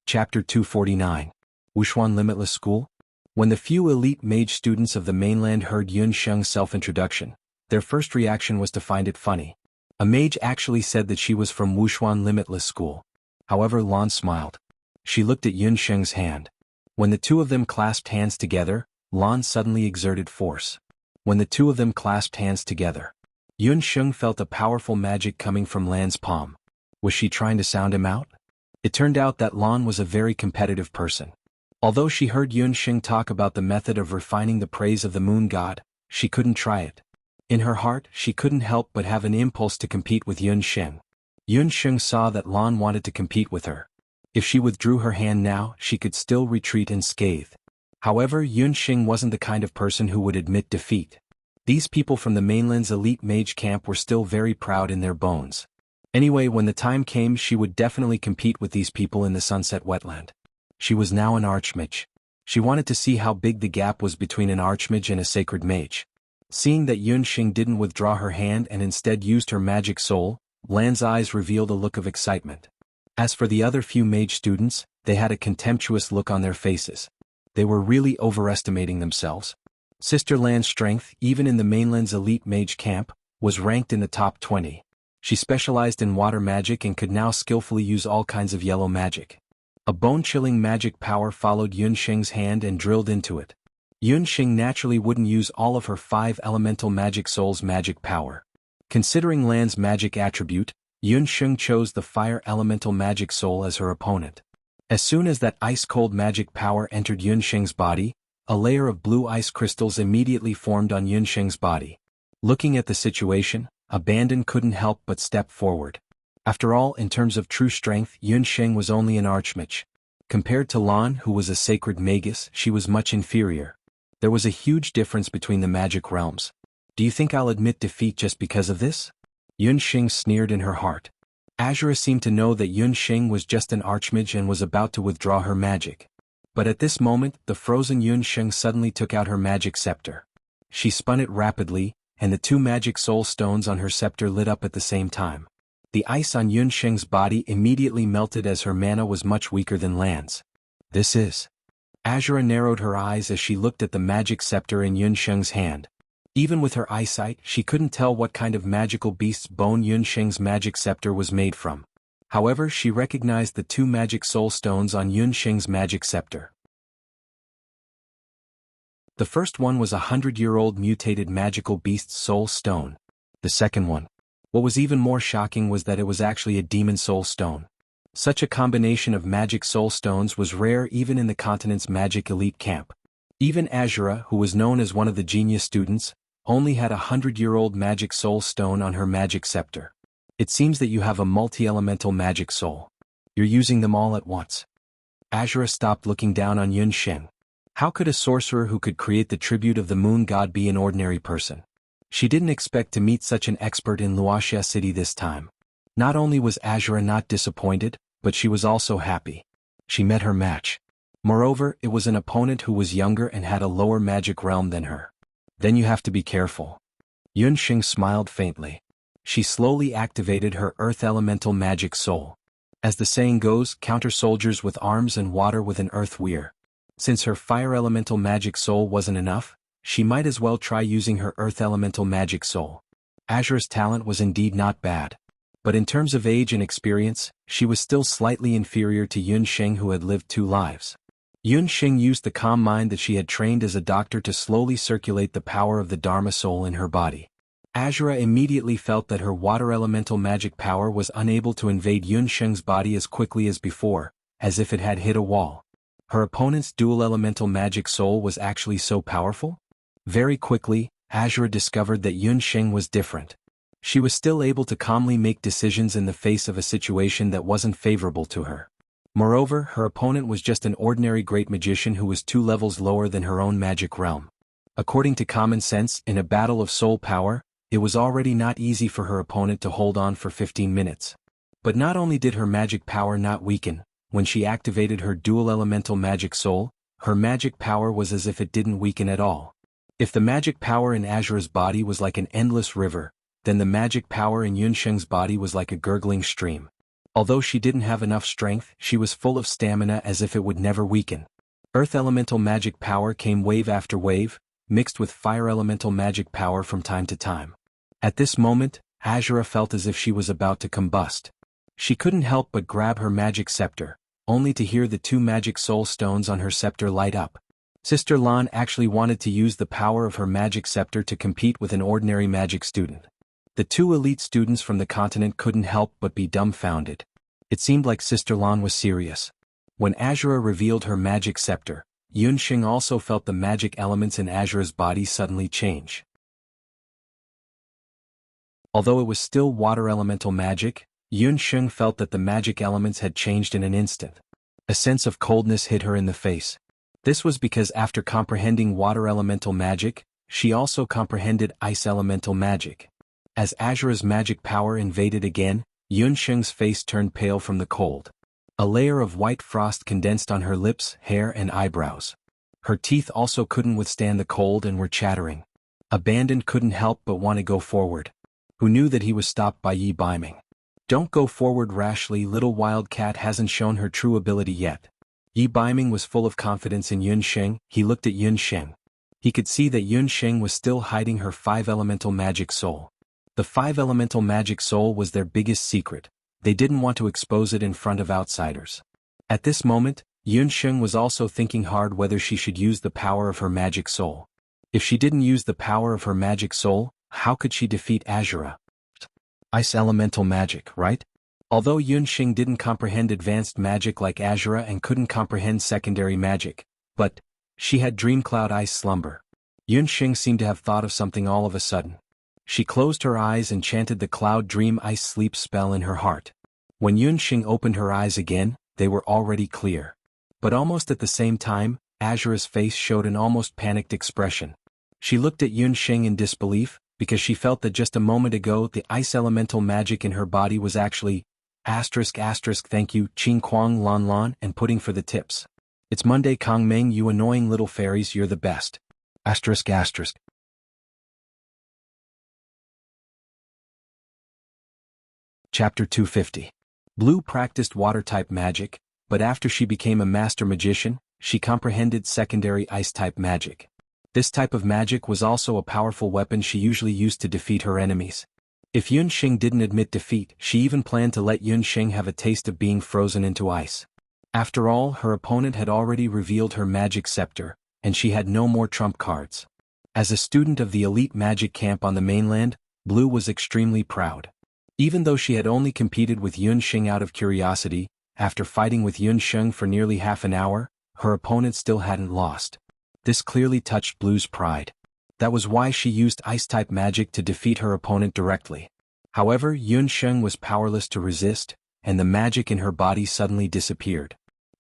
Chapter 249. Wushuan Limitless School? When the few elite mage students of the mainland heard Yun Sheng's self-introduction, their first reaction was to find it funny. A mage actually said that she was from Wushuan Limitless School. However, Lan smiled. She looked at Yun Sheng's hand. When the two of them clasped hands together, Lan suddenly exerted force. When the two of them clasped hands together, Yun Sheng felt a powerful magic coming from Lan's palm. Was she trying to sound him out? It turned out that Lan was a very competitive person. Although she heard Yun Sheng talk about the method of refining the praise of the moon god, she couldn't try it. In her heart, she couldn't help but have an impulse to compete with Yun Sheng. Yun Sheng saw that Lan wanted to compete with her. If she withdrew her hand now, she could still retreat unscathed. However, Yun Sheng wasn't the kind of person who would admit defeat. These people from the mainland's elite mage camp were still very proud in their bones. Anyway, when the time came, she would definitely compete with these people in the Sunset Wetland. She was now an archmage. She wanted to see how big the gap was between an archmage and a sacred mage. Seeing that Yunxing didn't withdraw her hand and instead used her magic soul, Lan's eyes revealed a look of excitement. As for the other few mage students, they had a contemptuous look on their faces. They were really overestimating themselves. Sister Lan's strength, even in the mainland's elite mage camp, was ranked in the top 20. She specialized in water magic and could now skillfully use all kinds of yellow magic. A bone-chilling magic power followed Yunxing's hand and drilled into it. Yunxing naturally wouldn't use all of her 5 elemental magic soul's magic power. Considering Lan's magic attribute, Yunxing chose the fire elemental magic soul as her opponent. As soon as that ice-cold magic power entered Yunxing's body, a layer of blue ice crystals immediately formed on Yunxing's body. Looking at the situation, Abandon couldn't help but step forward. After all, in terms of true strength, Yunxing was only an archmage. Compared to Lan, who was a sacred magus, she was much inferior. There was a huge difference between the magic realms. Do you think I'll admit defeat just because of this? Yunxing sneered in her heart. Azura seemed to know that Yunxing was just an archmage and was about to withdraw her magic. But at this moment, the frozen Yunxing suddenly took out her magic scepter. She spun it rapidly, and the 2 magic soul stones on her scepter lit up at the same time. The ice on Yunxing's body immediately melted as her mana was much weaker than Lan's. This is... Azura narrowed her eyes as she looked at the magic scepter in Yunxing's hand. Even with her eyesight, she couldn't tell what kind of magical beast's bone Yunxing's magic scepter was made from. However, she recognized the 2 magic soul stones on Yunxing's magic scepter. The first one was a 100-year-old mutated magical beast's soul stone. The second one. What was even more shocking was that it was actually a demon soul stone. Such a combination of magic soul stones was rare even in the continent's magic elite camp. Even Azura, who was known as one of the genius students, only had a 100-year-old magic soul stone on her magic scepter. It seems that you have a multi-elemental magic soul. You're using them all at once. Azura stopped looking down on Yunxing. How could a sorcerer who could create the tribute of the moon god be an ordinary person? She didn't expect to meet such an expert in Wuxia City this time. Not only was Azura not disappointed, but she was also happy. She met her match. Moreover, it was an opponent who was younger and had a lower magic realm than her. Then you have to be careful. Yunxing smiled faintly. She slowly activated her earth elemental magic soul. As the saying goes, counter soldiers with arms and water with an earth weir. Since her fire elemental magic soul wasn't enough, she might as well try using her earth elemental magic soul. Azura's talent was indeed not bad. But in terms of age and experience, she was still slightly inferior to Yunxing, who had lived 2 lives. Yunxing used the calm mind that she had trained as a doctor to slowly circulate the power of the Dharma soul in her body. Azura immediately felt that her water elemental magic power was unable to invade Yunxing's body as quickly as before, as if it had hit a wall. Her opponent's dual elemental magic soul was actually so powerful? Very quickly, Azura discovered that Yunxing was different. She was still able to calmly make decisions in the face of a situation that wasn't favorable to her. Moreover, her opponent was just an ordinary great magician who was 2 levels lower than her own magic realm. According to common sense, in a battle of soul power, it was already not easy for her opponent to hold on for 15 minutes. But not only did her magic power not weaken, when she activated her dual elemental magic soul, her magic power was as if it didn't weaken at all. If the magic power in Azura's body was like an endless river, then the magic power in Yunxing's body was like a gurgling stream. Although she didn't have enough strength, she was full of stamina as if it would never weaken. Earth elemental magic power came wave after wave, mixed with fire elemental magic power from time to time. At this moment, Azura felt as if she was about to combust. She couldn't help but grab her magic scepter, only to hear the 2 magic soul stones on her scepter light up. Sister Lan actually wanted to use the power of her magic scepter to compete with an ordinary magic student. The 2 elite students from the continent couldn't help but be dumbfounded. It seemed like Sister Lan was serious. When Azura revealed her magic scepter, Yunxing also felt the magic elements in Azura's body suddenly change. Although it was still water elemental magic, Yunxing felt that the magic elements had changed in an instant. A sense of coldness hit her in the face. This was because after comprehending water elemental magic, she also comprehended ice elemental magic. As Azura's magic power invaded again, Yunsheng's face turned pale from the cold. A layer of white frost condensed on her lips, hair and eyebrows. Her teeth also couldn't withstand the cold and were chattering. Abandoned couldn't help but want to go forward. Who knew that he was stopped by Yi Baiming? Don't go forward rashly, little wildcat hasn't shown her true ability yet. Yi Baiming was full of confidence in Yunsheng. He looked at Yunsheng. He could see that Yunsheng was still hiding her 5-elemental magic soul. The 5-elemental magic soul was their biggest secret. They didn't want to expose it in front of outsiders. At this moment, Yunsheng was also thinking hard whether she should use the power of her magic soul. If she didn't use the power of her magic soul, how could she defeat Azura? Ice elemental magic, right? Although Yunsheng didn't comprehend advanced magic like Azura and couldn't comprehend secondary magic, but she had Dreamcloud Ice Slumber. Yunsheng seemed to have thought of something all of a sudden. She closed her eyes and chanted the Cloud Dream Ice Sleep spell in her heart. When Yunsheng opened her eyes again, they were already clear. But almost at the same time, Azura's face showed an almost panicked expression. She looked at Yunsheng in disbelief, because she felt that just a moment ago the ice elemental magic in her body was actually thank you, Qing Kuang Lan Lan, and putting for the tips. It's Monday, Kong Meng, you annoying little fairies, you're the best. Chapter 250. Blue practiced water-type magic, but after she became a master magician, she comprehended secondary ice-type magic. This type of magic was also a powerful weapon she usually used to defeat her enemies. If Yunsheng didn't admit defeat, she even planned to let Yunsheng have a taste of being frozen into ice. After all, her opponent had already revealed her magic scepter, and she had no more trump cards. As a student of the elite magic camp on the mainland, Blue was extremely proud. Even though she had only competed with Yunsheng out of curiosity, after fighting with Yunsheng for nearly half an hour, her opponent still hadn't lost. This clearly touched Blue's pride. That was why she used ice-type magic to defeat her opponent directly. However, Yunsheng was powerless to resist, and the magic in her body suddenly disappeared.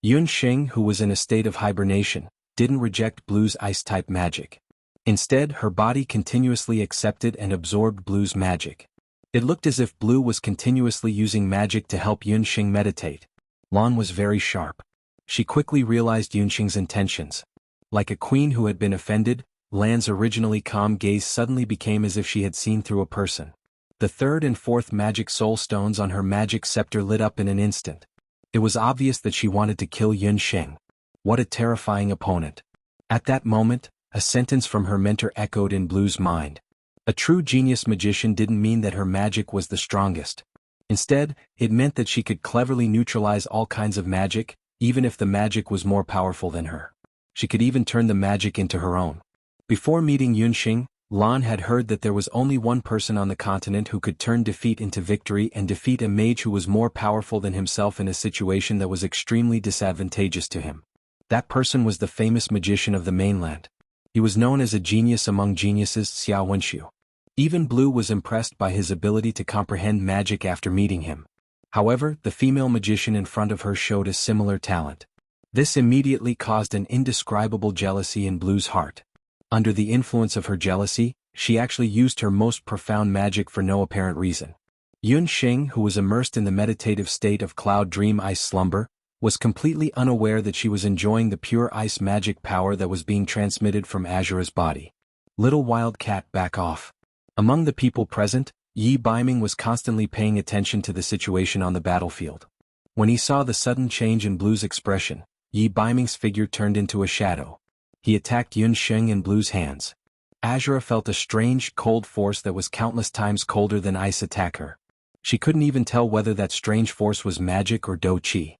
Yunsheng, who was in a state of hibernation, didn't reject Blue's ice-type magic. Instead, her body continuously accepted and absorbed Blue's magic. It looked as if Blue was continuously using magic to help Yunsheng meditate. Lan was very sharp. She quickly realized Yunsheng's intentions. Like a queen who had been offended, Lan's originally calm gaze suddenly became as if she had seen through a person. The 3rd and 4th magic soul stones on her magic scepter lit up in an instant. It was obvious that she wanted to kill Yunsheng. What a terrifying opponent. At that moment, a sentence from her mentor echoed in Blue's mind. A true genius magician didn't mean that her magic was the strongest. Instead, it meant that she could cleverly neutralize all kinds of magic, even if the magic was more powerful than her. She could even turn the magic into her own. Before meeting Yunsheng, Lan had heard that there was only one person on the continent who could turn defeat into victory and defeat a mage who was more powerful than himself in a situation that was extremely disadvantageous to him. That person was the famous magician of the mainland. He was known as a genius among geniuses, Xiao Wenxiu. Even Blue was impressed by his ability to comprehend magic after meeting him. However, the female magician in front of her showed a similar talent. This immediately caused an indescribable jealousy in Blue's heart. Under the influence of her jealousy, she actually used her most profound magic for no apparent reason. Yunsheng, who was immersed in the meditative state of Cloud Dream Ice Slumber, was completely unaware that she was enjoying the pure ice magic power that was being transmitted from Azura's body. Little wildcat, back off. Among the people present, Yi Baiming was constantly paying attention to the situation on the battlefield. When he saw the sudden change in Blue's expression, Yi Baiming's figure turned into a shadow. He attacked Yunsheng in Blue's hands. Azura felt a strange, cold force that was countless times colder than ice attack her. She couldn't even tell whether that strange force was magic or Do Qi.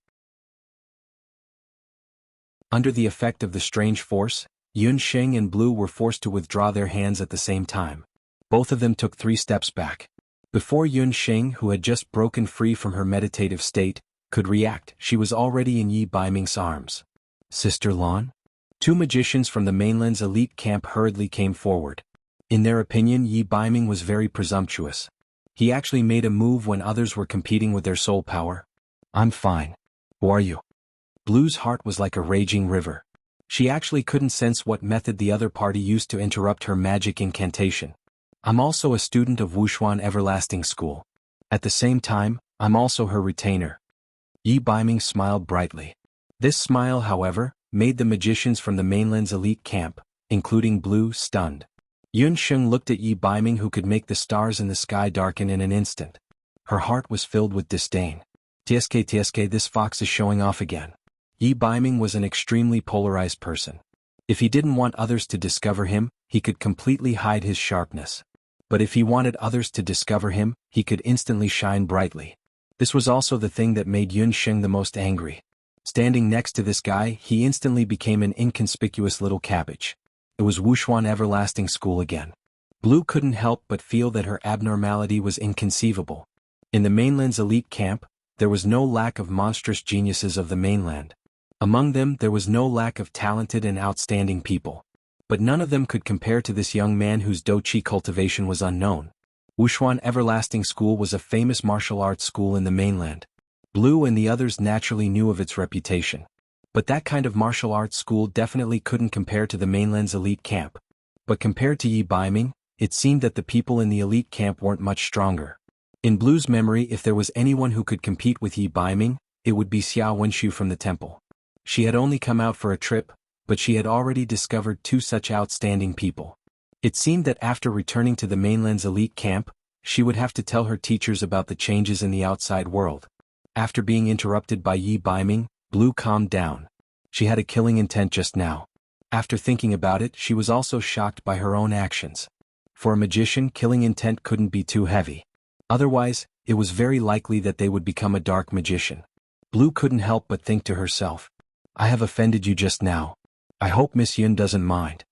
Under the effect of the strange force, Yunsheng and Blue were forced to withdraw their hands at the same time. Both of them took 3 steps back. Before Yunsheng, who had just broken free from her meditative state, could react, she was already in Yi Baiming's arms. Sister Lan? 2 magicians from the mainland's elite camp hurriedly came forward. In their opinion, Yi Baiming was very presumptuous. He actually made a move when others were competing with their soul power. I'm fine. Who are you? Blue's heart was like a raging river. She actually couldn't sense what method the other party used to interrupt her magic incantation. I'm also a student of Wuxia Everlasting School. At the same time, I'm also her retainer. Yi Baiming smiled brightly. This smile, however, made the magicians from the mainland's elite camp, including Blue, stunned. Yun Sheng looked at Yi Baiming, who could make the stars in the sky darken in an instant. Her heart was filled with disdain. TSK, this fox is showing off again. Yi Baiming was an extremely polarized person. If he didn't want others to discover him, he could completely hide his sharpness. But if he wanted others to discover him, he could instantly shine brightly. This was also the thing that made Yun Sheng the most angry. Standing next to this guy, he instantly became an inconspicuous little cabbage. It was Wuxia Everlasting School again. Blue couldn't help but feel that her abnormality was inconceivable. In the mainland's elite camp, there was no lack of monstrous geniuses of the mainland. Among them, there was no lack of talented and outstanding people. But none of them could compare to this young man whose dochi cultivation was unknown. Wuxia Everlasting School was a famous martial arts school in the mainland. Blue and the others naturally knew of its reputation. But that kind of martial arts school definitely couldn't compare to the mainland's elite camp. But compared to Yi Baiming, it seemed that the people in the elite camp weren't much stronger. In Blue's memory, if there was anyone who could compete with Yi Baiming, it would be Xiao Wenshu from the temple. She had only come out for a trip, but she had already discovered two such outstanding people. It seemed that after returning to the mainland's elite camp, she would have to tell her teachers about the changes in the outside world. After being interrupted by Yi Baiming, Blue calmed down. She had a killing intent just now. After thinking about it, she was also shocked by her own actions. For a magician, killing intent couldn't be too heavy. Otherwise, it was very likely that they would become a dark magician. Blue couldn't help but think to herself, I have offended you just now. I hope Miss Yun doesn't mind.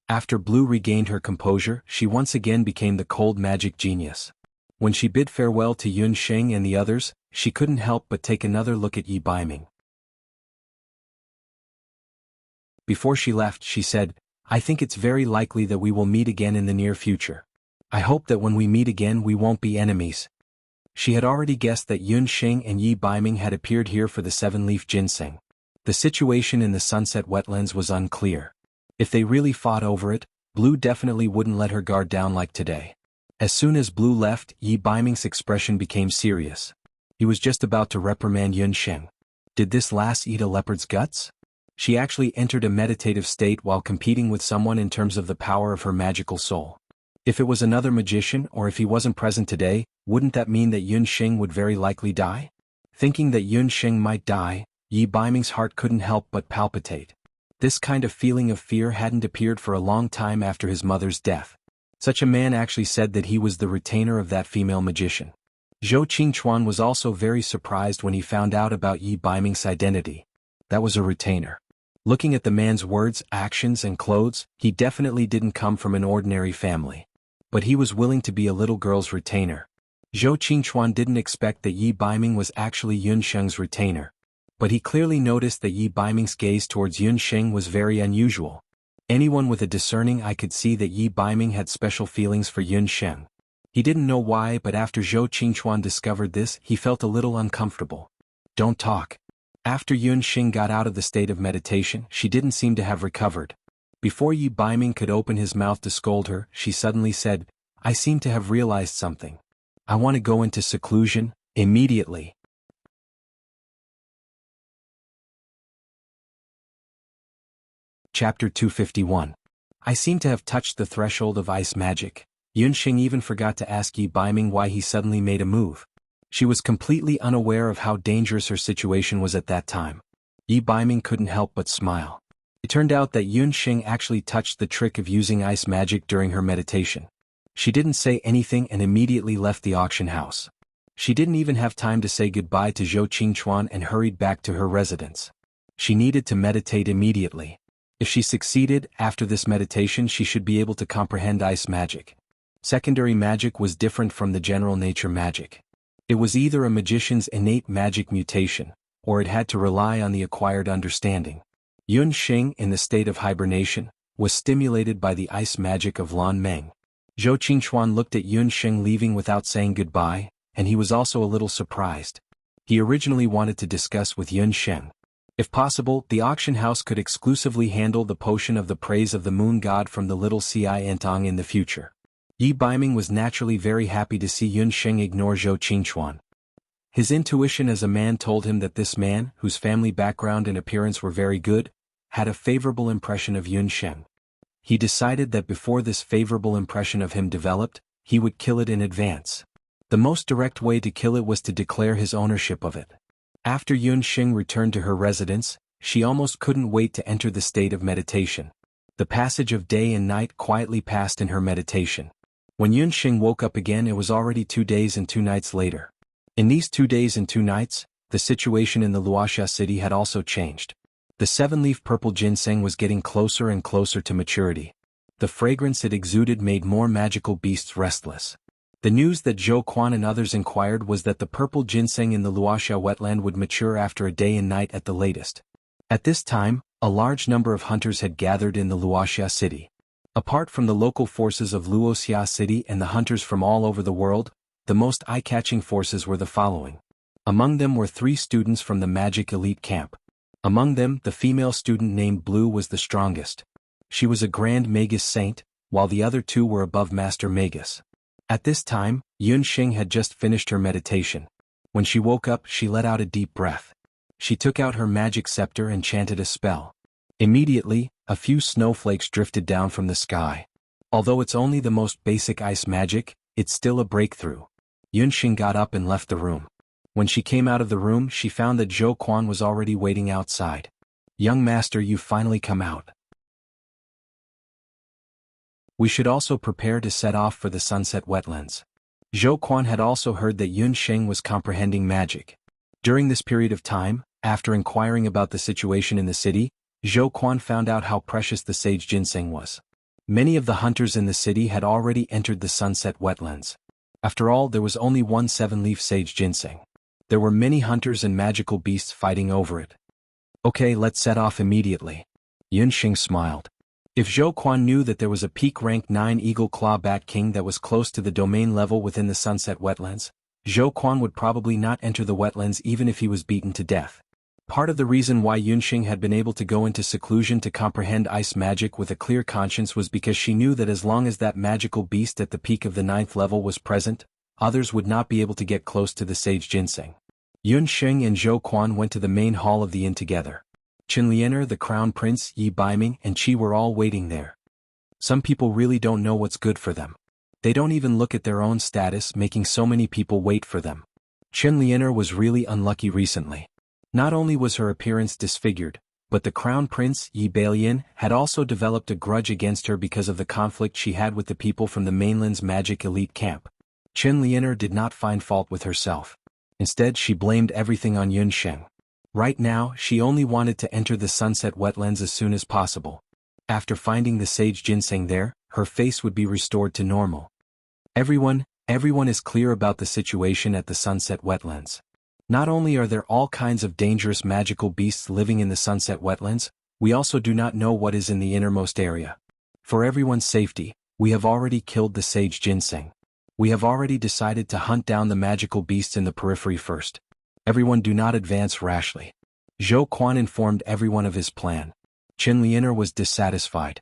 After Blue regained her composure, she once again became the cold magic genius. When she bid farewell to Yun Sheng and the others, she couldn't help but take another look at Yi Baiming. Before she left, she said, I think it's very likely that we will meet again in the near future. I hope that when we meet again we won't be enemies. She had already guessed that Yun Sheng and Yi Baiming had appeared here for the seven-leaf ginseng. The situation in the sunset wetlands was unclear. If they really fought over it, Blue definitely wouldn't let her guard down like today. As soon as Blue left, Yi Baiming's expression became serious. He was just about to reprimand Yun Sheng. Did this lass eat a leopard's guts? She actually entered a meditative state while competing with someone in terms of the power of her magical soul. If it was another magician or if he wasn't present today, wouldn't that mean that Yun Sheng would very likely die? Thinking that Yun Sheng might die, Yi Baiming's heart couldn't help but palpitate. This kind of feeling of fear hadn't appeared for a long time after his mother's death. Such a man actually said that he was the retainer of that female magician. Zhou Qingchuan was also very surprised when he found out about Yi Baiming's identity. That was a retainer. Looking at the man's words, actions, and clothes, he definitely didn't come from an ordinary family. But he was willing to be a little girl's retainer. Zhou Qingchuan didn't expect that Yi Baiming was actually Yun Sheng's retainer. But he clearly noticed that Yi Baiming's gaze towards Yun Sheng was very unusual. Anyone with a discerning eye could see that Yi Baiming had special feelings for Yun Sheng. He didn't know why, but after Zhou Qingchuan discovered this, he felt a little uncomfortable. Don't talk. After Yun Sheng got out of the state of meditation, she didn't seem to have recovered. Before Yi Baiming could open his mouth to scold her, she suddenly said, I seem to have realized something. I want to go into seclusion, immediately. Chapter 251. I seem to have touched the threshold of ice magic. Yun Sheng even forgot to ask Yi Baiming why he suddenly made a move. She was completely unaware of how dangerous her situation was at that time. Yi Baiming couldn't help but smile. It turned out that Yun Sheng actually touched the trick of using ice magic during her meditation. She didn't say anything and immediately left the auction house. She didn't even have time to say goodbye to Zhou Qingchuan and hurried back to her residence. She needed to meditate immediately. If she succeeded, after this meditation she should be able to comprehend ice magic. Secondary magic was different from the general nature magic. It was either a magician's innate magic mutation, or it had to rely on the acquired understanding. Yun Sheng, in the state of hibernation, was stimulated by the ice magic of Lan Meng. Zhou Qingchuan looked at Yun Sheng leaving without saying goodbye, and he was also a little surprised. He originally wanted to discuss with Yun Sheng. If possible, the auction house could exclusively handle the potion of the praise of the moon god from the little Ci Entong in the future. Yi Baiming was naturally very happy to see Yun Sheng ignore Zhou Qingchuan. His intuition as a man told him that this man, whose family background and appearance were very good, had a favorable impression of Yun Sheng. He decided that before this favorable impression of him developed, he would kill it in advance. The most direct way to kill it was to declare his ownership of it. After Yun Sheng returned to her residence, she almost couldn't wait to enter the state of meditation. The passage of day and night quietly passed in her meditation. When Yun Sheng woke up again, it was already 2 days and 2 nights later. In these 2 days and 2 nights, the situation in the Wuxia city had also changed. The 7-leaf purple ginseng was getting closer and closer to maturity. The fragrance it exuded made more magical beasts restless. The news that Zhou Quan and others inquired was that the purple ginseng in the Wuxia wetland would mature after a day and night at the latest. At this time, a large number of hunters had gathered in the Wuxia city. Apart from the local forces of Wuxia city and the hunters from all over the world, the most eye-catching forces were the following. Among them were 3 students from the magic elite camp. Among them, the female student named Blue was the strongest. She was a Grand Magus Saint, while the other 2 were above Master Magus. At this time, Yun Sheng had just finished her meditation. When she woke up, she let out a deep breath. She took out her magic scepter and chanted a spell. Immediately, a few snowflakes drifted down from the sky. Although it's only the most basic ice magic, it's still a breakthrough. Yun Sheng got up and left the room. When she came out of the room, she found that Zhou Quan was already waiting outside. "Young master, you've finally come out. We should also prepare to set off for the sunset wetlands." Zhou Quan had also heard that Yun Sheng was comprehending magic. During this period of time, after inquiring about the situation in the city, Zhou Quan found out how precious the sage ginseng was. Many of the hunters in the city had already entered the sunset wetlands. After all, there was only one 7-leaf sage ginseng. There were many hunters and magical beasts fighting over it. "Okay, let's set off immediately." Yun Sheng smiled. If Zhou Quan knew that there was a peak rank 9 Eagle Claw Bat King that was close to the domain level within the sunset wetlands, Zhou Quan would probably not enter the wetlands even if he was beaten to death. Part of the reason why Yun Sheng had been able to go into seclusion to comprehend ice magic with a clear conscience was because she knew that as long as that magical beast at the peak of the 9th level was present, others would not be able to get close to the sage ginseng. Yun Sheng and Zhou Quan went to the main hall of the inn together. Qinliener, the crown prince, Yi Baiming, and Qi were all waiting there. Some people really don't know what's good for them. They don't even look at their own status, making so many people wait for them. Qinliener was really unlucky recently. Not only was her appearance disfigured, but the crown prince, Yi Bailian, had also developed a grudge against her because of the conflict she had with the people from the mainland's magic elite camp. Qinliener did not find fault with herself. Instead, she blamed everything on Yun Sheng. Right now, she only wanted to enter the sunset wetlands as soon as possible. After finding the sage ginseng there, her face would be restored to normal. Everyone is clear about the situation at the sunset wetlands. Not only are there all kinds of dangerous magical beasts living in the sunset wetlands, we also do not know what is in the innermost area. For everyone's safety, we have already killed the sage ginseng. We have already decided to hunt down the magical beasts in the periphery first. Everyone do not advance rashly. Zhou Quan informed everyone of his plan. Qinliener was dissatisfied.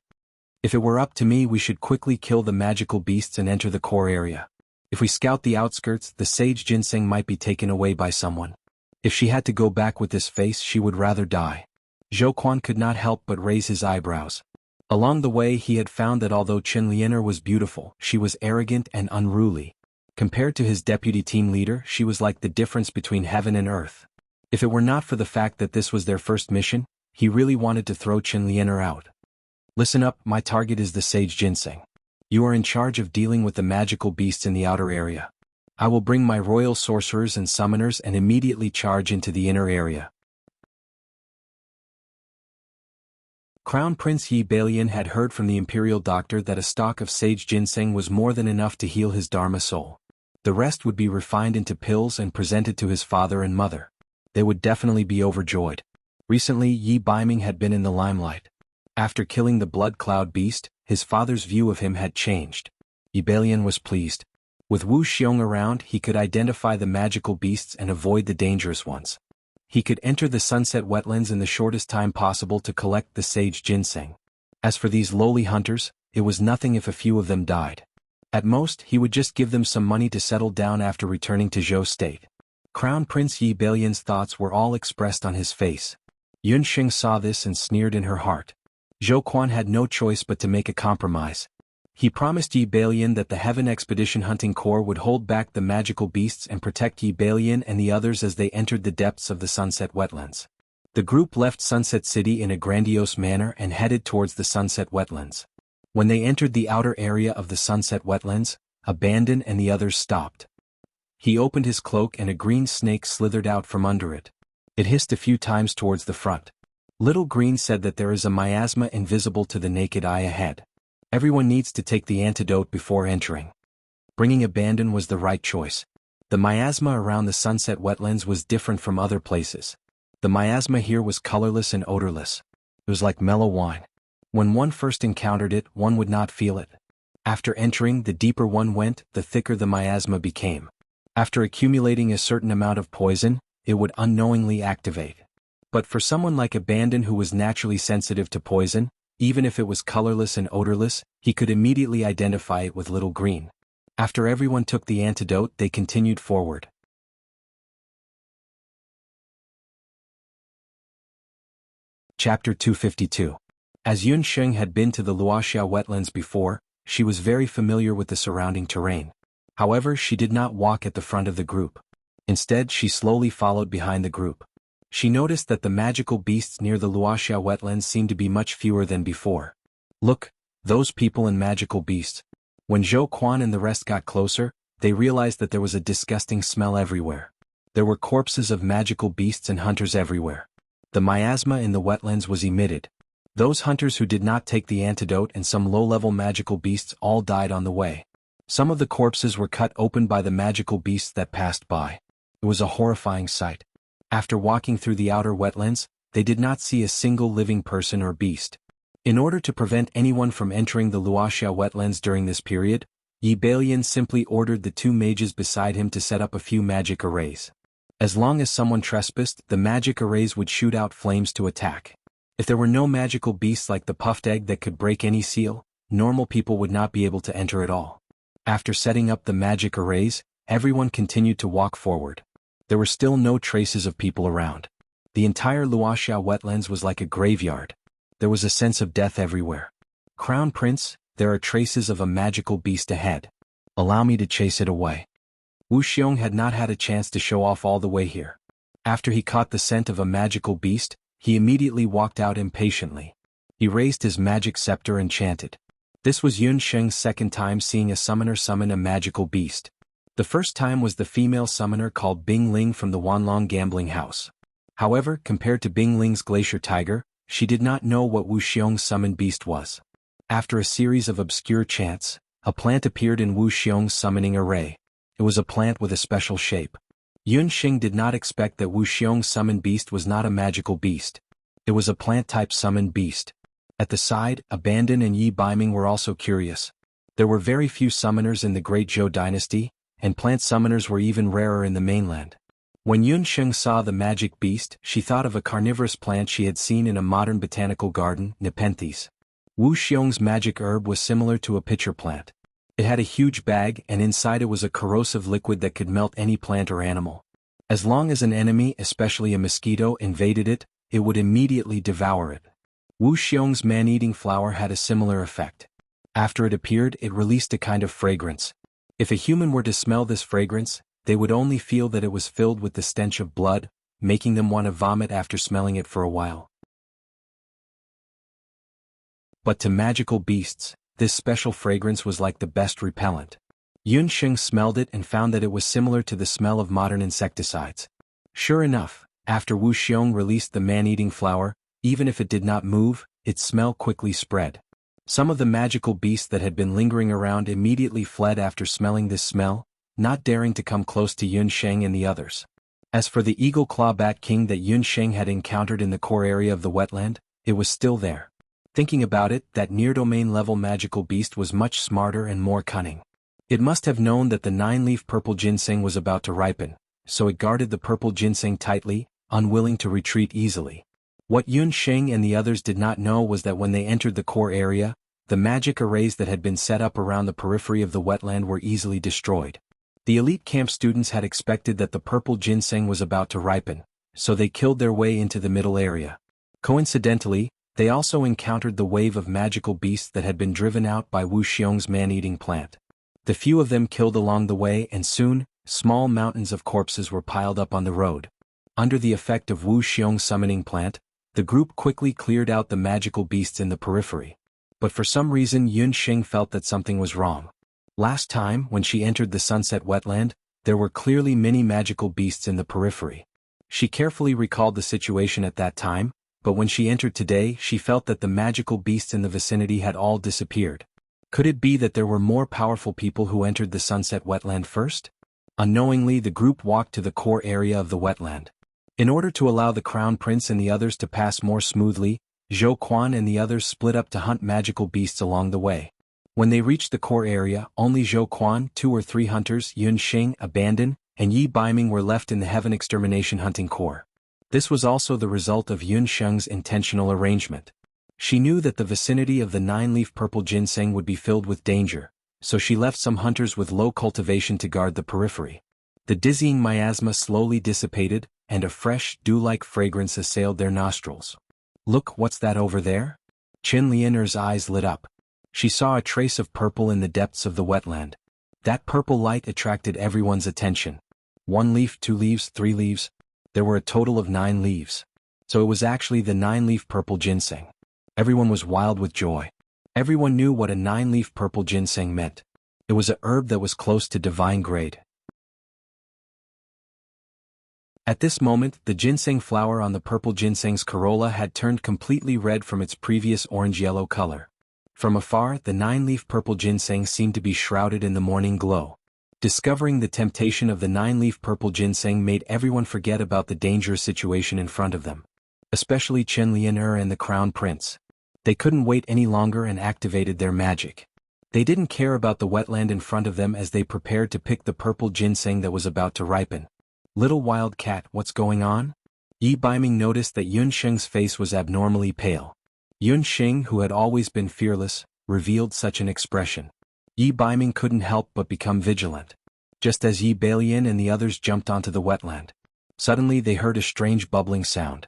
"If it were up to me, we should quickly kill the magical beasts and enter the core area. If we scout the outskirts, the sage ginseng might be taken away by someone. If she had to go back with this face, she would rather die." Zhou Quan could not help but raise his eyebrows. Along the way, he had found that although Qinliener was beautiful, she was arrogant and unruly. Compared to his deputy team leader, she was like the difference between heaven and earth. If it were not for the fact that this was their first mission, he really wanted to throw Qinliener out. "Listen up, my target is the sage ginseng. You are in charge of dealing with the magical beasts in the outer area. I will bring my royal sorcerers and summoners and immediately charge into the inner area." Crown Prince Yi Bailian had heard from the imperial doctor that a stalk of sage ginseng was more than enough to heal his Dharma soul. The rest would be refined into pills and presented to his father and mother. They would definitely be overjoyed. Recently, Yi Baiming had been in the limelight. After killing the blood cloud beast, his father's view of him had changed. Yi Bailian was pleased. With Wu Xiong around, he could identify the magical beasts and avoid the dangerous ones. He could enter the sunset wetlands in the shortest time possible to collect the sage ginseng. As for these lowly hunters, it was nothing if a few of them died. At most, he would just give them some money to settle down after returning to Zhou state. Crown Prince Yi Balian's thoughts were all expressed on his face. Yun Xing saw this and sneered in her heart. Zhou Quan had no choice but to make a compromise. He promised Yi Balian that the Heaven Expedition Hunting Corps would hold back the magical beasts and protect Yi Balian and the others as they entered the depths of the Sunset Wetlands. The group left Sunset City in a grandiose manner and headed towards the Sunset Wetlands. When they entered the outer area of the Sunset Wetlands, Abandon and the others stopped. He opened his cloak and a green snake slithered out from under it. It hissed a few times towards the front. Little Green said that there is a miasma invisible to the naked eye ahead. Everyone needs to take the antidote before entering. Bringing Abandon was the right choice. The miasma around the Sunset Wetlands was different from other places. The miasma here was colorless and odorless. It was like mellow wine. When one first encountered it, one would not feel it. After entering, the deeper one went, the thicker the miasma became. After accumulating a certain amount of poison, it would unknowingly activate. But for someone like Abandon who was naturally sensitive to poison, even if it was colorless and odorless, he could immediately identify it with Little Green. After everyone took the antidote, they continued forward. Chapter 252. As Yun Xing had been to the Wuxia wetlands before, she was very familiar with the surrounding terrain. However, she did not walk at the front of the group. Instead, she slowly followed behind the group. She noticed that the magical beasts near the Wuxia wetlands seemed to be much fewer than before. Look, those people and magical beasts. When Zhou Quan and the rest got closer, they realized that there was a disgusting smell everywhere. There were corpses of magical beasts and hunters everywhere. The miasma in the wetlands was emitted. Those hunters who did not take the antidote and some low-level magical beasts all died on the way. Some of the corpses were cut open by the magical beasts that passed by. It was a horrifying sight. After walking through the outer wetlands, they did not see a single living person or beast. In order to prevent anyone from entering the Wuxia wetlands during this period, Yi Balian simply ordered the two mages beside him to set up a few magic arrays. As long as someone trespassed, the magic arrays would shoot out flames to attack. If there were no magical beasts like the puffed egg that could break any seal, normal people would not be able to enter at all. After setting up the magic arrays, everyone continued to walk forward. There were still no traces of people around. The entire Wuxia wetlands was like a graveyard. There was a sense of death everywhere. Crown Prince, there are traces of a magical beast ahead. Allow me to chase it away. Wu Xiong had not had a chance to show off all the way here. After he caught the scent of a magical beast, he immediately walked out impatiently. He raised his magic scepter and chanted. This was Yun Sheng's second time seeing a summoner summon a magical beast. The first time was the female summoner called Bing Ling from the Wanlong gambling house. However, compared to Bing Ling's glacier tiger, she did not know what Wu Xiong's summoned beast was. After a series of obscure chants, a plant appeared in Wu Xiong's summoning array. It was a plant with a special shape. Yun Xing did not expect that Wu Xiong's summoned beast was not a magical beast. It was a plant-type summoned beast. At the side, Abandon and Yi Biming were also curious. There were very few summoners in the Great Zhou dynasty, and plant summoners were even rarer in the mainland. When Yun Xing saw the magic beast, she thought of a carnivorous plant she had seen in a modern botanical garden, Nepenthes. Wu Xiong's magic herb was similar to a pitcher plant. It had a huge bag and inside it was a corrosive liquid that could melt any plant or animal. As long as an enemy, especially a mosquito, invaded it, it would immediately devour it. Wu Xiong's man-eating flower had a similar effect. After it appeared, it released a kind of fragrance. If a human were to smell this fragrance, they would only feel that it was filled with the stench of blood, making them want to vomit after smelling it for a while. But to magical beasts, this special fragrance was like the best repellent. Yun Xing smelled it and found that it was similar to the smell of modern insecticides. Sure enough, after Wu Xiong released the man-eating flower, even if it did not move, its smell quickly spread. Some of the magical beasts that had been lingering around immediately fled after smelling this smell, not daring to come close to Yun Xing and the others. As for the eagle claw bat king that Yun Xing had encountered in the core area of the wetland, it was still there. Thinking about it, that near-domain level magical beast was much smarter and more cunning. It must have known that the 9-leaf purple ginseng was about to ripen, so it guarded the purple ginseng tightly, unwilling to retreat easily. What Yun Sheng and the others did not know was that when they entered the core area, the magic arrays that had been set up around the periphery of the wetland were easily destroyed. The elite camp students had expected that the purple ginseng was about to ripen, so they killed their way into the middle area. Coincidentally, they also encountered the wave of magical beasts that had been driven out by Wu Xiong's man-eating plant. The few of them killed along the way, and soon, small mountains of corpses were piled up on the road. Under the effect of Wu Xiong's summoning plant, the group quickly cleared out the magical beasts in the periphery. But for some reason Yun Sheng felt that something was wrong. Last time, when she entered the sunset wetland, there were clearly many magical beasts in the periphery. She carefully recalled the situation at that time, but when she entered today she felt that the magical beasts in the vicinity had all disappeared. Could it be that there were more powerful people who entered the sunset wetland first? Unknowingly the group walked to the core area of the wetland. In order to allow the Crown Prince and the others to pass more smoothly, Zhou Quan and the others split up to hunt magical beasts along the way. When they reached the core area, only Zhou Quan, 2 or 3 hunters, Yun Sheng, abandoned, and Yi Baiming were left in the Heaven Extermination Hunting Corps. This was also the result of Yun Sheng's intentional arrangement. She knew that the vicinity of the 9-leaf purple ginseng would be filled with danger, so she left some hunters with low cultivation to guard the periphery. The dizzying miasma slowly dissipated, and a fresh, dew-like fragrance assailed their nostrils. "Look, what's that over there?" Qin Lianer's eyes lit up. She saw a trace of purple in the depths of the wetland. That purple light attracted everyone's attention. 1 leaf, 2 leaves, 3 leaves. There were a total of 9 leaves. So it was actually the 9-leaf purple ginseng. Everyone was wild with joy. Everyone knew what a 9-leaf purple ginseng meant. It was a herb that was close to divine grade. At this moment, the ginseng flower on the purple ginseng's corolla had turned completely red from its previous orange-yellow color. From afar, the 9-leaf purple ginseng seemed to be shrouded in the morning glow. Discovering the temptation of the 9-leaf purple ginseng made everyone forget about the dangerous situation in front of them. Especially Qin Lianer and the Crown Prince. They couldn't wait any longer and activated their magic. They didn't care about the wetland in front of them as they prepared to pick the purple ginseng that was about to ripen. "Little wild cat, what's going on?" Yi Baiming noticed that Yun Sheng's face was abnormally pale. Yun Sheng, who had always been fearless, revealed such an expression. Yi Baiming couldn't help but become vigilant. Just as Yi Balian and the others jumped onto the wetland, suddenly they heard a strange bubbling sound.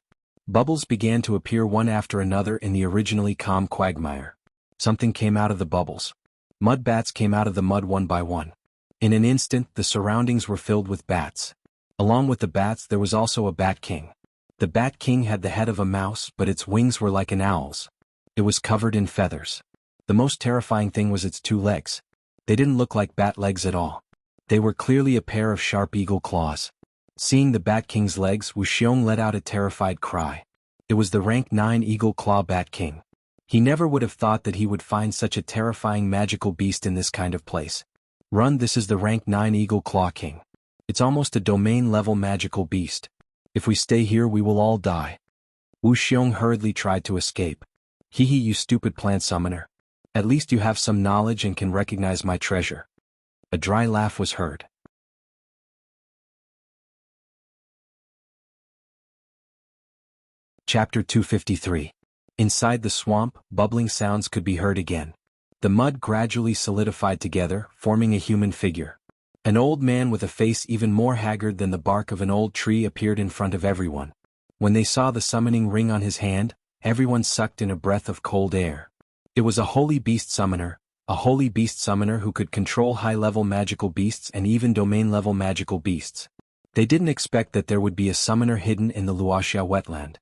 Bubbles began to appear one after another in the originally calm quagmire. Something came out of the bubbles. Mud bats came out of the mud one by one. In an instant, the surroundings were filled with bats. Along with the bats there was also a Bat King. The Bat King had the head of a mouse, but its wings were like an owl's. It was covered in feathers. The most terrifying thing was its 2 legs. They didn't look like bat legs at all. They were clearly a pair of sharp eagle claws. Seeing the Bat King's legs, Wu Xiong let out a terrified cry. It was the rank 9 Eagle Claw Bat King. He never would have thought that he would find such a terrifying magical beast in this kind of place. "Run, this is the rank 9 Eagle Claw King. It's almost a domain-level magical beast. If we stay here we will all die." Wu Xiong hurriedly tried to escape. "Hee hee, you stupid plant summoner. At least you have some knowledge and can recognize my treasure." A dry laugh was heard. Chapter 253. Inside the swamp, bubbling sounds could be heard again. The mud gradually solidified together, forming a human figure. An old man with a face even more haggard than the bark of an old tree appeared in front of everyone. When they saw the summoning ring on his hand, everyone sucked in a breath of cold air. It was a holy beast summoner who could control high-level magical beasts and even domain-level magical beasts. They didn't expect that there would be a summoner hidden in the Wuxia wetland.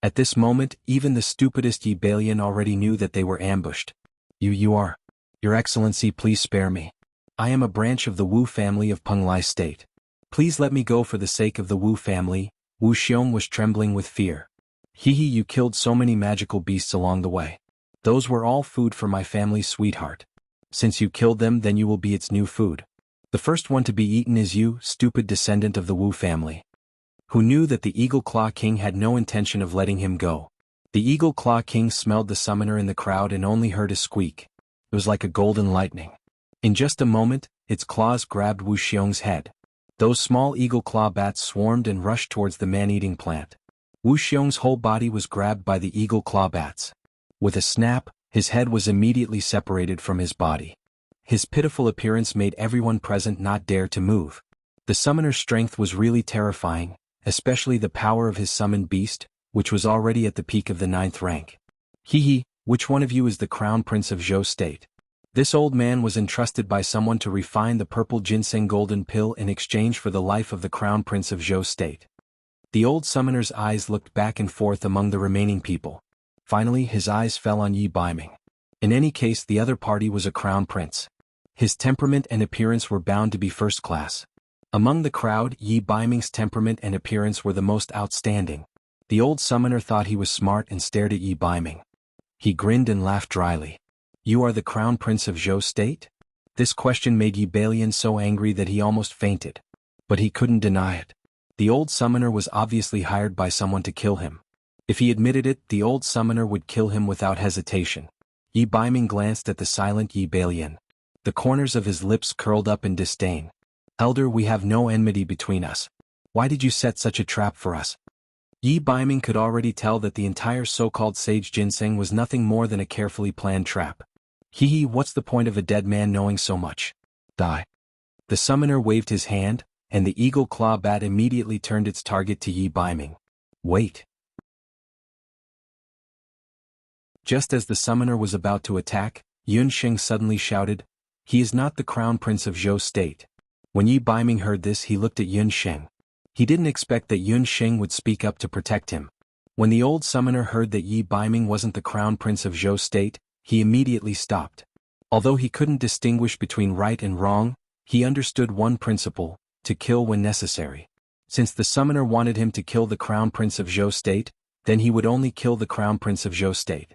At this moment, even the stupidest Yi Balian already knew that they were ambushed. You are. Your Excellency, please spare me. I am a branch of the Wu family of Penglai State. Please let me go for the sake of the Wu family." Wu Xiong was trembling with fear. "Hee hee, you killed so many magical beasts along the way. Those were all food for my family's sweetheart. Since you killed them, then you will be its new food. The first one to be eaten is you, stupid descendant of the Wu family." Who knew that the Eagle Claw King had no intention of letting him go. The Eagle Claw King smelled the summoner in the crowd and only heard a squeak. It was like a golden lightning. In just a moment, its claws grabbed Wu Xiong's head. Those small eagle claw bats swarmed and rushed towards the man-eating plant. Wuxiang's whole body was grabbed by the eagle claw bats. With a snap, his head was immediately separated from his body. His pitiful appearance made everyone present not dare to move. The summoner's strength was really terrifying, especially the power of his summoned beast, which was already at the peak of the 9th rank. Hee, which one of you is the Crown Prince of Zhou State? This old man was entrusted by someone to refine the purple ginseng golden pill in exchange for the life of the Crown Prince of Zhou State. The old summoner's eyes looked back and forth among the remaining people. Finally, his eyes fell on Yi Baiming. In any case, the other party was a crown prince. His temperament and appearance were bound to be first class. Among the crowd, Yi Baiming's temperament and appearance were the most outstanding. The old summoner thought he was smart and stared at Yi Baiming. He grinned and laughed dryly. You are the Crown Prince of Zhou State? This question made Yi Bailian so angry that he almost fainted. But he couldn't deny it. The old summoner was obviously hired by someone to kill him. If he admitted it, the old summoner would kill him without hesitation. Yi Baiming glanced at the silent Yi Bailian. The corners of his lips curled up in disdain. Elder, we have no enmity between us. Why did you set such a trap for us? Yi Baiming could already tell that the entire so-called sage ginseng was nothing more than a carefully planned trap. Hee, what's the point of a dead man knowing so much? Die. The summoner waved his hand, and the eagle claw bat immediately turned its target to Yi Baiming. Wait. Just as the summoner was about to attack, Yun Xing suddenly shouted, He is not the Crown Prince of Zhou State. When Yi Baiming heard this, he looked at Yun Xing. He didn't expect that Yun Xing would speak up to protect him. When the old summoner heard that Yi Baiming wasn't the Crown Prince of Zhou State, he immediately stopped. Although he couldn't distinguish between right and wrong, he understood one principle: to kill when necessary. Since the summoner wanted him to kill the Crown Prince of Zhou State, then he would only kill the Crown Prince of Zhou State.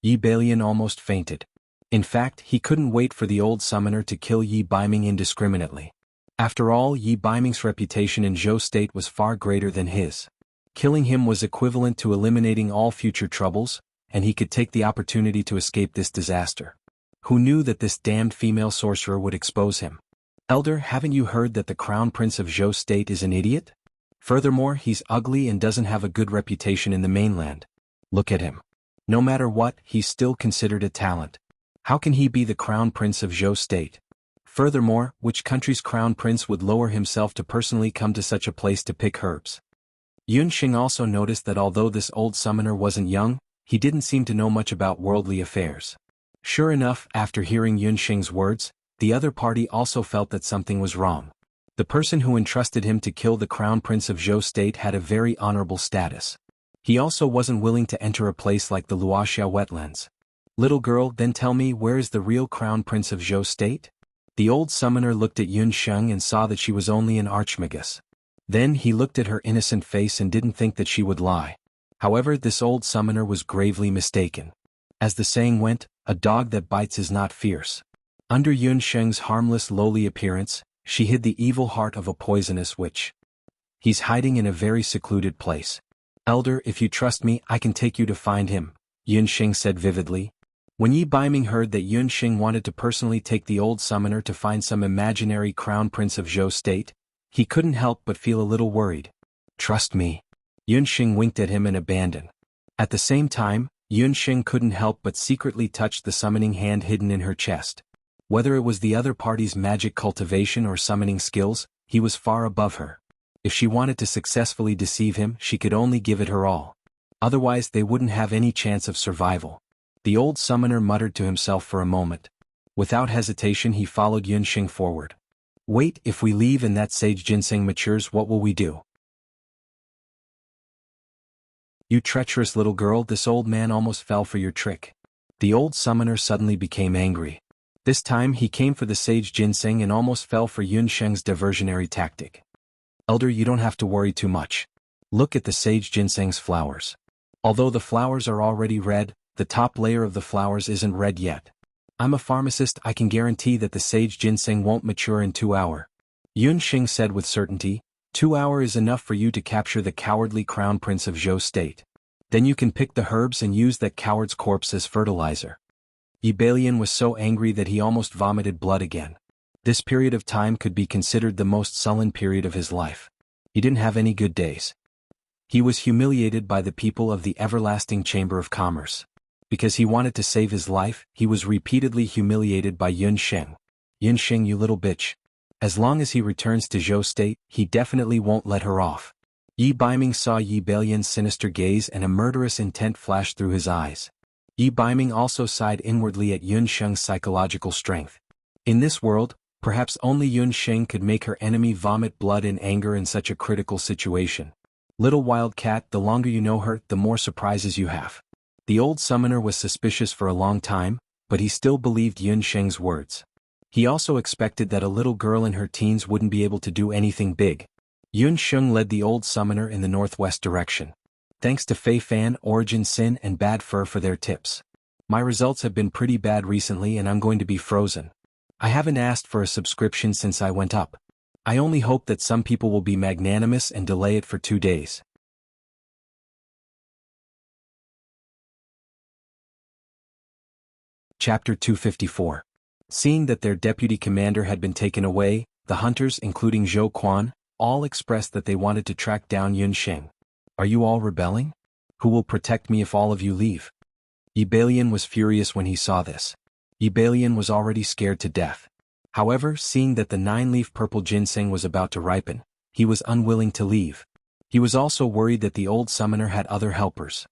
Yi Bailian almost fainted. In fact, he couldn't wait for the old summoner to kill Yi Baiming indiscriminately. After all, Yi Baiming's reputation in Zhou State was far greater than his. Killing him was equivalent to eliminating all future troubles, and he could take the opportunity to escape this disaster. Who knew that this damned female sorcerer would expose him? Elder, haven't you heard that the Crown Prince of Zhou State is an idiot? Furthermore, he's ugly and doesn't have a good reputation in the mainland. Look at him. No matter what, he's still considered a talent. How can he be the Crown Prince of Zhou State? Furthermore, which country's crown prince would lower himself to personally come to such a place to pick herbs? Yun Xing also noticed that although this old summoner wasn't young, he didn't seem to know much about worldly affairs. Sure enough, after hearing Yun Xing's words, the other party also felt that something was wrong. The person who entrusted him to kill the Crown Prince of Zhou State had a very honorable status. He also wasn't willing to enter a place like the Wuxia wetlands. Little girl, then tell me, where is the real Crown Prince of Zhou State? The old summoner looked at Yun Xing and saw that she was only an archmagus. Then he looked at her innocent face and didn't think that she would lie. However, this old summoner was gravely mistaken. As the saying went, a dog that bites is not fierce. Under Yun Xing's harmless lowly appearance, she hid the evil heart of a poisonous witch. He's hiding in a very secluded place. Elder, if you trust me, I can take you to find him, Yun Xing said vividly. When Yi Baiming heard that Yun Xing wanted to personally take the old summoner to find some imaginary Crown Prince of Zhou State, he couldn't help but feel a little worried. Trust me. Yun Xing winked at him in abandon. At the same time, Yun Xing couldn't help but secretly touch the summoning hand hidden in her chest. Whether it was the other party's magic cultivation or summoning skills, he was far above her. If she wanted to successfully deceive him, she could only give it her all. Otherwise, they wouldn't have any chance of survival. The old summoner muttered to himself for a moment. Without hesitation, he followed Yun Xing forward. Wait, if we leave and that sage ginseng matures, what will we do? You treacherous little girl, this old man almost fell for your trick. The old summoner suddenly became angry. This time he came for the sage ginseng and almost fell for Yun Xing's diversionary tactic. Elder, you don't have to worry too much. Look at the sage ginseng's flowers. Although the flowers are already red, the top layer of the flowers isn't red yet. I'm a pharmacist, I can guarantee that the sage ginseng won't mature in 2 hours. Yun Xing said with certainty. 2 hours is enough for you to capture the cowardly Crown Prince of Zhou State. Then you can pick the herbs and use that coward's corpse as fertilizer. Yi Bailian was so angry that he almost vomited blood again. This period of time could be considered the most sullen period of his life. He didn't have any good days. He was humiliated by the people of the everlasting Chamber of Commerce. Because he wanted to save his life, he was repeatedly humiliated by Yun Sheng. Yun Sheng, you little bitch. As long as he returns to Zhou State, he definitely won't let her off. Yi Baiming saw Yi Balian's sinister gaze and a murderous intent flash through his eyes. Yi Baiming also sighed inwardly at Yun Sheng's psychological strength. In this world, perhaps only Yun Sheng could make her enemy vomit blood in anger in such a critical situation. Little wild cat, the longer you know her, the more surprises you have. The old summoner was suspicious for a long time, but he still believed Yun Sheng's words. He also expected that a little girl in her teens wouldn't be able to do anything big. Yun Sheng led the old summoner in the northwest direction. Thanks to Fei Fan, Origin Sin and Bad Fur for their tips. My results have been pretty bad recently and I'm going to be frozen. I haven't asked for a subscription since I went up. I only hope that some people will be magnanimous and delay it for 2 days. Chapter 254. Seeing that their deputy commander had been taken away, the hunters, including Zhou Quan, all expressed that they wanted to track down Yun Sheng. Are you all rebelling? Who will protect me if all of you leave? Yi Balian was furious when he saw this. Yi Balian was already scared to death. However, seeing that the 9-leaf purple ginseng was about to ripen, he was unwilling to leave. He was also worried that the old summoner had other helpers.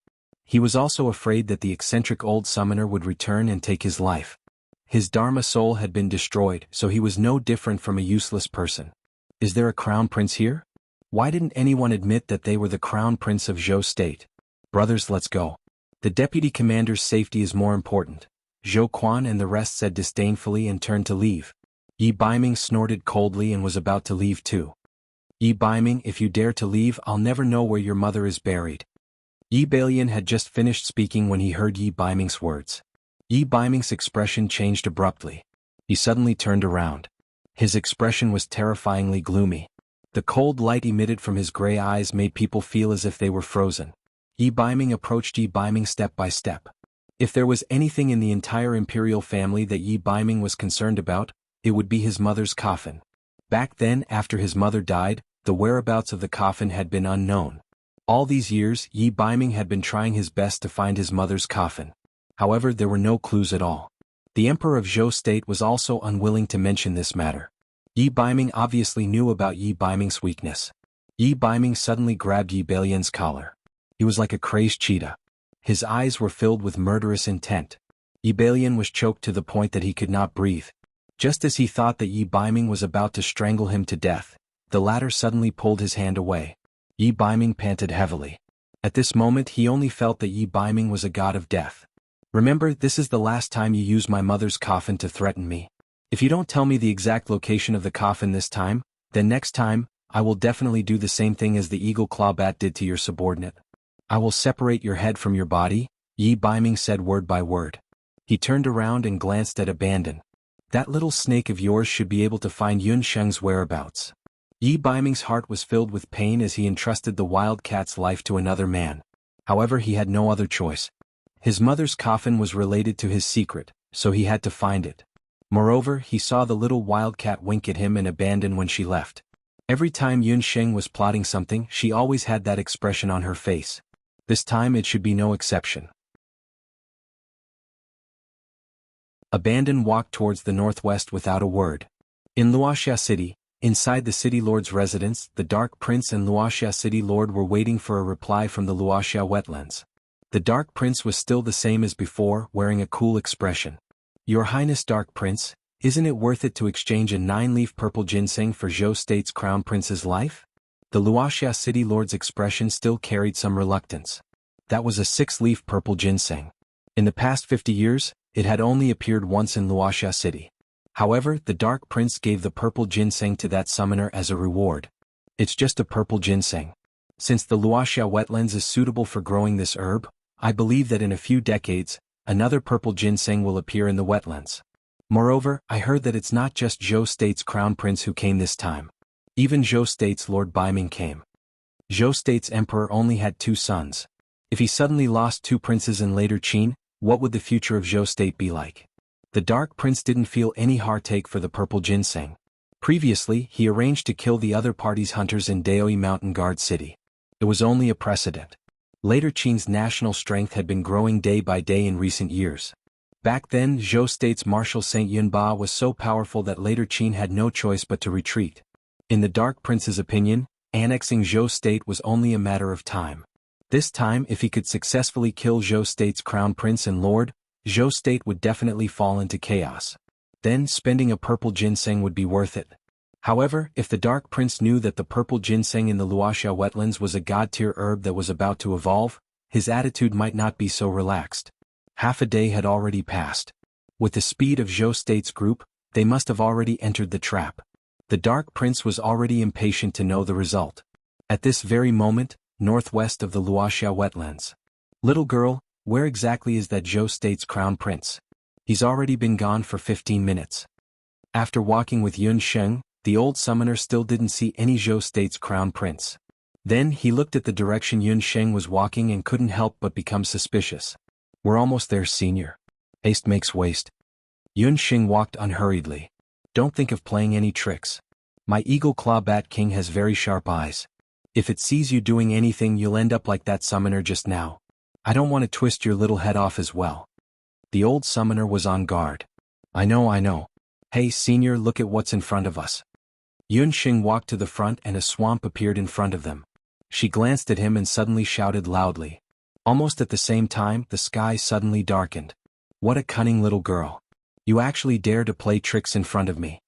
He was also afraid that the eccentric old summoner would return and take his life. His Dharma soul had been destroyed, so he was no different from a useless person. Is there a crown prince here? Why didn't anyone admit that they were the crown prince of Zhou State? Brothers, let's go. The deputy commander's safety is more important. Zhou Quan and the rest said disdainfully and turned to leave. Yi Baiming snorted coldly and was about to leave too. Yi Baiming, if you dare to leave, I'll never know where your mother is buried. Yi Balian had just finished speaking when he heard Yi Baiming's words. Yi Baiming's expression changed abruptly. He suddenly turned around. His expression was terrifyingly gloomy. The cold light emitted from his gray eyes made people feel as if they were frozen. Yi Baiming approached Yi Baiming step by step. If there was anything in the entire imperial family that Yi Baiming was concerned about, it would be his mother's coffin. Back then, after his mother died, the whereabouts of the coffin had been unknown. All these years, Yi Baiming had been trying his best to find his mother's coffin. However, there were no clues at all. The Emperor of Zhou State was also unwilling to mention this matter. Yi Baiming obviously knew about Yi Baiming's weakness. Yi Baiming suddenly grabbed Yi Balian's collar. He was like a crazed cheetah. His eyes were filled with murderous intent. Yi Balian was choked to the point that he could not breathe. Just as he thought that Yi Baiming was about to strangle him to death, the latter suddenly pulled his hand away. Yi Baiming panted heavily. At this moment he only felt that Yi Baiming was a god of death. Remember, this is the last time you use my mother's coffin to threaten me. If you don't tell me the exact location of the coffin this time, then next time, I will definitely do the same thing as the eagle claw bat did to your subordinate. I will separate your head from your body, Yi Baiming said word by word. He turned around and glanced at Abandon. That little snake of yours should be able to find Yun Sheng's whereabouts. Yi Baiming's heart was filled with pain as he entrusted the wild cat's life to another man. However, he had no other choice. His mother's coffin was related to his secret, so he had to find it. Moreover, he saw the little wildcat wink at him and abandon when she left. Every time Yun Sheng was plotting something, she always had that expression on her face. This time it should be no exception. Abandon walked towards the northwest without a word. In Luoxia City, inside the city lord's residence, the Dark Prince and Luoxia City Lord were waiting for a reply from the Luoxia wetlands. The Dark Prince was still the same as before, wearing a cool expression. Your Highness Dark Prince, isn't it worth it to exchange a 9-leaf purple ginseng for Zhou State's Crown Prince's life? The Luoxia City Lord's expression still carried some reluctance. That was a 6-leaf purple ginseng. In the past 50 years, it had only appeared once in Luoxia City. However, the Dark Prince gave the purple ginseng to that summoner as a reward. It's just a purple ginseng. Since the Luoxia wetlands is suitable for growing this herb, I believe that in a few decades, another purple ginseng will appear in the wetlands. Moreover, I heard that it's not just Zhou State's Crown Prince who came this time. Even Zhou State's Lord Baiming came. Zhou State's Emperor only had 2 sons. If he suddenly lost 2 princes in later Qin, what would the future of Zhou State be like? The Dark Prince didn't feel any heartache for the purple ginseng. Previously, he arranged to kill the other party's hunters in Daoi Mountain Guard City. It was only a precedent. Later Qing's national strength had been growing day by day in recent years. Back then, Zhou State's Marshal Saint Yunba was so powerful that later Qing had no choice but to retreat. In the Dark Prince's opinion, annexing Zhou State was only a matter of time. This time, if he could successfully kill Zhou State's crown prince and lord, Zhou State would definitely fall into chaos. Then, spending a purple ginseng would be worth it. However, if the Dark Prince knew that the purple ginseng in the Wuxia wetlands was a god-tier herb that was about to evolve, his attitude might not be so relaxed. Half a day had already passed. With the speed of Zhou State's group, they must have already entered the trap. The Dark Prince was already impatient to know the result. At this very moment, northwest of the Wuxia wetlands. Little girl, where exactly is that Zhou State's crown prince? He's already been gone for 15 minutes. After walking with Yun Sheng, the old summoner still didn't see any Zhou State's crown prince. Then he looked at the direction Yun Sheng was walking and couldn't help but become suspicious. We're almost there, senior. Haste makes waste. Yun Sheng walked unhurriedly. Don't think of playing any tricks. My Eagle Claw Bat King has very sharp eyes. If it sees you doing anything, you'll end up like that summoner just now. I don't want to twist your little head off as well. The old summoner was on guard. I know. Hey, senior, look at what's in front of us. Yun Sheng walked to the front and a swamp appeared in front of them. She glanced at him and suddenly shouted loudly. Almost at the same time, the sky suddenly darkened. What a cunning little girl. You actually dare to play tricks in front of me.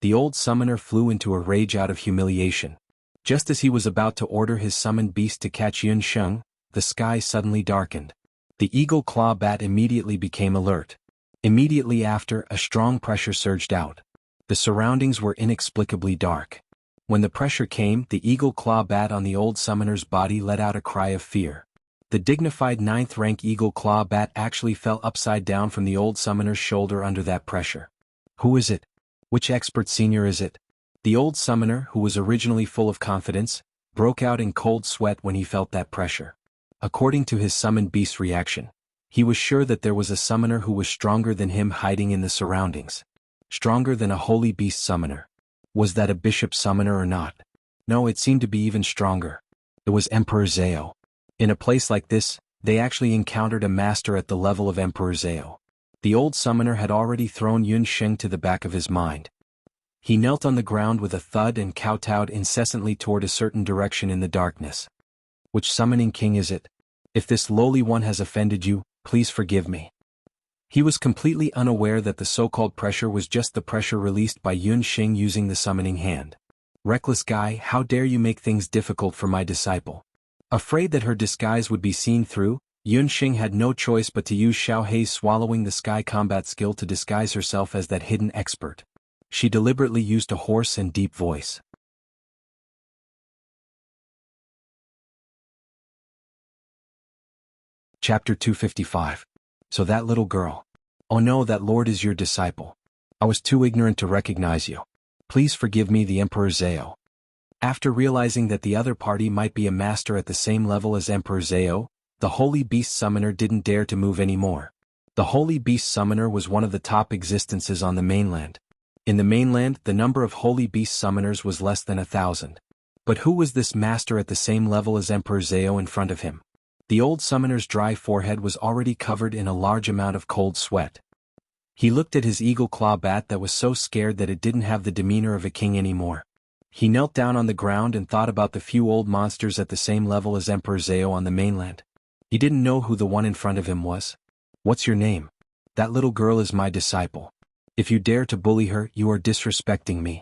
The old summoner flew into a rage out of humiliation. Just as he was about to order his summoned beast to catch Yun Sheng, the sky suddenly darkened. The Eagle Claw Bat immediately became alert. Immediately after, a strong pressure surged out. The surroundings were inexplicably dark. When the pressure came, the Eagle Claw Bat on the old summoner's body let out a cry of fear. The dignified 9th rank Eagle Claw Bat actually fell upside down from the old summoner's shoulder under that pressure. Who is it? Which expert senior is it? The old summoner, who was originally full of confidence, broke out in cold sweat when he felt that pressure. According to his summoned beast's reaction, he was sure that there was a summoner who was stronger than him hiding in the surroundings. Stronger than a holy beast summoner. Was that a bishop summoner or not? No, it seemed to be even stronger. It was Emperor Zhao. In a place like this, they actually encountered a master at the level of Emperor Zhao. The old summoner had already thrown Yun Sheng to the back of his mind. He knelt on the ground with a thud and kowtowed incessantly toward a certain direction in the darkness. Which summoning king is it? If this lowly one has offended you, please forgive me. He was completely unaware that the so-called pressure was just the pressure released by Yun Sheng using the summoning hand. Reckless guy, how dare you make things difficult for my disciple? Afraid that her disguise would be seen through, Yun Sheng had no choice but to use Xiao Hei's swallowing the sky combat skill to disguise herself as that hidden expert. She deliberately used a hoarse and deep voice. Chapter 255. So that little girl. Oh no, that lord is your disciple. I was too ignorant to recognize you. Please forgive me, the Emperor Zhao. After realizing that the other party might be a master at the same level as Emperor Zhao, the Holy Beast Summoner didn't dare to move anymore. The Holy Beast Summoner was one of the top existences on the mainland. In the mainland, the number of Holy Beast Summoners was less than 1,000. But who was this master at the same level as Emperor Zhao in front of him? The old summoner's dry forehead was already covered in a large amount of cold sweat. He looked at his Eagle Claw Bat that was so scared that it didn't have the demeanor of a king anymore. He knelt down on the ground and thought about the few old monsters at the same level as Emperor Zhao on the mainland. He didn't know who the one in front of him was. What's your name? That little girl is my disciple. If you dare to bully her, you are disrespecting me.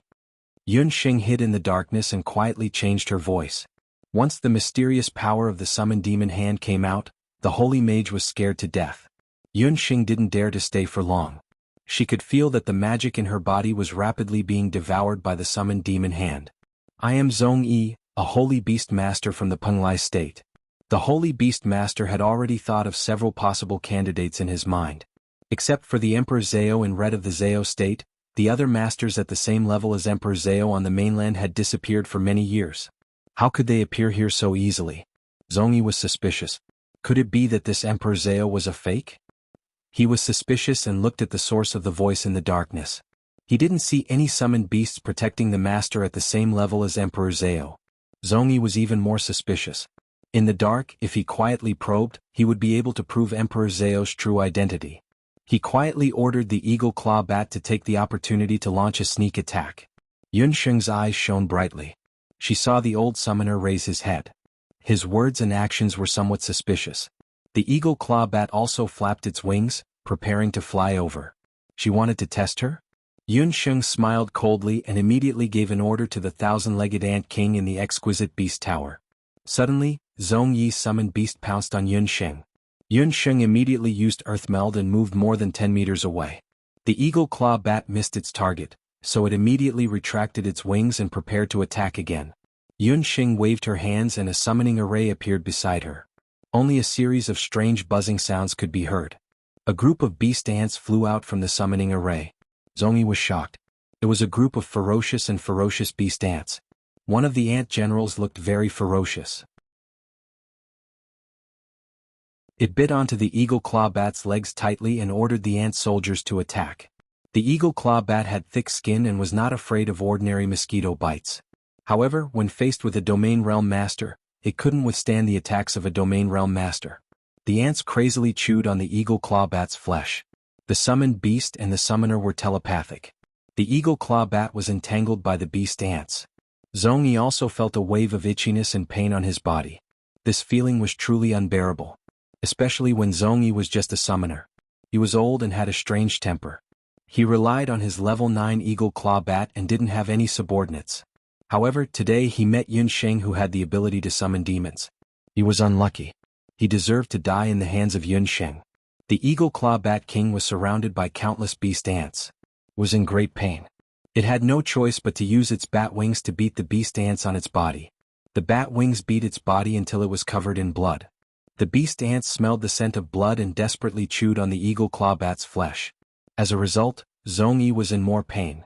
Yun Sheng hid in the darkness and quietly changed her voice. Once the mysterious power of the summoned demon hand came out, the holy mage was scared to death. Yun Sheng didn't dare to stay for long. She could feel that the magic in her body was rapidly being devoured by the summoned demon hand. I am Zhong Yi, a holy beast master from the Penglai state. The holy beast master had already thought of several possible candidates in his mind. Except for the Emperor Zhao in red of the Zhao state, the other masters at the same level as Emperor Zhao on the mainland had disappeared for many years. How could they appear here so easily? Zhong Yi was suspicious. Could it be that this Emperor Zhao was a fake? He was suspicious and looked at the source of the voice in the darkness. He didn't see any summoned beasts protecting the master at the same level as Emperor Zhao. Zhongyi was even more suspicious. In the dark, if he quietly probed, he would be able to prove Emperor Zhao's true identity. He quietly ordered the Eagle Claw Bat to take the opportunity to launch a sneak attack. Yunsheng's eyes shone brightly. She saw the old summoner raise his head. His words and actions were somewhat suspicious. The Eagle Claw Bat also flapped its wings, preparing to fly over. She wanted to test her? Yunsheng smiled coldly and immediately gave an order to the thousand-legged Ant King in the exquisite beast tower. Suddenly, Zhongyi's summoned beast pounced on Yunsheng. Yunsheng immediately used Earth Meld and moved more than 10 meters away. The Eagle Claw Bat missed its target, so it immediately retracted its wings and prepared to attack again. Yunsheng waved her hands and a summoning array appeared beside her. Only a series of strange buzzing sounds could be heard. A group of beast ants flew out from the summoning array. Zhongyi was shocked. It was a group of ferocious beast ants. One of the ant generals looked very ferocious. It bit onto the Eagle Claw Bat's legs tightly and ordered the ant soldiers to attack. The Eagle Claw Bat had thick skin and was not afraid of ordinary mosquito bites. However, when faced with a Domain Realm Master, it couldn't withstand the attacks of a Domain Realm Master. The ants crazily chewed on the Eagle Claw Bat's flesh. The summoned beast and the summoner were telepathic. The Eagle Claw Bat was entangled by the beast ants. Zhongyi also felt a wave of itchiness and pain on his body. This feeling was truly unbearable. Especially when Zhongyi was just a summoner. He was old and had a strange temper. He relied on his level 9 Eagle Claw Bat and didn't have any subordinates. However, today he met Yunsheng who had the ability to summon demons. He was unlucky. He deserved to die in the hands of Yunsheng. The Eagle Claw Bat King was surrounded by countless beast ants. Was in great pain. It had no choice but to use its bat wings to beat the beast ants on its body. The bat wings beat its body until it was covered in blood. The beast ants smelled the scent of blood and desperately chewed on the Eagle Claw Bat's flesh. As a result, Zhongyi was in more pain.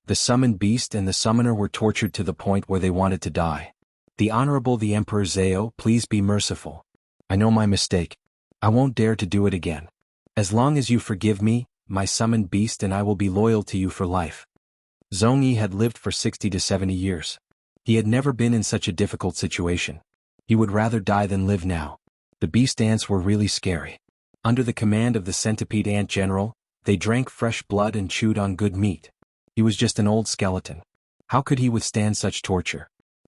The summoned beast and the summoner were tortured to the point where they wanted to die. The Honorable the Emperor Zhao, please be merciful. I know my mistake. I won't dare to do it again. As long as you forgive me, my summoned beast and I will be loyal to you for life. Zhongyi had lived for 60 to 70 years. He had never been in such a difficult situation. He would rather die than live now. The beast ants were really scary. Under the command of the centipede ant general, they drank fresh blood and chewed on good meat. He was just an old skeleton. How could he withstand such torture?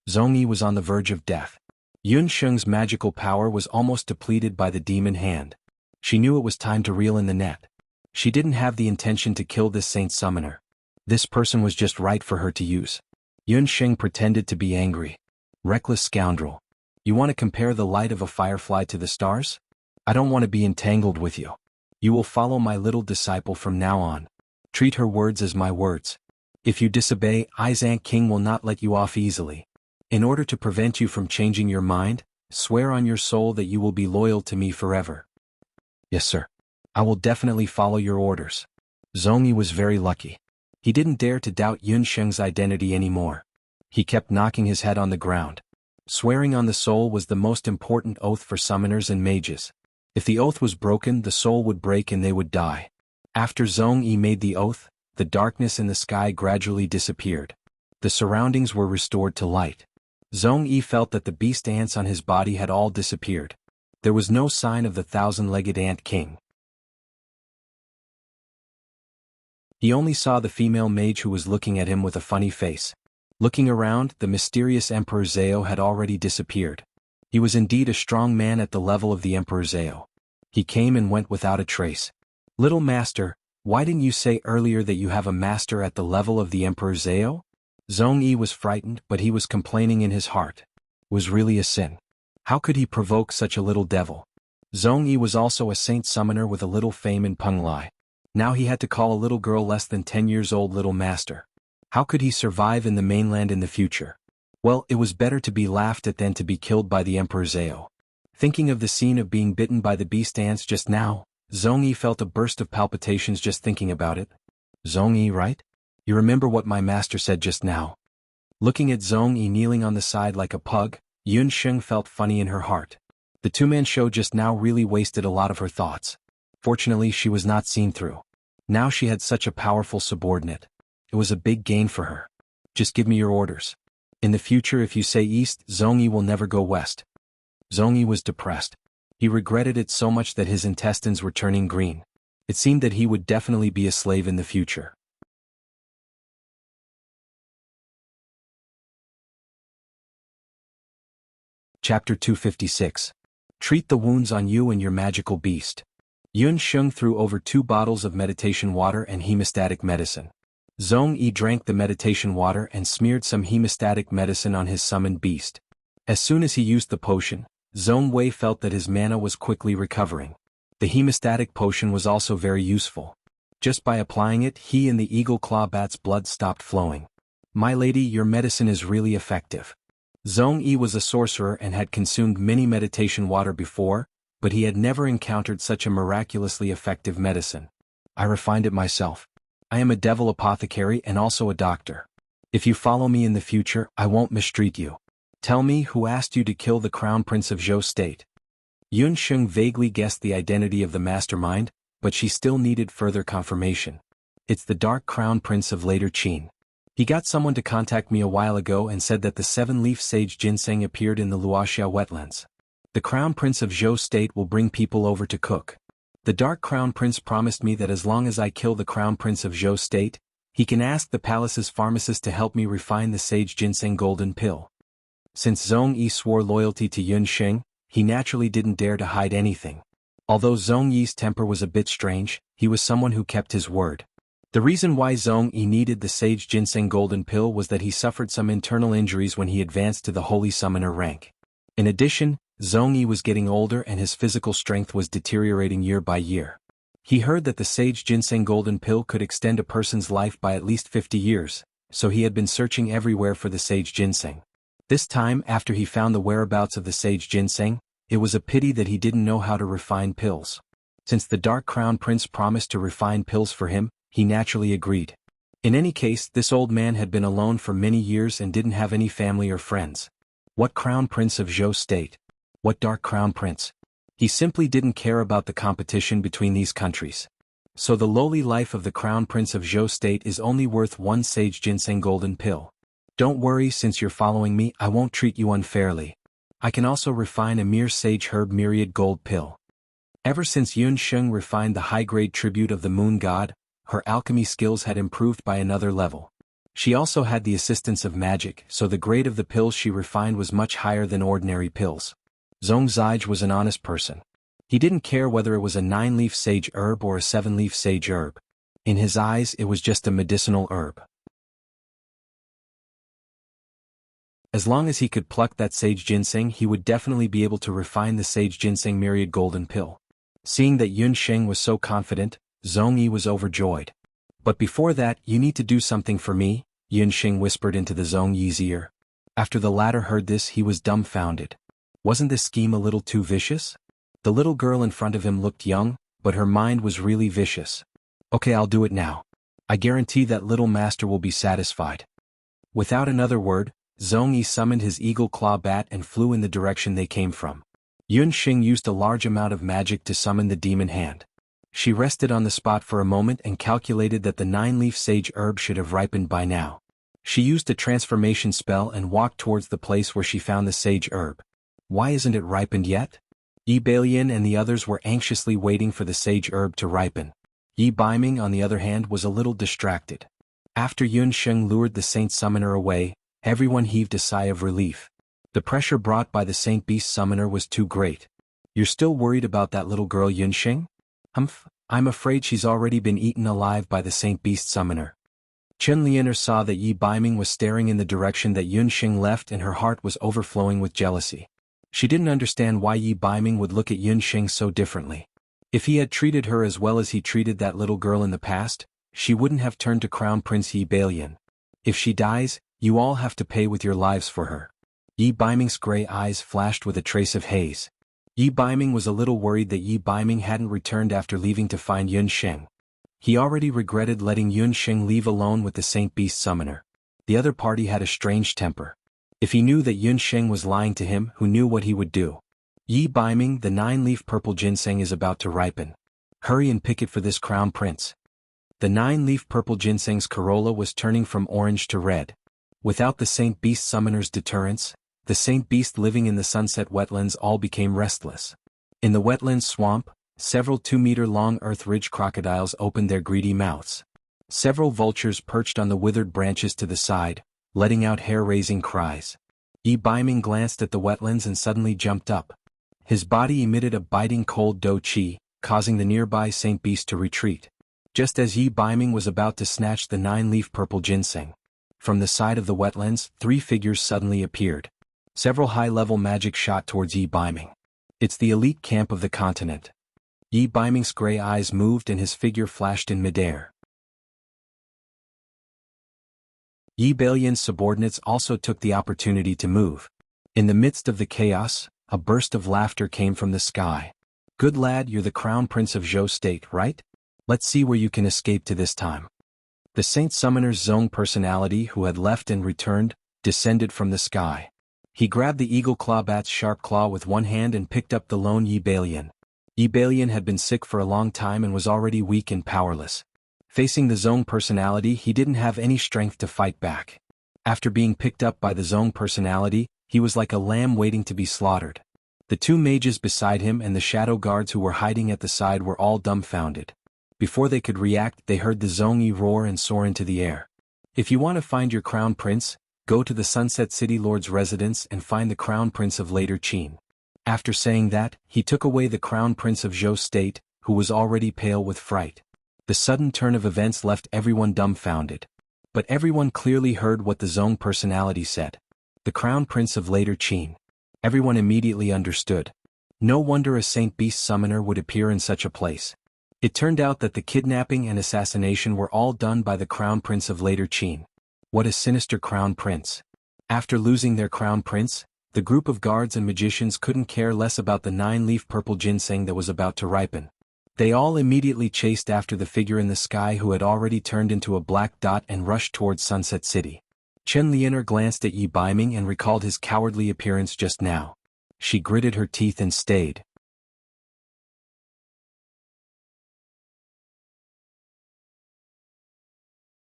Zhongyi was on the verge of death. Yunsheng's magical power was almost depleted by the demon hand. She knew it was time to reel in the net. She didn't have the intention to kill this saint summoner. This person was just right for her to use. Yunsheng pretended to be angry. Reckless scoundrel. You want to compare the light of a firefly to the stars? I don't want to be entangled with you. You will follow my little disciple from now on. Treat her words as my words. If you disobey, Ant King will not let you off easily. In order to prevent you from changing your mind, swear on your soul that you will be loyal to me forever. Yes, sir. I will definitely follow your orders. Zhongyi was very lucky. He didn't dare to doubt Yunsheng's identity anymore. He kept knocking his head on the ground. Swearing on the soul was the most important oath for summoners and mages. If the oath was broken, the soul would break and they would die. After Zhongyi made the oath, the darkness in the sky gradually disappeared. The surroundings were restored to light. Zhongyi felt that the beast ants on his body had all disappeared. There was no sign of the thousand-legged ant king. He only saw the female mage who was looking at him with a funny face. Looking around, the mysterious Emperor Zhao had already disappeared. He was indeed a strong man at the level of the Emperor Zhao. He came and went without a trace. Little master, why didn't you say earlier that you have a master at the level of the Emperor Zhao? Zhongyi was frightened, but he was complaining in his heart. It was really a sin. How could he provoke such a little devil? Zhongyi was also a saint summoner with a little fame in Penglai. Now he had to call a little girl less than 10 years old little master. How could he survive in the mainland in the future? Well, it was better to be laughed at than to be killed by the Emperor Zhao. Thinking of the scene of being bitten by the beast ants just now, Zhongyi felt a burst of palpitations just thinking about it. Zhongyi, right? You remember what my master said just now? Looking at Zhongyi kneeling on the side like a pug, Yunsheng felt funny in her heart. The two-man show just now really wasted a lot of her thoughts. Fortunately, she was not seen through. Now she had such a powerful subordinate. It was a big gain for her. Just give me your orders. In the future, if you say east, Zhongyi will never go west. Zhongyi was depressed. He regretted it so much that his intestines were turning green. It seemed that he would definitely be a slave in the future. Chapter 256. Treat the wounds on you and your magical beast. Yun Sheng threw over 2 bottles of meditation water and hemostatic medicine. Zhong Yi drank the meditation water and smeared some hemostatic medicine on his summoned beast. As soon as he used the potion, Zhong Wei felt that his mana was quickly recovering. The hemostatic potion was also very useful. Just by applying it, he and the eagle claw bat's blood stopped flowing. My lady, your medicine is really effective. Zhong Yi was a sorcerer and had consumed many meditation water before, but he had never encountered such a miraculously effective medicine. I refined it myself. I am a devil apothecary and also a doctor. If you follow me in the future, I won't mistreat you. Tell me who asked you to kill the Crown Prince of Zhou State. Yun Sheng vaguely guessed the identity of the mastermind, but she still needed further confirmation. It's the Dark Crown Prince of Later Qin. He got someone to contact me a while ago and said that the 7-leaf sage ginseng appeared in the Wuxia wetlands. The Crown Prince of Zhou State will bring people over to cook. The Dark Crown Prince promised me that as long as I kill the Crown Prince of Zhou State, he can ask the palace's pharmacist to help me refine the sage ginseng golden pill. Since Zhong Yi swore loyalty to Yun Sheng, he naturally didn't dare to hide anything. Although Zhong Yi's temper was a bit strange, he was someone who kept his word. The reason why Zhong Yi needed the sage ginseng golden pill was that he suffered some internal injuries when he advanced to the holy summoner rank. In addition, Zhong Yi was getting older and his physical strength was deteriorating year by year. He heard that the sage ginseng golden pill could extend a person's life by at least 50 years, so he had been searching everywhere for the sage ginseng. This time, after he found the whereabouts of the sage ginseng, it was a pity that he didn't know how to refine pills. Since the Dark Crown Prince promised to refine pills for him, he naturally agreed. In any case, this old man had been alone for many years and didn't have any family or friends. What Crown Prince of Zhou State? What Dark Crown Prince? He simply didn't care about the competition between these countries. So the lowly life of the Crown Prince of Zhou State is only worth 1 sage ginseng golden pill. Don't worry, since you're following me, I won't treat you unfairly. I can also refine a mere sage herb myriad gold pill. Ever since Yun Sheng refined the high-grade tribute of the moon god, her alchemy skills had improved by another level. She also had the assistance of magic, so the grade of the pills she refined was much higher than ordinary pills. Zhong Zige was an honest person. He didn't care whether it was a 9-leaf sage herb or a 7-leaf sage herb. In his eyes, it was just a medicinal herb. As long as he could pluck that sage ginseng, he would definitely be able to refine the sage ginseng myriad golden pill. Seeing that Yun Sheng was so confident, Zhong Yi was overjoyed. But before that, you need to do something for me, Yun Sheng whispered into the Zhong Yi's ear. After the latter heard this, he was dumbfounded. Wasn't this scheme a little too vicious? The little girl in front of him looked young, but her mind was really vicious. Okay, I'll do it now. I guarantee that little master will be satisfied. Without another word, Zhong Yi summoned his eagle claw bat and flew in the direction they came from. Yun Sheng used a large amount of magic to summon the demon hand. She rested on the spot for a moment and calculated that the 9-leaf sage herb should have ripened by now. She used a transformation spell and walked towards the place where she found the sage herb. Why isn't it ripened yet? Yi Baiyan and the others were anxiously waiting for the sage herb to ripen. Yi Baiming, on the other hand, was a little distracted. After Yun Sheng lured the saint summoner away, everyone heaved a sigh of relief. The pressure brought by the saint beast summoner was too great. You're still worried about that little girl Yun Sheng? Humph, I'm afraid she's already been eaten alive by the saint beast summoner. Chen Lianer saw that Yi Baiming was staring in the direction that Yun Sheng left and her heart was overflowing with jealousy. She didn't understand why Yi Baiming would look at Yun Sheng so differently. If he had treated her as well as he treated that little girl in the past, she wouldn't have turned to Crown Prince Yi Baiyan. If she dies, you all have to pay with your lives for her. Yi Baiming's gray eyes flashed with a trace of haze. Yi Baiming was a little worried that Yi Baiming hadn't returned after leaving to find Yun Sheng. He already regretted letting Yun Sheng leave alone with the Saint Beast Summoner. The other party had a strange temper. If he knew that Yun Sheng was lying to him, who knew what he would do? Yi Baiming, the 9-leaf purple ginseng is about to ripen. Hurry and pick it for this crown prince. The 9-leaf purple ginseng's corolla was turning from orange to red. Without the Saint Beast summoner's deterrence, the Saint Beast living in the sunset wetlands all became restless. In the wetlands swamp, several 2-meter-long earth ridge crocodiles opened their greedy mouths. Several vultures perched on the withered branches to the side, letting out hair-raising cries. Yi Baiming glanced at the wetlands and suddenly jumped up. His body emitted a biting cold dough qi, causing the nearby Saint Beast to retreat. Just as Yi Baiming was about to snatch the 9-leaf purple ginseng, from the side of the wetlands, 3 figures suddenly appeared. Several high-level magic shot towards Yi Baiming. It's the elite camp of the continent. Yi Baiming's gray eyes moved and his figure flashed in midair. Yi Bailian's subordinates also took the opportunity to move. In the midst of the chaos, a burst of laughter came from the sky. Good lad, you're the crown prince of Zhou State, right? Let's see where you can escape to this time. The Saint Summoner's Zong personality, who had left and returned, descended from the sky. He grabbed the eagle claw bat's sharp claw with one hand and picked up the lone Yi Bailian. Yi Bailian had been sick for a long time and was already weak and powerless. Facing the Zong personality, he didn't have any strength to fight back. After being picked up by the Zong personality, he was like a lamb waiting to be slaughtered. The 2 mages beside him and the shadow guards who were hiding at the side were all dumbfounded. Before they could react, they heard the Zong Yi roar and soar into the air. If you want to find your crown prince, go to the Sunset City Lord's residence and find the crown prince of Later Qin. After saying that, he took away the crown prince of Zhou State, who was already pale with fright. The sudden turn of events left everyone dumbfounded. But everyone clearly heard what the Zong personality said. The crown prince of Later Qin. Everyone immediately understood. No wonder a Saint Beast summoner would appear in such a place. It turned out that the kidnapping and assassination were all done by the crown prince of Later Qin. What a sinister crown prince. After losing their crown prince, the group of guards and magicians couldn't care less about the 9-leaf purple ginseng that was about to ripen. They all immediately chased after the figure in the sky who had already turned into a black dot and rushed towards Sunset City. Chen Lianer glanced at Yi Baiming and recalled his cowardly appearance just now. She gritted her teeth and stayed.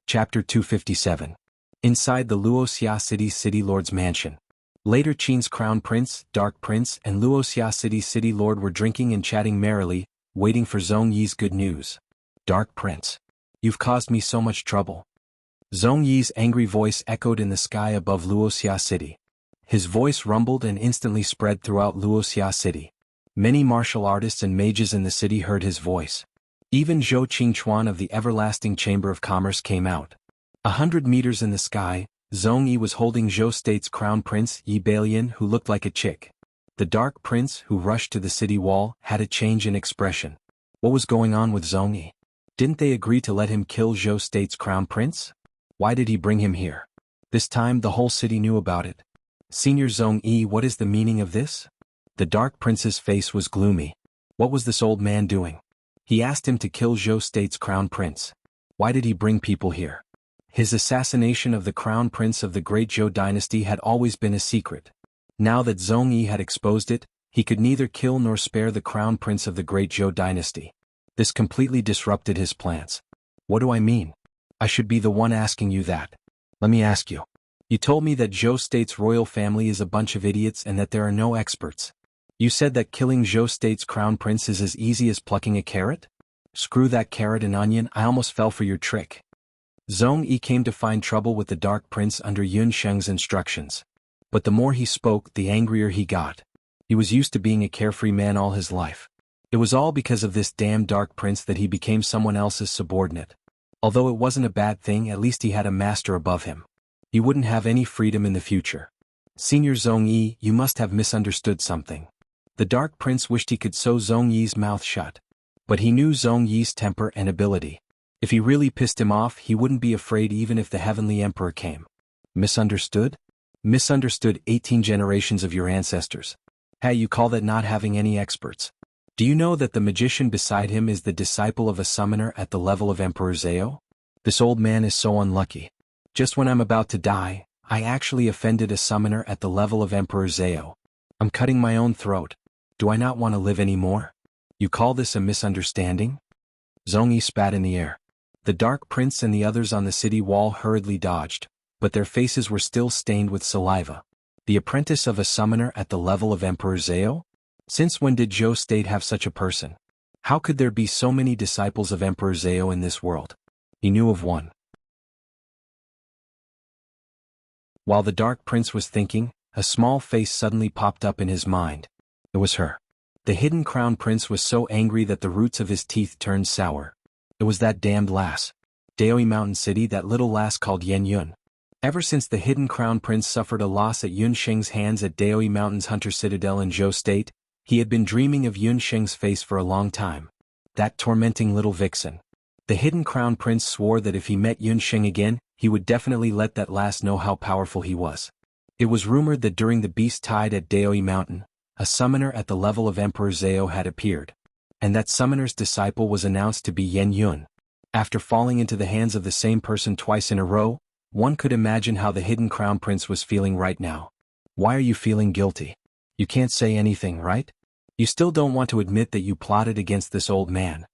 Chapter 257. Inside the Luoxia City's City Lord's mansion. Later Qin's Crown Prince, Dark Prince, and Luoxia City's City Lord were drinking and chatting merrily, waiting for Zong Yi's good news. Dark Prince. You've caused me so much trouble. Zong Yi's angry voice echoed in the sky above Luoxia City. His voice rumbled and instantly spread throughout Luoxia City. Many martial artists and mages in the city heard his voice. Even Zhou Qingchuan of the Everlasting Chamber of Commerce came out. 100 meters in the sky, Zong Yi was holding Zhou State's crown prince Yi Bailian, who looked like a chick. The Dark Prince, who rushed to the city wall, had a change in expression. What was going on with Zong Yi? Didn't they agree to let him kill Zhou State's crown prince? Why did he bring him here? This time the whole city knew about it. Senior Zong Yi, what is the meaning of this? The Dark Prince's face was gloomy. What was this old man doing? He asked him to kill Zhou State's crown prince. Why did he bring people here? His assassination of the crown prince of the Great Zhou dynasty had always been a secret. Now that Zong Yi had exposed it, he could neither kill nor spare the crown prince of the Great Zhou dynasty. This completely disrupted his plans. What do I mean? I should be the one asking you that. Let me ask you. You told me that Zhou State's royal family is a bunch of idiots and that there are no experts. You said that killing Zhou State's crown prince is as easy as plucking a carrot? Screw that carrot and onion, I almost fell for your trick. Zong Yi came to find trouble with the Dark Prince under Yun Sheng's instructions. But the more he spoke, the angrier he got. He was used to being a carefree man all his life. It was all because of this damn Dark Prince that he became someone else's subordinate. Although it wasn't a bad thing, at least he had a master above him. He wouldn't have any freedom in the future. Senior Zong Yi, you must have misunderstood something. The Dark Prince wished he could sew Zong Yi's mouth shut. But he knew Zong Yi's temper and ability. If he really pissed him off, he wouldn't be afraid even if the Heavenly Emperor came. Misunderstood? Misunderstood 18 generations of your ancestors. Hey, you call that not having any experts? Do you know that the magician beside him is the disciple of a summoner at the level of Emperor Zhao? This old man is so unlucky. Just when I'm about to die, I actually offended a summoner at the level of Emperor Zhao. I'm cutting my own throat. Do I not want to live anymore? You call this a misunderstanding? Zhong Yi spat in the air. The Dark Prince and the others on the city wall hurriedly dodged, but their faces were still stained with saliva. The apprentice of a summoner at the level of Emperor Zhao? Since when did Zhou State have such a person? How could there be so many disciples of Emperor Zhao in this world? He knew of one. While the Dark Prince was thinking, a small face suddenly popped up in his mind. It was her. The hidden Crown Prince was so angry that the roots of his teeth turned sour. It was that damned lass. Daoi Mountain City, that little lass called Yan Yun. Ever since the hidden Crown Prince suffered a loss at Yun Sheng's hands at Daoi Mountain's Hunter Citadel in Zhou State, he had been dreaming of Yun Sheng's face for a long time. That tormenting little vixen. The hidden Crown Prince swore that if he met Yun Sheng again, he would definitely let that lass know how powerful he was. It was rumored that during the beast tide at Daoi Mountain, a summoner at the level of Emperor Zhao had appeared. And that summoner's disciple was announced to be Yan Yun. After falling into the hands of the same person twice in a row, one could imagine how the hidden Crown Prince was feeling right now. Why are you feeling guilty? You can't say anything, right? You still don't want to admit that you plotted against this old man.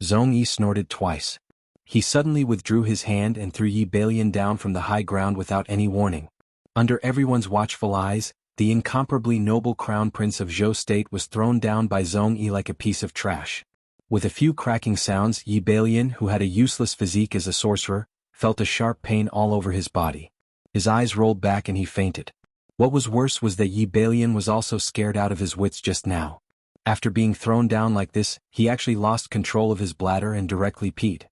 Zhong Yi snorted twice. He suddenly withdrew his hand and threw Yi Balian down from the high ground without any warning. Under everyone's watchful eyes, the incomparably noble Crown Prince of Zhou State was thrown down by Zhong Yi like a piece of trash. With a few cracking sounds, Yi Balian, who had a useless physique as a sorcerer, felt a sharp pain all over his body. His eyes rolled back and he fainted. What was worse was that Yi Balian was also scared out of his wits just now. After being thrown down like this, he actually lost control of his bladder and directly peed.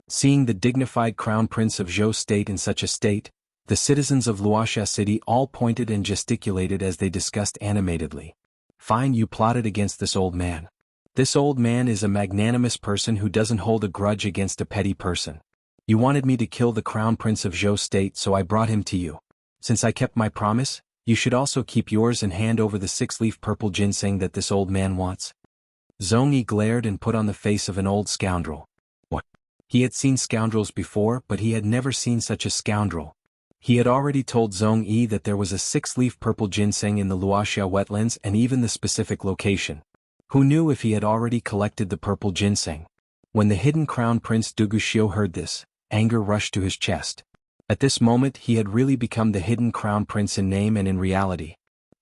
Seeing the dignified Crown Prince of Zhou State in such a state, the citizens of Wuxia City all pointed and gesticulated as they discussed animatedly. Fine, you plotted against this old man. This old man is a magnanimous person who doesn't hold a grudge against a petty person. You wanted me to kill the Crown Prince of Zhou State, so I brought him to you. Since I kept my promise, you should also keep yours and hand over the 6-leaf purple ginseng that this old man wants. Zhong Yi glared and put on the face of an old scoundrel. What? He had seen scoundrels before, but he had never seen such a scoundrel. He had already told Zhong Yi that there was a 6-leaf purple ginseng in the Wuxia wetlands and even the specific location. Who knew if he had already collected the purple ginseng? When the hidden Crown Prince Duguxiu heard this, anger rushed to his chest. At this moment he had really become the hidden Crown Prince in name and in reality.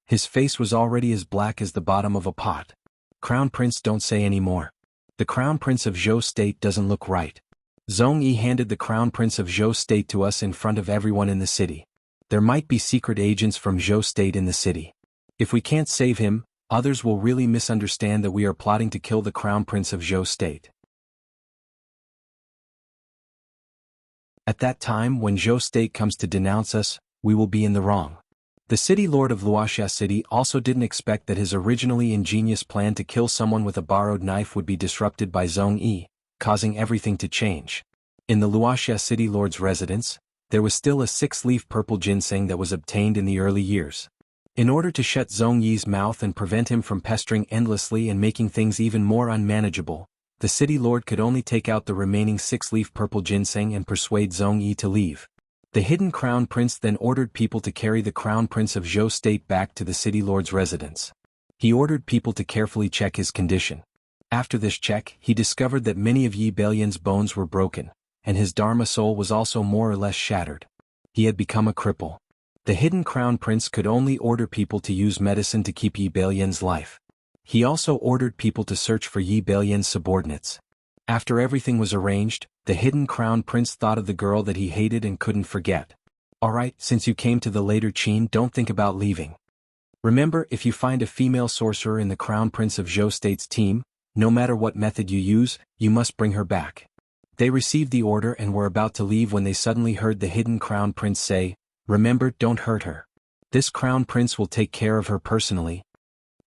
His face was already as black as the bottom of a pot. Crown Prince, don't say any more. The Crown Prince of Zhou State doesn't look right. Zhong Yi handed the Crown Prince of Zhou State to us in front of everyone in the city. There might be secret agents from Zhou State in the city. If we can't save him, others will really misunderstand that we are plotting to kill the Crown Prince of Zhou State. At that time, when Zhou State comes to denounce us, we will be in the wrong. The city lord of Wuxia City also didn't expect that his originally ingenious plan to kill someone with a borrowed knife would be disrupted by Zhong Yi, causing everything to change. In the Wuxia City lord's residence, there was still a 6-leaf purple ginseng that was obtained in the early years. In order to shut Zhong Yi's mouth and prevent him from pestering endlessly and making things even more unmanageable, the city lord could only take out the remaining 6-leaf purple ginseng and persuade Zhong Yi to leave. The hidden Crown Prince then ordered people to carry the Crown Prince of Zhou State back to the city lord's residence. He ordered people to carefully check his condition. After this check, he discovered that many of Yi Balian's bones were broken, and his Dharma soul was also more or less shattered. He had become a cripple. The hidden Crown Prince could only order people to use medicine to keep Yi Balian's life. He also ordered people to search for Yi Balian's subordinates. After everything was arranged, the hidden Crown Prince thought of the girl that he hated and couldn't forget. Alright, since you came to the later Qin, don't think about leaving. Remember, if you find a female sorcerer in the Crown Prince of Zhou State's team, no matter what method you use, you must bring her back. They received the order and were about to leave when they suddenly heard the hidden Crown Prince say, "Remember, don't hurt her. This Crown Prince will take care of her personally."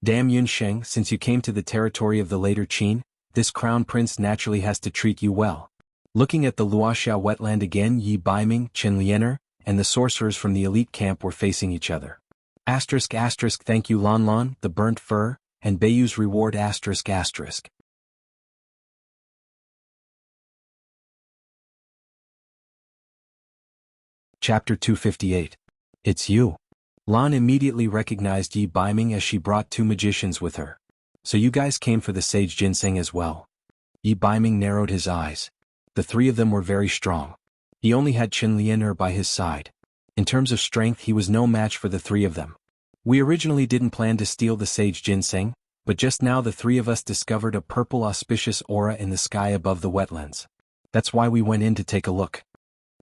Damn Yun Sheng, since you came to the territory of the later Qin, this Crown Prince naturally has to treat you well. Looking at the Wuxia wetland again, Yi Baiming, Chen Liener, and the sorcerers from the elite camp were facing each other. ***, thank you Lan Lan, the burnt fur, and Beiyu's reward ***. Chapter 258. It's you. Lan immediately recognized Yi Baiming as she brought 2 magicians with her. So you guys came for the sage ginseng as well? Yi Baiming narrowed his eyes. The three of them were very strong. He only had Chen Lianer by his side. In terms of strength he was no match for the three of them. We originally didn't plan to steal the sage ginseng, but just now the three of us discovered a purple auspicious aura in the sky above the wetlands. That's why we went in to take a look.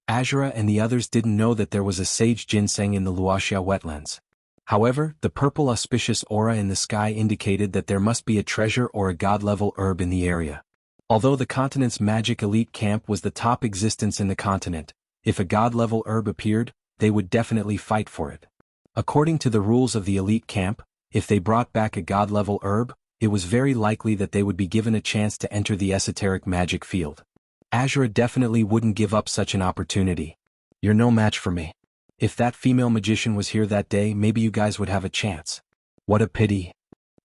Azura and the others didn't know that there was a sage ginseng in the Wuxia wetlands. However, the purple auspicious aura in the sky indicated that there must be a treasure or a god-level herb in the area. Although the continent's magic elite camp was the top existence in the continent, if a god-level herb appeared, they would definitely fight for it. According to the rules of the elite camp, if they brought back a god-level herb, it was very likely that they would be given a chance to enter the esoteric magic field. Azura definitely wouldn't give up such an opportunity. You're no match for me. If that female magician was here that day, maybe you guys would have a chance. What a pity.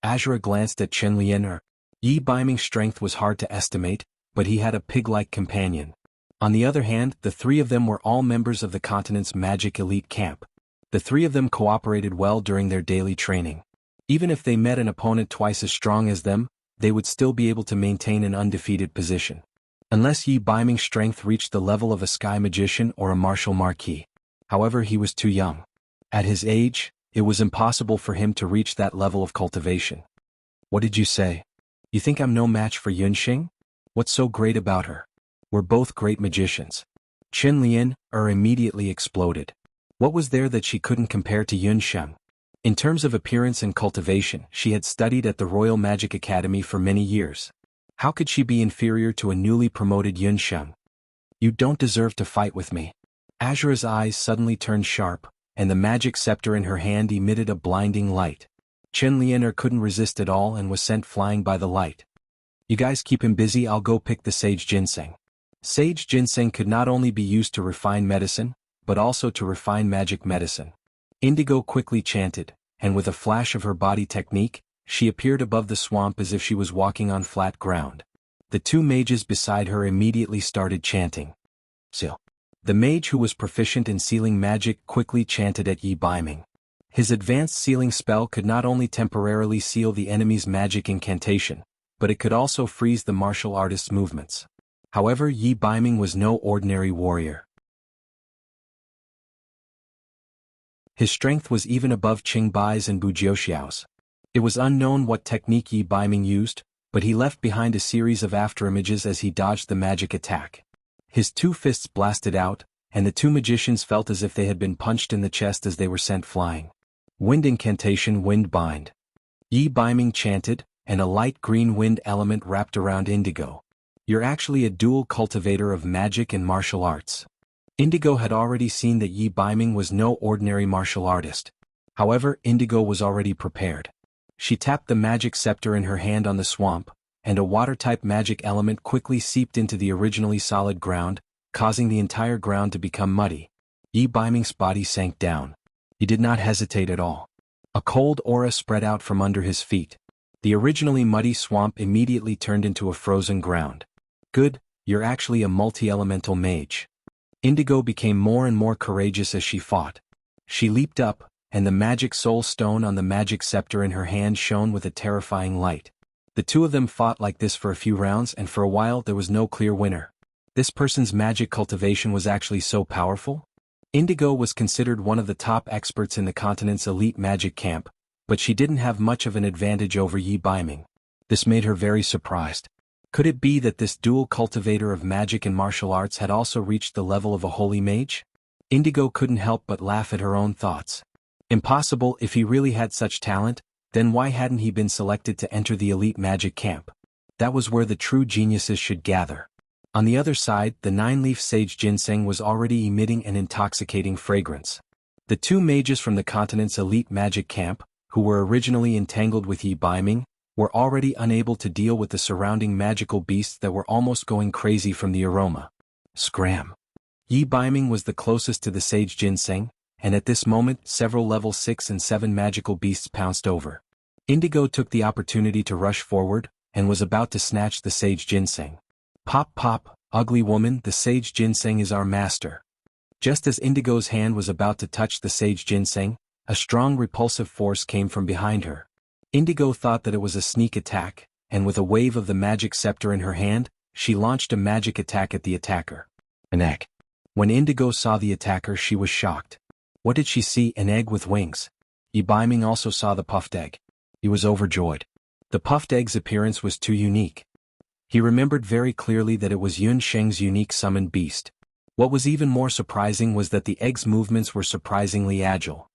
Azura glanced at Chen Lianer. Yi Baiming's strength was hard to estimate, but he had a pig-like companion. On the other hand, the three of them were all members of the continent's magic elite camp. The three of them cooperated well during their daily training. Even if they met an opponent twice as strong as them, they would still be able to maintain an undefeated position. Unless Yi Baiming's strength reached the level of a sky magician or a martial marquis. However, he was too young. At his age, it was impossible for him to reach that level of cultivation. What did you say? You think I'm no match for Yunxing? What's so great about her? We're both great magicians. Chen Lianer immediately exploded. What was there that she couldn't compare to Yunxing? In terms of appearance and cultivation, she had studied at the Royal Magic Academy for many years. How could she be inferior to a newly promoted Yunxing? You don't deserve to fight with me. Azura's eyes suddenly turned sharp, and the magic scepter in her hand emitted a blinding light. Chen Lianer couldn't resist at all and was sent flying by the light. You guys keep him busy, I'll go pick the sage ginseng. Sage ginseng could not only be used to refine medicine, but also to refine magic medicine. Indigo quickly chanted, and with a flash of her body technique, she appeared above the swamp as if she was walking on flat ground. The two mages beside her immediately started chanting. Seal. The mage who was proficient in sealing magic quickly chanted at Yi Baiming. His advanced sealing spell could not only temporarily seal the enemy's magic incantation, but it could also freeze the martial artist's movements. However, Yi Baiming was no ordinary warrior. His strength was even above Qingbai's and Bu Jiuxiao's. It was unknown what technique Yi Baiming used, but he left behind a series of afterimages as he dodged the magic attack. His two fists blasted out, and the two magicians felt as if they had been punched in the chest as they were sent flying. Wind incantation, wind bind. Yi Baiming chanted, and a light green wind element wrapped around Indigo. You're actually a dual cultivator of magic and martial arts. Indigo had already seen that Yi Baiming was no ordinary martial artist. However, Indigo was already prepared. She tapped the magic scepter in her hand on the swamp, and a water-type magic element quickly seeped into the originally solid ground, causing the entire ground to become muddy. Yi Baiming's body sank down. He did not hesitate at all. A cold aura spread out from under his feet. The originally muddy swamp immediately turned into a frozen ground. Good, you're actually a multi-elemental mage. Indigo became more and more courageous as she fought. She leaped up, and the magic soul stone on the magic scepter in her hand shone with a terrifying light. The two of them fought like this for a few rounds, and for a while there was no clear winner. This person's magic cultivation was actually so powerful? Indigo was considered one of the top experts in the continent's elite magic camp, but she didn't have much of an advantage over Yi Baiming. This made her very surprised. Could it be that this dual cultivator of magic and martial arts had also reached the level of a holy mage? Indigo couldn't help but laugh at her own thoughts. Impossible. If he really had such talent, then why hadn't he been selected to enter the elite magic camp? That was where the true geniuses should gather. On the other side, the nine-leaf sage ginseng was already emitting an intoxicating fragrance. The two mages from the continent's elite magic camp, who were originally entangled with Yi Baiming, were already unable to deal with the surrounding magical beasts that were almost going crazy from the aroma. Scram! Yi Baiming was the closest to the sage ginseng, and at this moment several level 6 and 7 magical beasts pounced over. Indigo took the opportunity to rush forward, and was about to snatch the sage ginseng. Pop pop, ugly woman, the sage ginseng is our master. Just as Indigo's hand was about to touch the sage ginseng, a strong repulsive force came from behind her. Indigo thought that it was a sneak attack, and with a wave of the magic scepter in her hand, she launched a magic attack at the attacker. An egg. When Indigo saw the attacker, she was shocked. What did she see? An egg with wings. Yi also saw the puffed egg. He was overjoyed. The puffed egg's appearance was too unique. He remembered very clearly that it was Yun Sheng's unique summoned beast. What was even more surprising was that the egg's movements were surprisingly agile.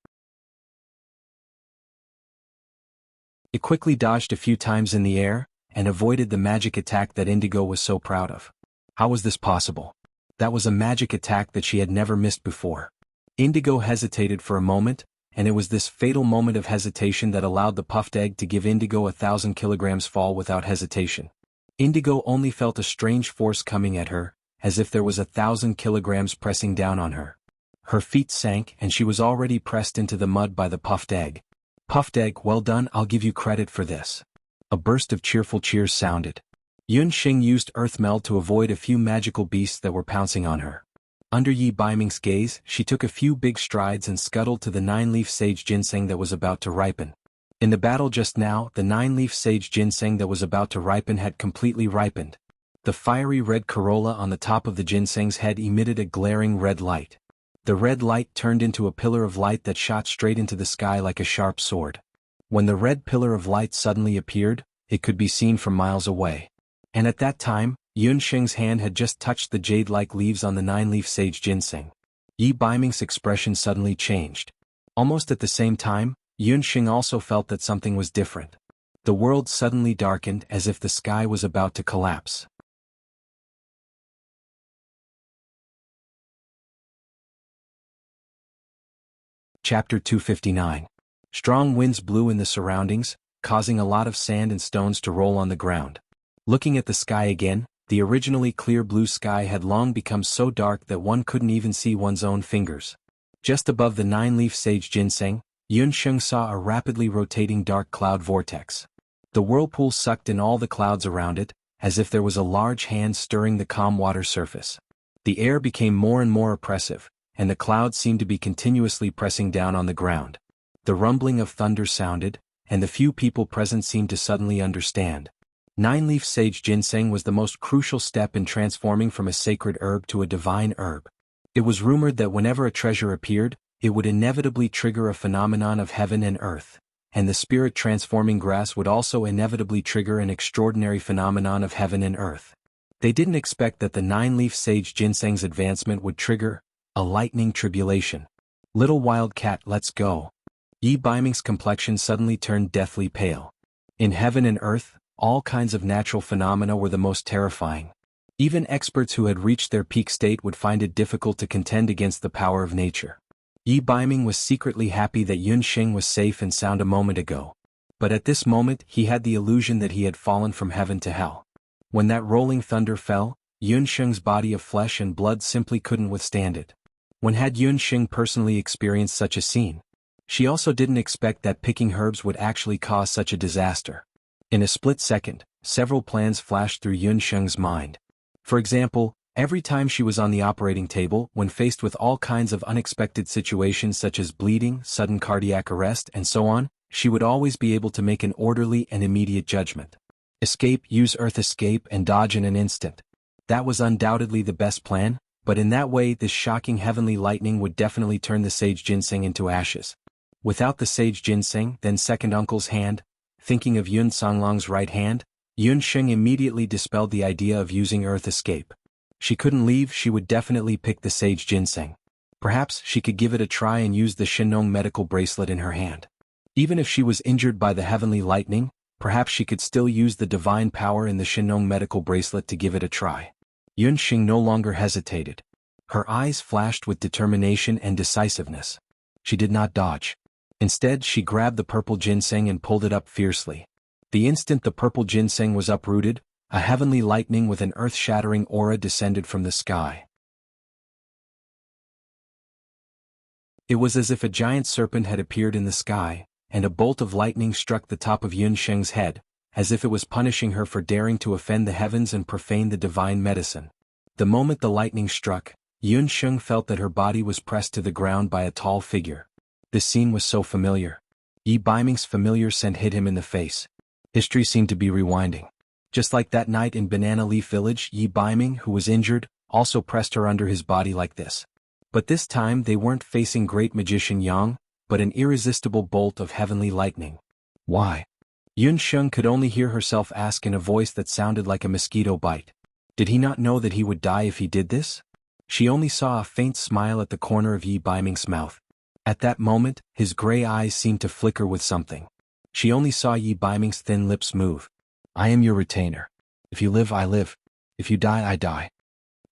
It quickly dodged a few times in the air, and avoided the magic attack that Indigo was so proud of. How was this possible? That was a magic attack that she had never missed before. Indigo hesitated for a moment, and it was this fatal moment of hesitation that allowed the puffed egg to give Indigo 1,000 kilograms fall without hesitation. Indigo only felt a strange force coming at her, as if there was 1,000 kilograms pressing down on her. Her feet sank and she was already pressed into the mud by the puffed egg. Puffed egg, well done, I'll give you credit for this. A burst of cheerful cheers sounded. Yun Xing used Earth Meld to avoid a few magical beasts that were pouncing on her. Under Yi Baiming's gaze, she took a few big strides and scuttled to the 9-leaf sage ginseng that was about to ripen. In the battle just now, the 9-leaf sage ginseng that was about to ripen had completely ripened. The fiery red corolla on the top of the ginseng's head emitted a glaring red light. The red light turned into a pillar of light that shot straight into the sky like a sharp sword. When the red pillar of light suddenly appeared, it could be seen from miles away. And at that time, Yun Sheng's hand had just touched the jade-like leaves on the 9-leaf sage ginseng. Yi Baiming's expression suddenly changed. Almost at the same time, Yun Sheng also felt that something was different. The world suddenly darkened as if the sky was about to collapse. Chapter 259. Strong winds blew in the surroundings, causing a lot of sand and stones to roll on the ground. Looking at the sky again, the originally clear blue sky had long become so dark that one couldn't even see one's own fingers. Just above the 9-leaf sage ginseng, Yun Sheng saw a rapidly rotating dark cloud vortex. The whirlpool sucked in all the clouds around it, as if there was a large hand stirring the calm water surface. The air became more and more oppressive, and the clouds seemed to be continuously pressing down on the ground. The rumbling of thunder sounded, and the few people present seemed to suddenly understand. 9-leaf sage ginseng was the most crucial step in transforming from a sacred herb to a divine herb. It was rumored that whenever a treasure appeared, it would inevitably trigger a phenomenon of heaven and earth, and the spirit-transforming grass would also inevitably trigger an extraordinary phenomenon of heaven and earth. They didn't expect that the 9-leaf sage ginseng's advancement would trigger a lightning tribulation. Little wildcat, let's go. Yi Baiming's complexion suddenly turned deathly pale. In heaven and earth, all kinds of natural phenomena were the most terrifying. Even experts who had reached their peak state would find it difficult to contend against the power of nature. Yi Baiming was secretly happy that Yun Sheng was safe and sound a moment ago. But at this moment he had the illusion that he had fallen from heaven to hell. When that rolling thunder fell, Yun Sheng's body of flesh and blood simply couldn't withstand it. When had Yun Sheng personally experienced such a scene? She also didn't expect that picking herbs would actually cause such a disaster. In a split second, several plans flashed through Yun Sheng's mind. For example, every time she was on the operating table, when faced with all kinds of unexpected situations such as bleeding, sudden cardiac arrest, and so on, she would always be able to make an orderly and immediate judgment. Escape, use earth escape, and dodge in an instant. That was undoubtedly the best plan, but in that way this shocking heavenly lightning would definitely turn the sage ginseng into ashes. Without the sage ginseng, then second uncle's hand, thinking of Yun Songlong's right hand, Yun Sheng immediately dispelled the idea of using earth escape. She couldn't leave, she would definitely pick the sage ginseng. Perhaps she could give it a try and use the Shinong medical bracelet in her hand. Even if she was injured by the heavenly lightning, perhaps she could still use the divine power in the Shinong medical bracelet to give it a try. Yun Sheng no longer hesitated. Her eyes flashed with determination and decisiveness. She did not dodge. Instead, she grabbed the purple ginseng and pulled it up fiercely. The instant the purple ginseng was uprooted, a heavenly lightning with an earth-shattering aura descended from the sky. It was as if a giant serpent had appeared in the sky, and a bolt of lightning struck the top of Yun Sheng's head, as if it was punishing her for daring to offend the heavens and profane the divine medicine. The moment the lightning struck, Yun Sheng felt that her body was pressed to the ground by a tall figure. This scene was so familiar. Yi Baiming's familiar scent hit him in the face. History seemed to be rewinding. Just like that night in Banana Leaf Village, Yi Baiming, who was injured, also pressed her under his body like this. But this time they weren't facing great magician Yang, but an irresistible bolt of heavenly lightning. Why? Yun Sheng could only hear herself ask in a voice that sounded like a mosquito bite. Did he not know that he would die if he did this? She only saw a faint smile at the corner of Yi Baiming's mouth. At that moment, his gray eyes seemed to flicker with something. She only saw Yi Baiming's thin lips move. I am your retainer. If you live, I live. If you die, I die.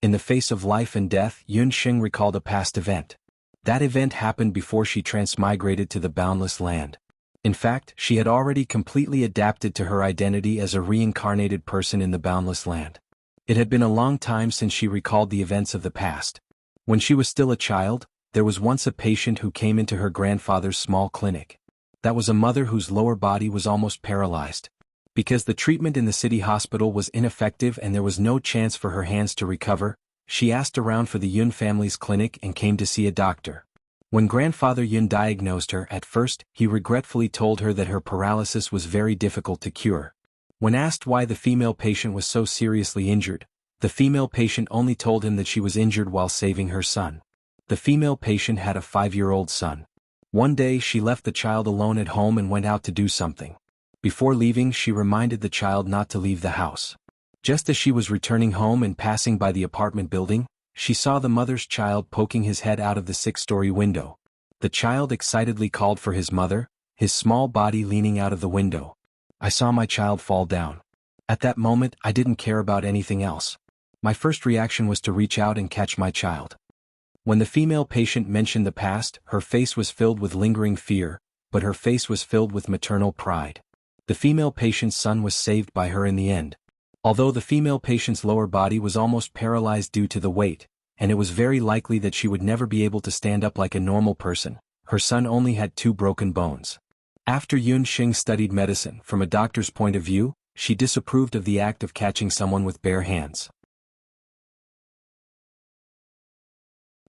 In the face of life and death, Yun Sheng recalled a past event. That event happened before she transmigrated to the boundless land. In fact, she had already completely adapted to her identity as a reincarnated person in the boundless land. It had been a long time since she recalled the events of the past. When she was still a child, there was once a patient who came into her grandfather's small clinic. That was a mother whose lower body was almost paralyzed. Because the treatment in the city hospital was ineffective and there was no chance for her hands to recover, she asked around for the Yun family's clinic and came to see a doctor. When Grandfather Yun diagnosed her at first, he regretfully told her that her paralysis was very difficult to cure. When asked why the female patient was so seriously injured, the female patient only told him that she was injured while saving her son. The female patient had a 5-year-old son. One day she left the child alone at home and went out to do something. Before leaving, she reminded the child not to leave the house. Just as she was returning home and passing by the apartment building, she saw the mother's child poking his head out of the 6th-story window. The child excitedly called for his mother, his small body leaning out of the window. I saw my child fall down. At that moment, I didn't care about anything else. My first reaction was to reach out and catch my child. When the female patient mentioned the past, her face was filled with lingering fear, but her face was filled with maternal pride. The female patient's son was saved by her in the end. Although the female patient's lower body was almost paralyzed due to the weight, and it was very likely that she would never be able to stand up like a normal person, her son only had 2 broken bones. After Yun Xing studied medicine, from a doctor's point of view, she disapproved of the act of catching someone with bare hands.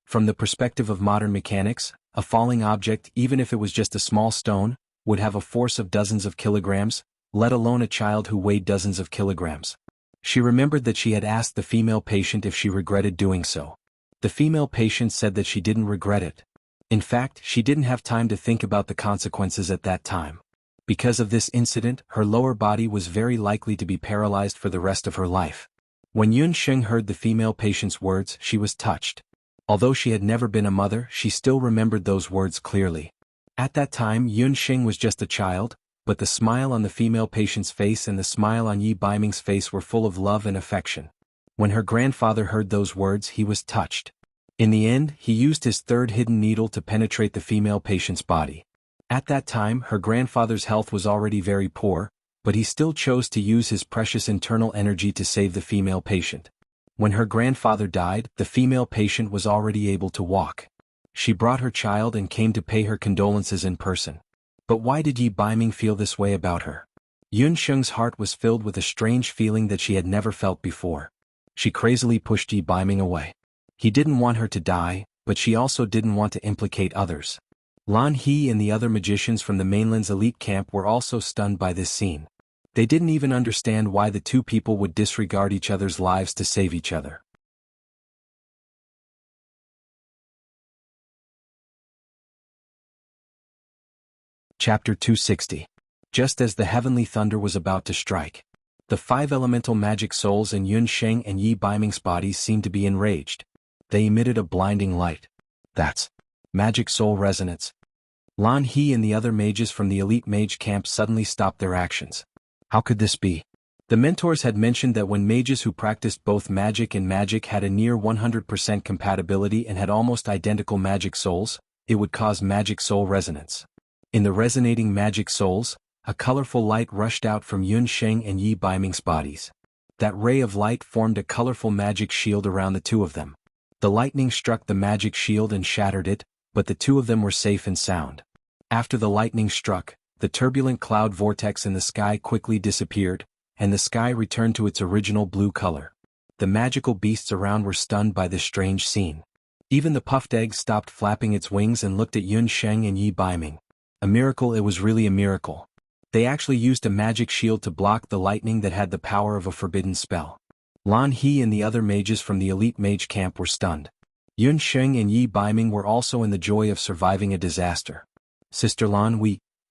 From the perspective of modern mechanics, a falling object, even if it was just a small stone, would have a force of dozens of kilograms, let alone a child who weighed dozens of kilograms. She remembered that she had asked the female patient if she regretted doing so. The female patient said that she didn't regret it. In fact, she didn't have time to think about the consequences at that time. Because of this incident, her lower body was very likely to be paralyzed for the rest of her life. When Yun Sheng heard the female patient's words, she was touched. Although she had never been a mother, she still remembered those words clearly. At that time, Yun Sheng was just a child, but the smile on the female patient's face and the smile on Yi Baiming's face were full of love and affection. When her grandfather heard those words, he was touched. In the end, he used his 3rd hidden needle to penetrate the female patient's body. At that time, her grandfather's health was already very poor, but he still chose to use his precious internal energy to save the female patient. When her grandfather died, the female patient was already able to walk. She brought her child and came to pay her condolences in person. But why did Yi Baiming feel this way about her? Yun Sheng's heart was filled with a strange feeling that she had never felt before. She crazily pushed Yi Baiming away. He didn't want her to die, but she also didn't want to implicate others. Lan He and the other magicians from the mainland's elite camp were also stunned by this scene. They didn't even understand why the 2 people would disregard each other's lives to save each other. Chapter 260. Just as the heavenly thunder was about to strike, the 5 elemental magic souls in Yun Sheng and Yi Baiming's bodies seemed to be enraged. They emitted a blinding light. That's magic soul resonance. Lan He and the other mages from the elite mage camp suddenly stopped their actions. How could this be? The mentors had mentioned that when mages who practiced both magic and magic had a near 100% compatibility and had almost identical magic souls, it would cause magic soul resonance. In the resonating magic souls, a colorful light rushed out from Yun Sheng and Yi Baiming's bodies. That ray of light formed a colorful magic shield around the 2 of them. The lightning struck the magic shield and shattered it, but the 2 of them were safe and sound. After the lightning struck, the turbulent cloud vortex in the sky quickly disappeared, and the sky returned to its original blue color. The magical beasts around were stunned by this strange scene. Even the puffed egg stopped flapping its wings and looked at Yun Sheng and Yi Baiming. A miracle. It was really a miracle. They actually used a magic shield to block the lightning that had the power of a forbidden spell. Lan He and the other mages from the elite mage camp were stunned. Yun Sheng and Yi Baiming were also in the joy of surviving a disaster. Sister Lan,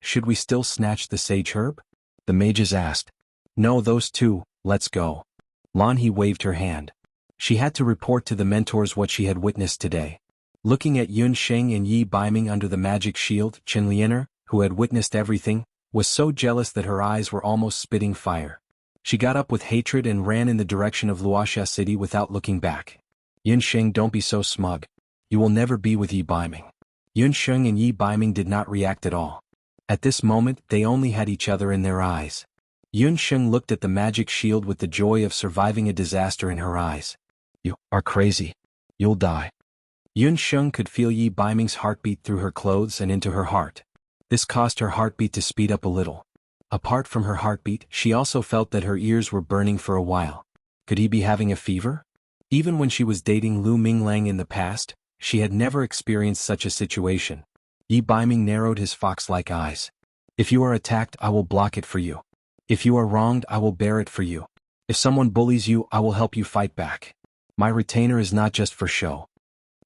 should we still snatch the sage herb? The mages asked. No, those two, let's go. Lan He waved her hand. She had to report to the mentors what she had witnessed today. Looking at Yun Sheng and Yi Baiming under the magic shield, Chen Lianer, who had witnessed everything, was so jealous that her eyes were almost spitting fire. She got up with hatred and ran in the direction of Wuxia City without looking back. Yun Sheng, don't be so smug. You will never be with Yi Baiming. Yun Sheng and Yi Baiming did not react at all. At this moment, they only had each other in their eyes. Yun Sheng looked at the magic shield with the joy of surviving a disaster in her eyes. You are crazy. You'll die. Yun Sheng could feel Yi Baiming's heartbeat through her clothes and into her heart. This caused her heartbeat to speed up a little. Apart from her heartbeat, she also felt that her ears were burning for a while. Could he be having a fever? Even when she was dating Lu Minglang in the past, she had never experienced such a situation. Yi Baiming narrowed his fox-like eyes. If you are attacked, I will block it for you. If you are wronged, I will bear it for you. If someone bullies you, I will help you fight back. My retainer is not just for show.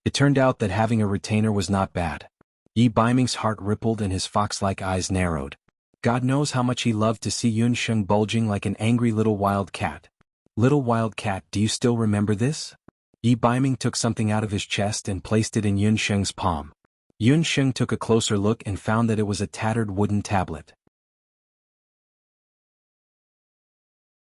It turned out that having a retainer was not bad. Yi Baiming's heart rippled and his fox-like eyes narrowed. God knows how much he loved to see Yun Sheng bulging like an angry little wild cat. Little wild cat, do you still remember this? Yi Baiming took something out of his chest and placed it in Yun Sheng's palm. Yun Sheng took a closer look and found that it was a tattered wooden tablet.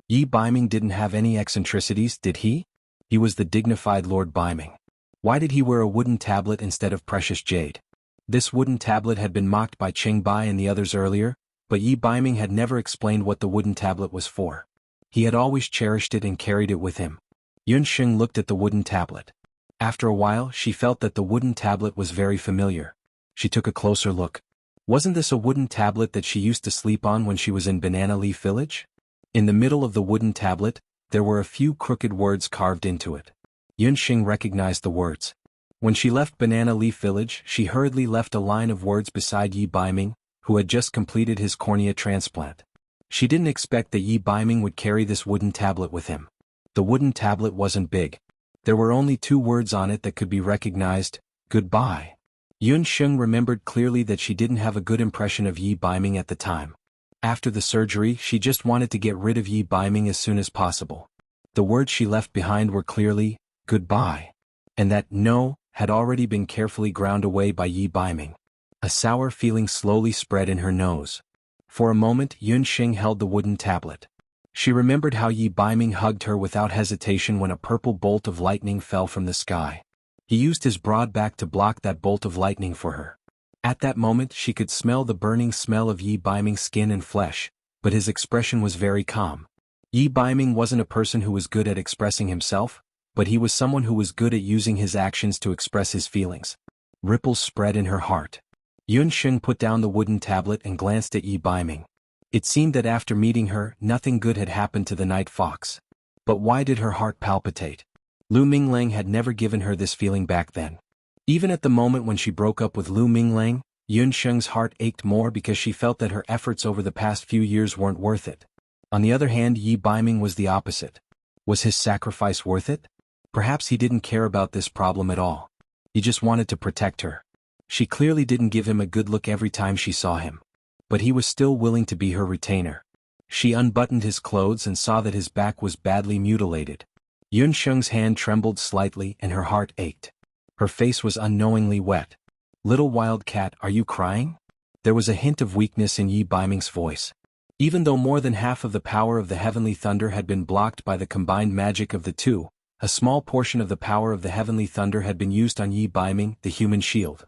Yi Baiming didn't have any eccentricities, did he? He was the dignified Lord Baiming. Why did he wear a wooden tablet instead of precious jade? This wooden tablet had been mocked by Qing Bai and the others earlier, but Yi Baiming had never explained what the wooden tablet was for. He had always cherished it and carried it with him. Yun Sheng looked at the wooden tablet. After a while, she felt that the wooden tablet was very familiar. She took a closer look. Wasn't this a wooden tablet that she used to sleep on when she was in Banana Leaf Village? In the middle of the wooden tablet, there were a few crooked words carved into it. Yun Sheng recognized the words. When she left Banana Leaf Village, she hurriedly left a line of words beside Yi Baiming, who had just completed his cornea transplant. She didn't expect that Yi Baiming would carry this wooden tablet with him. The wooden tablet wasn't big. There were only 2 words on it that could be recognized: goodbye. Yun Sheng remembered clearly that she didn't have a good impression of Yi Baiming at the time. After the surgery, she just wanted to get rid of Yi Baiming as soon as possible. The words she left behind were clearly, goodbye. And that no had already been carefully ground away by Yi Baiming. A sour feeling slowly spread in her nose. For a moment, Yun Sheng held the wooden tablet. She remembered how Yi Baiming hugged her without hesitation when a purple bolt of lightning fell from the sky. He used his broad back to block that bolt of lightning for her. At that moment, she could smell the burning smell of Yi Baiming's skin and flesh, but his expression was very calm. Yi Baiming wasn't a person who was good at expressing himself, but he was someone who was good at using his actions to express his feelings. Ripples spread in her heart. Yun Sheng put down the wooden tablet and glanced at Yi Baiming. It seemed that after meeting her, nothing good had happened to the night fox. But why did her heart palpitate? Lu Minglang had never given her this feeling back then. Even at the moment when she broke up with Lu Minglang, Yun Sheng's heart ached more because she felt that her efforts over the past few years weren't worth it. On the other hand, Yi Baiming was the opposite. Was his sacrifice worth it? Perhaps he didn't care about this problem at all. He just wanted to protect her. She clearly didn't give him a good look every time she saw him. But he was still willing to be her retainer. She unbuttoned his clothes and saw that his back was badly mutilated. Yun Sheng's hand trembled slightly and her heart ached. Her face was unknowingly wet. Little wild cat, are you crying? There was a hint of weakness in Yi Baiming's voice. Even though more than half of the power of the heavenly thunder had been blocked by the combined magic of the two, a small portion of the power of the heavenly thunder had been used on Yi Baiming, the human shield.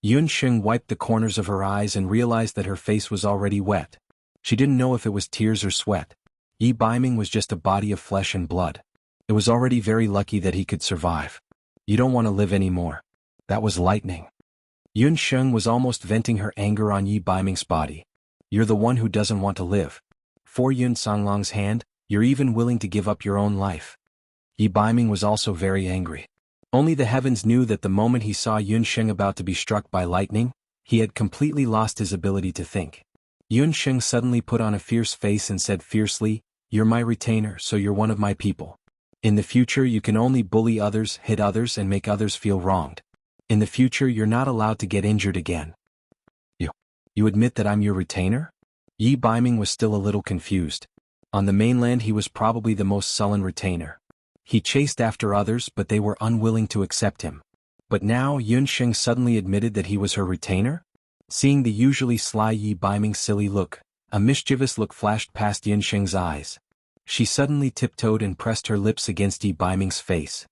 Yun Sheng wiped the corners of her eyes and realized that her face was already wet. She didn't know if it was tears or sweat. Yi Baiming was just a body of flesh and blood. It was already very lucky that he could survive. You don't want to live anymore. That was lightning. Yun Sheng was almost venting her anger on Yi Baiming's body. You're the one who doesn't want to live. For Yun Songlong's hand, you're even willing to give up your own life. Yi Baiming was also very angry. Only the heavens knew that the moment he saw Yunsheng about to be struck by lightning, he had completely lost his ability to think. Yunsheng suddenly put on a fierce face and said fiercely, "You're my retainer, so you're one of my people. In the future you can only bully others, hit others and make others feel wronged. In the future you're not allowed to get injured again." You admit that I'm your retainer?" Yi Baiming was still a little confused. On the mainland he was probably the most sullen retainer. He chased after others but they were unwilling to accept him. But now Yunsheng suddenly admitted that he was her retainer? Seeing the usually sly Yi Baiming's silly look, a mischievous look flashed past Yunsheng's eyes. She suddenly tiptoed and pressed her lips against Yi Baiming's face.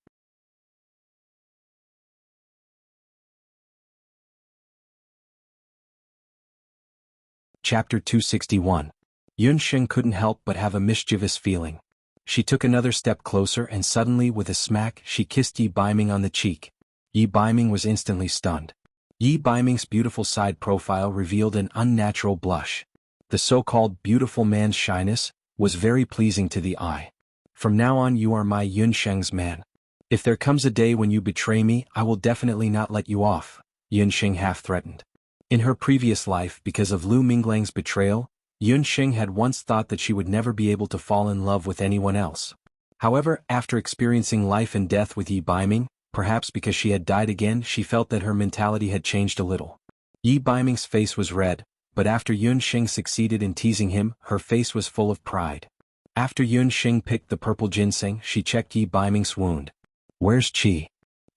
Chapter 261. Yunsheng couldn't help but have a mischievous feeling. She took another step closer and suddenly with a smack she kissed Yi Baiming on the cheek. Yi Baiming was instantly stunned. Yi Baiming's beautiful side profile revealed an unnatural blush. The so-called beautiful man's shyness was very pleasing to the eye. "From now on you are my Yunsheng's man. If there comes a day when you betray me, I will definitely not let you off," Yunsheng half-threatened. In her previous life, because of Lu Minglang's betrayal, Yunsheng had once thought that she would never be able to fall in love with anyone else. However, after experiencing life and death with Yi Baiming, perhaps because she had died again, she felt that her mentality had changed a little. Yi Baiming's face was red, but after Yunsheng succeeded in teasing him, her face was full of pride. After Yunsheng picked the purple ginseng, she checked Yi Baiming's wound. "Where's Qi?"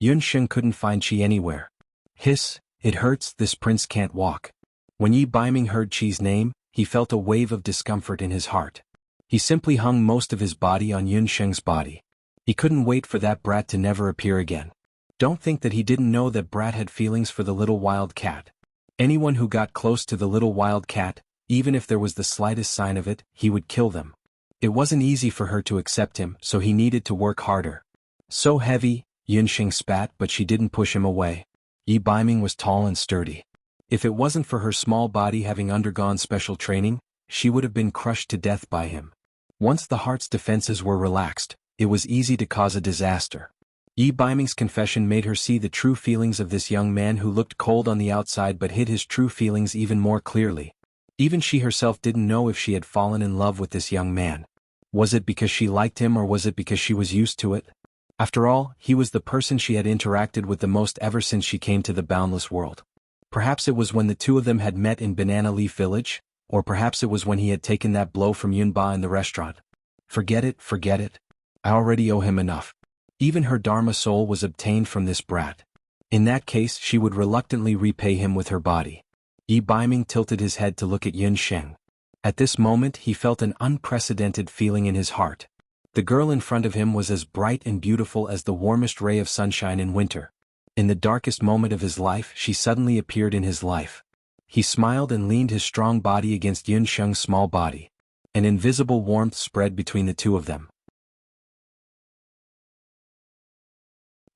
Yunsheng couldn't find Qi anywhere. "Hiss, it hurts, this prince can't walk." When Yi Baiming heard Qi's name, he felt a wave of discomfort in his heart. He simply hung most of his body on Yunsheng's body. He couldn't wait for that brat to never appear again. Don't think that he didn't know that brat had feelings for the little wild cat. Anyone who got close to the little wild cat, even if there was the slightest sign of it, he would kill them. It wasn't easy for her to accept him, so he needed to work harder. "So heavy," Yunsheng spat, but she didn't push him away. Yi Baiming was tall and sturdy. If it wasn't for her small body having undergone special training, she would have been crushed to death by him. Once the heart's defenses were relaxed, it was easy to cause a disaster. Yi Baiming's confession made her see the true feelings of this young man who looked cold on the outside but hid his true feelings even more clearly. Even she herself didn't know if she had fallen in love with this young man. Was it because she liked him or was it because she was used to it? After all, he was the person she had interacted with the most ever since she came to the boundless world. Perhaps it was when the two of them had met in Banana Leaf Village, or perhaps it was when he had taken that blow from Yunba in the restaurant. Forget it, forget it. I already owe him enough. Even her Dharma soul was obtained from this brat. In that case she would reluctantly repay him with her body. Yi Baiming tilted his head to look at Yunsheng. At this moment he felt an unprecedented feeling in his heart. The girl in front of him was as bright and beautiful as the warmest ray of sunshine in winter. In the darkest moment of his life she suddenly appeared in his life. He smiled and leaned his strong body against Yunsheng's small body. An invisible warmth spread between the two of them.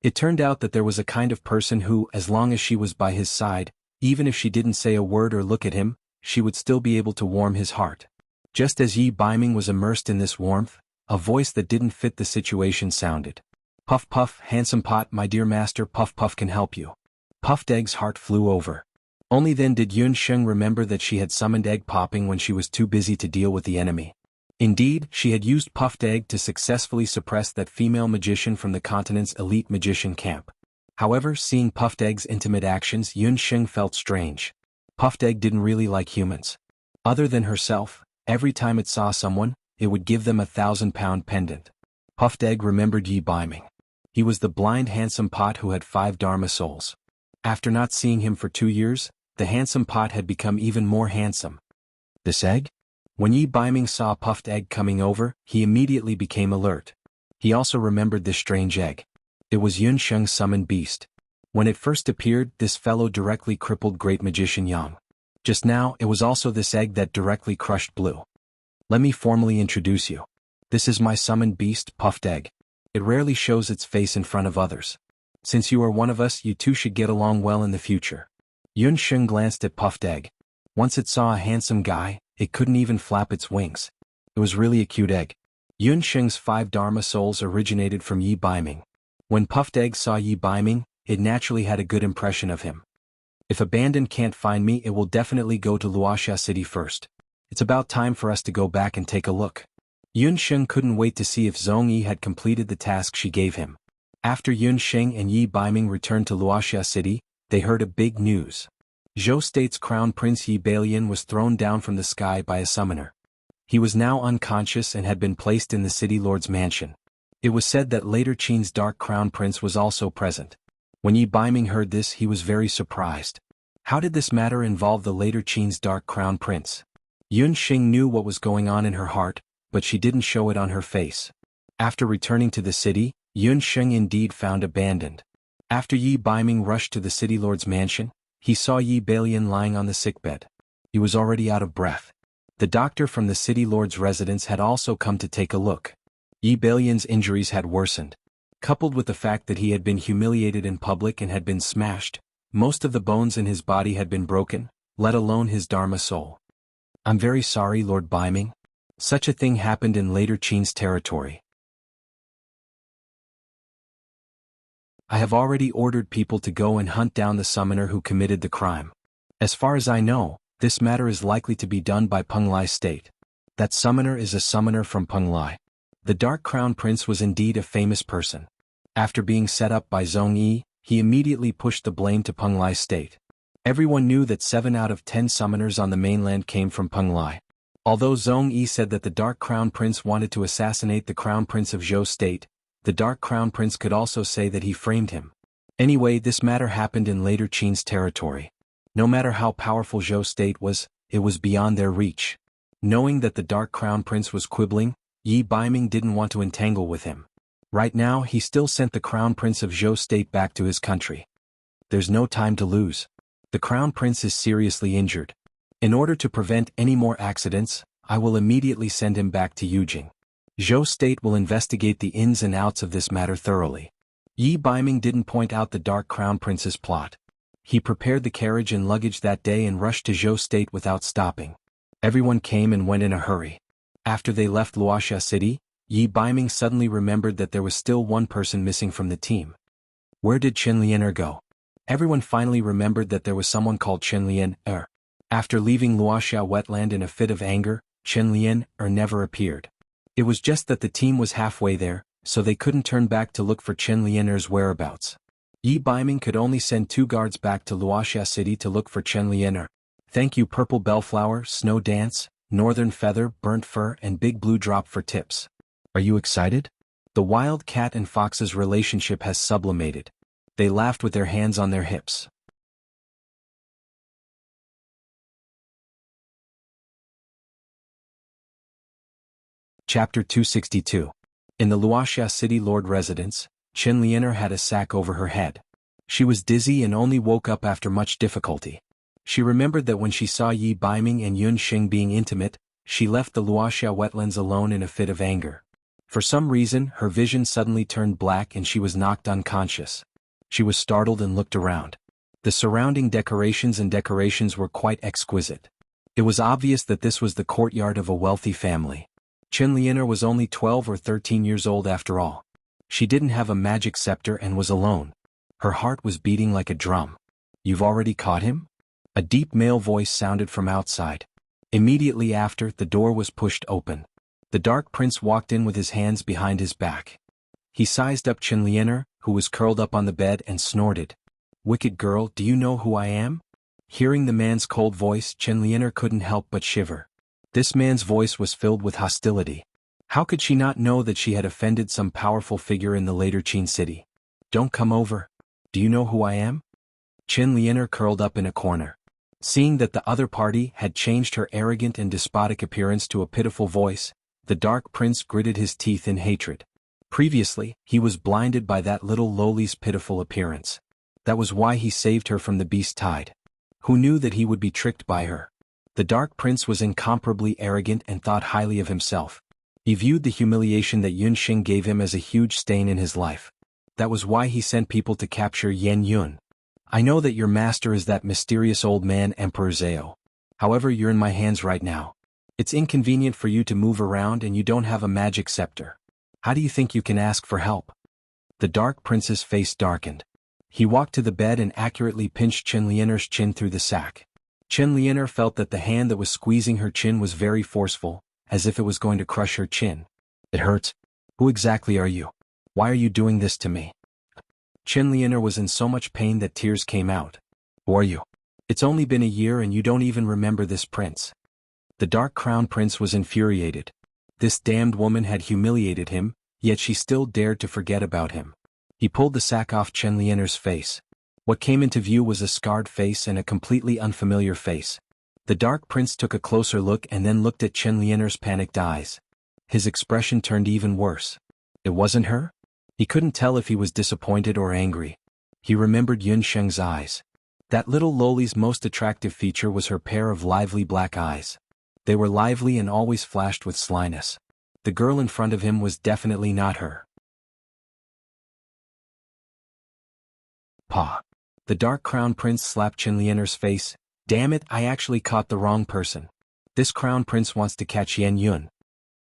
It turned out that there was a kind of person who, as long as she was by his side, even if she didn't say a word or look at him, she would still be able to warm his heart. Just as Yi Baiming was immersed in this warmth, a voice that didn't fit the situation sounded. "Puff Puff, handsome pot, my dear master, Puff Puff can help you." Puffed Egg's heart flew over. Only then did Yunsheng remember that she had summoned Egg Popping when she was too busy to deal with the enemy. Indeed, she had used Puffed Egg to successfully suppress that female magician from the continent's elite magician camp. However, seeing Puffed Egg's intimate actions, Yunsheng felt strange. Puffed Egg didn't really like humans. Other than herself, every time it saw someone, it would give them a 1,000-pound pendant. Puffed Egg remembered Yi Baiming. He was the blind handsome pot who had 5 Dharma souls. After not seeing him for 2 years, the handsome pot had become even more handsome. This egg? When Yi Baiming saw Puffed Egg coming over, he immediately became alert. He also remembered this strange egg. It was Yunsheng's summoned beast. When it first appeared, this fellow directly crippled great magician Yang. Just now, it was also this egg that directly crushed Blue. Let me formally introduce you. This is my summoned beast, Puffed Egg. It rarely shows its face in front of others. Since you are one of us, you two should get along well in the future. Yunsheng glanced at Puffed Egg. Once it saw a handsome guy, it couldn't even flap its wings. It was really a cute egg. Yunsheng's 5 Dharma souls originated from Yi Baiming. When Puffed Egg saw Yi Baiming, it naturally had a good impression of him. If Abandon can't find me, it will definitely go to Wuxia City first. It's about time for us to go back and take a look. Yun Sheng couldn't wait to see if Zhong Yi had completed the task she gave him. After Yun Sheng and Yi Baiming returned to Wuxia City, they heard a big news. Zhou State's Crown Prince Yi Bailian was thrown down from the sky by a summoner. He was now unconscious and had been placed in the city lord's mansion. It was said that later Qin's Dark Crown Prince was also present. When Yi Baiming heard this, he was very surprised. How did this matter involve the later Qin's Dark Crown Prince? Yun Xing knew what was going on in her heart, but she didn't show it on her face. After returning to the city, Yun Sheng indeed found abandoned. After Yi Baiming rushed to the city lord's mansion, he saw Yi Bailian lying on the sickbed. He was already out of breath. The doctor from the city lord's residence had also come to take a look. Yi Bailian's injuries had worsened. Coupled with the fact that he had been humiliated in public and had been smashed, most of the bones in his body had been broken, let alone his Dharma soul. I'm very sorry, Lord Baiming. Such a thing happened in later Qin's territory. I have already ordered people to go and hunt down the summoner who committed the crime. As far as I know, this matter is likely to be done by Penglai State. That summoner is a summoner from Penglai. The Dark Crown Prince was indeed a famous person. After being set up by Zhong Yi, he immediately pushed the blame to Penglai State. Everyone knew that 7 out of 10 summoners on the mainland came from Penglai. Although Zhong Yi said that the Dark Crown Prince wanted to assassinate the Crown Prince of Zhou State, the Dark Crown Prince could also say that he framed him. Anyway, this matter happened in later Qin's territory. No matter how powerful Zhou State was, it was beyond their reach. Knowing that the Dark Crown Prince was quibbling, Yi Baiming didn't want to entangle with him. Right now, he still sent the Crown Prince of Zhou State back to his country. There's no time to lose. The Crown Prince is seriously injured. In order to prevent any more accidents, I will immediately send him back to Yujing. Zhou State will investigate the ins and outs of this matter thoroughly. Yi Baiming didn't point out the Dark Crown Prince's plot. He prepared the carriage and luggage that day and rushed to Zhou State without stopping. Everyone came and went in a hurry. After they left Wuxia City, Yi Baiming suddenly remembered that there was still one person missing from the team. Where did Chen Lianer go? Everyone finally remembered that there was someone called Chen Lianer. After leaving Wuxia wetland in a fit of anger, Chen Lianer never appeared. It was just that the team was halfway there, so they couldn't turn back to look for Chen Lianer's whereabouts. Yi Baiming could only send 2 guards back to Wuxia City to look for Chen Lianer. Thank you Purple Bellflower, Snow Dance, Northern Feather, Burnt Fur and Big Blue Drop for tips. Are you excited? The wild cat and fox's relationship has sublimated. They laughed with their hands on their hips. Chapter 262. In the Wuxia City Lord residence, Chen Lianer had a sack over her head. She was dizzy and only woke up after much difficulty. She remembered that when she saw Yi Baiming and Yun Xing being intimate, she left the Wuxia wetlands alone in a fit of anger. For some reason, her vision suddenly turned black and she was knocked unconscious. She was startled and looked around. The surrounding decorations were quite exquisite. It was obvious that this was the courtyard of a wealthy family. Chen Lianer was only 12 or 13 years old after all. She didn't have a magic scepter and was alone. Her heart was beating like a drum. You've already caught him? A deep male voice sounded from outside. Immediately after, the door was pushed open. The Dark Prince walked in with his hands behind his back. He sized up Chen Lianer, who was curled up on the bed, and snorted. Wicked girl, do you know who I am? Hearing the man's cold voice, Chen Lianer couldn't help but shiver. This man's voice was filled with hostility. How could she not know that she had offended some powerful figure in the later Qin city? Don't come over. Do you know who I am? Chen Lianer curled up in a corner. Seeing that the other party had changed her arrogant and despotic appearance to a pitiful voice, the Dark Prince gritted his teeth in hatred. Previously, he was blinded by that little lowly's pitiful appearance. That was why he saved her from the beast tide. Who knew that he would be tricked by her? The Dark Prince was incomparably arrogant and thought highly of himself. He viewed the humiliation that Yun Xing gave him as a huge stain in his life. That was why he sent people to capture Yan Yun. I know that your master is that mysterious old man Emperor Zhao. However, you're in my hands right now. It's inconvenient for you to move around and you don't have a magic scepter. How do you think you can ask for help? The Dark Prince's face darkened. He walked to the bed and accurately pinched Chen Lianer's chin through the sack. Chen Lianer felt that the hand that was squeezing her chin was very forceful, as if it was going to crush her chin. It hurts. Who exactly are you? Why are you doing this to me? Chen Lianer was in so much pain that tears came out. Who are you? It's only been a year and you don't even remember this prince. The Dark Crown Prince was infuriated. This damned woman had humiliated him, yet she still dared to forget about him. He pulled the sack off Chen Lianer's face. What came into view was a scarred face and a completely unfamiliar face. The Dark Prince took a closer look and then looked at Chen Lianer's panicked eyes. His expression turned even worse. It wasn't her? He couldn't tell if he was disappointed or angry. He remembered Yun Sheng's eyes. That little loli's most attractive feature was her pair of lively black eyes. They were lively and always flashed with slyness. The girl in front of him was definitely not her. Paw. The Dark Crown Prince slapped Chen Lianer's face. Damn it, I actually caught the wrong person. This Crown Prince wants to catch Yan Yun.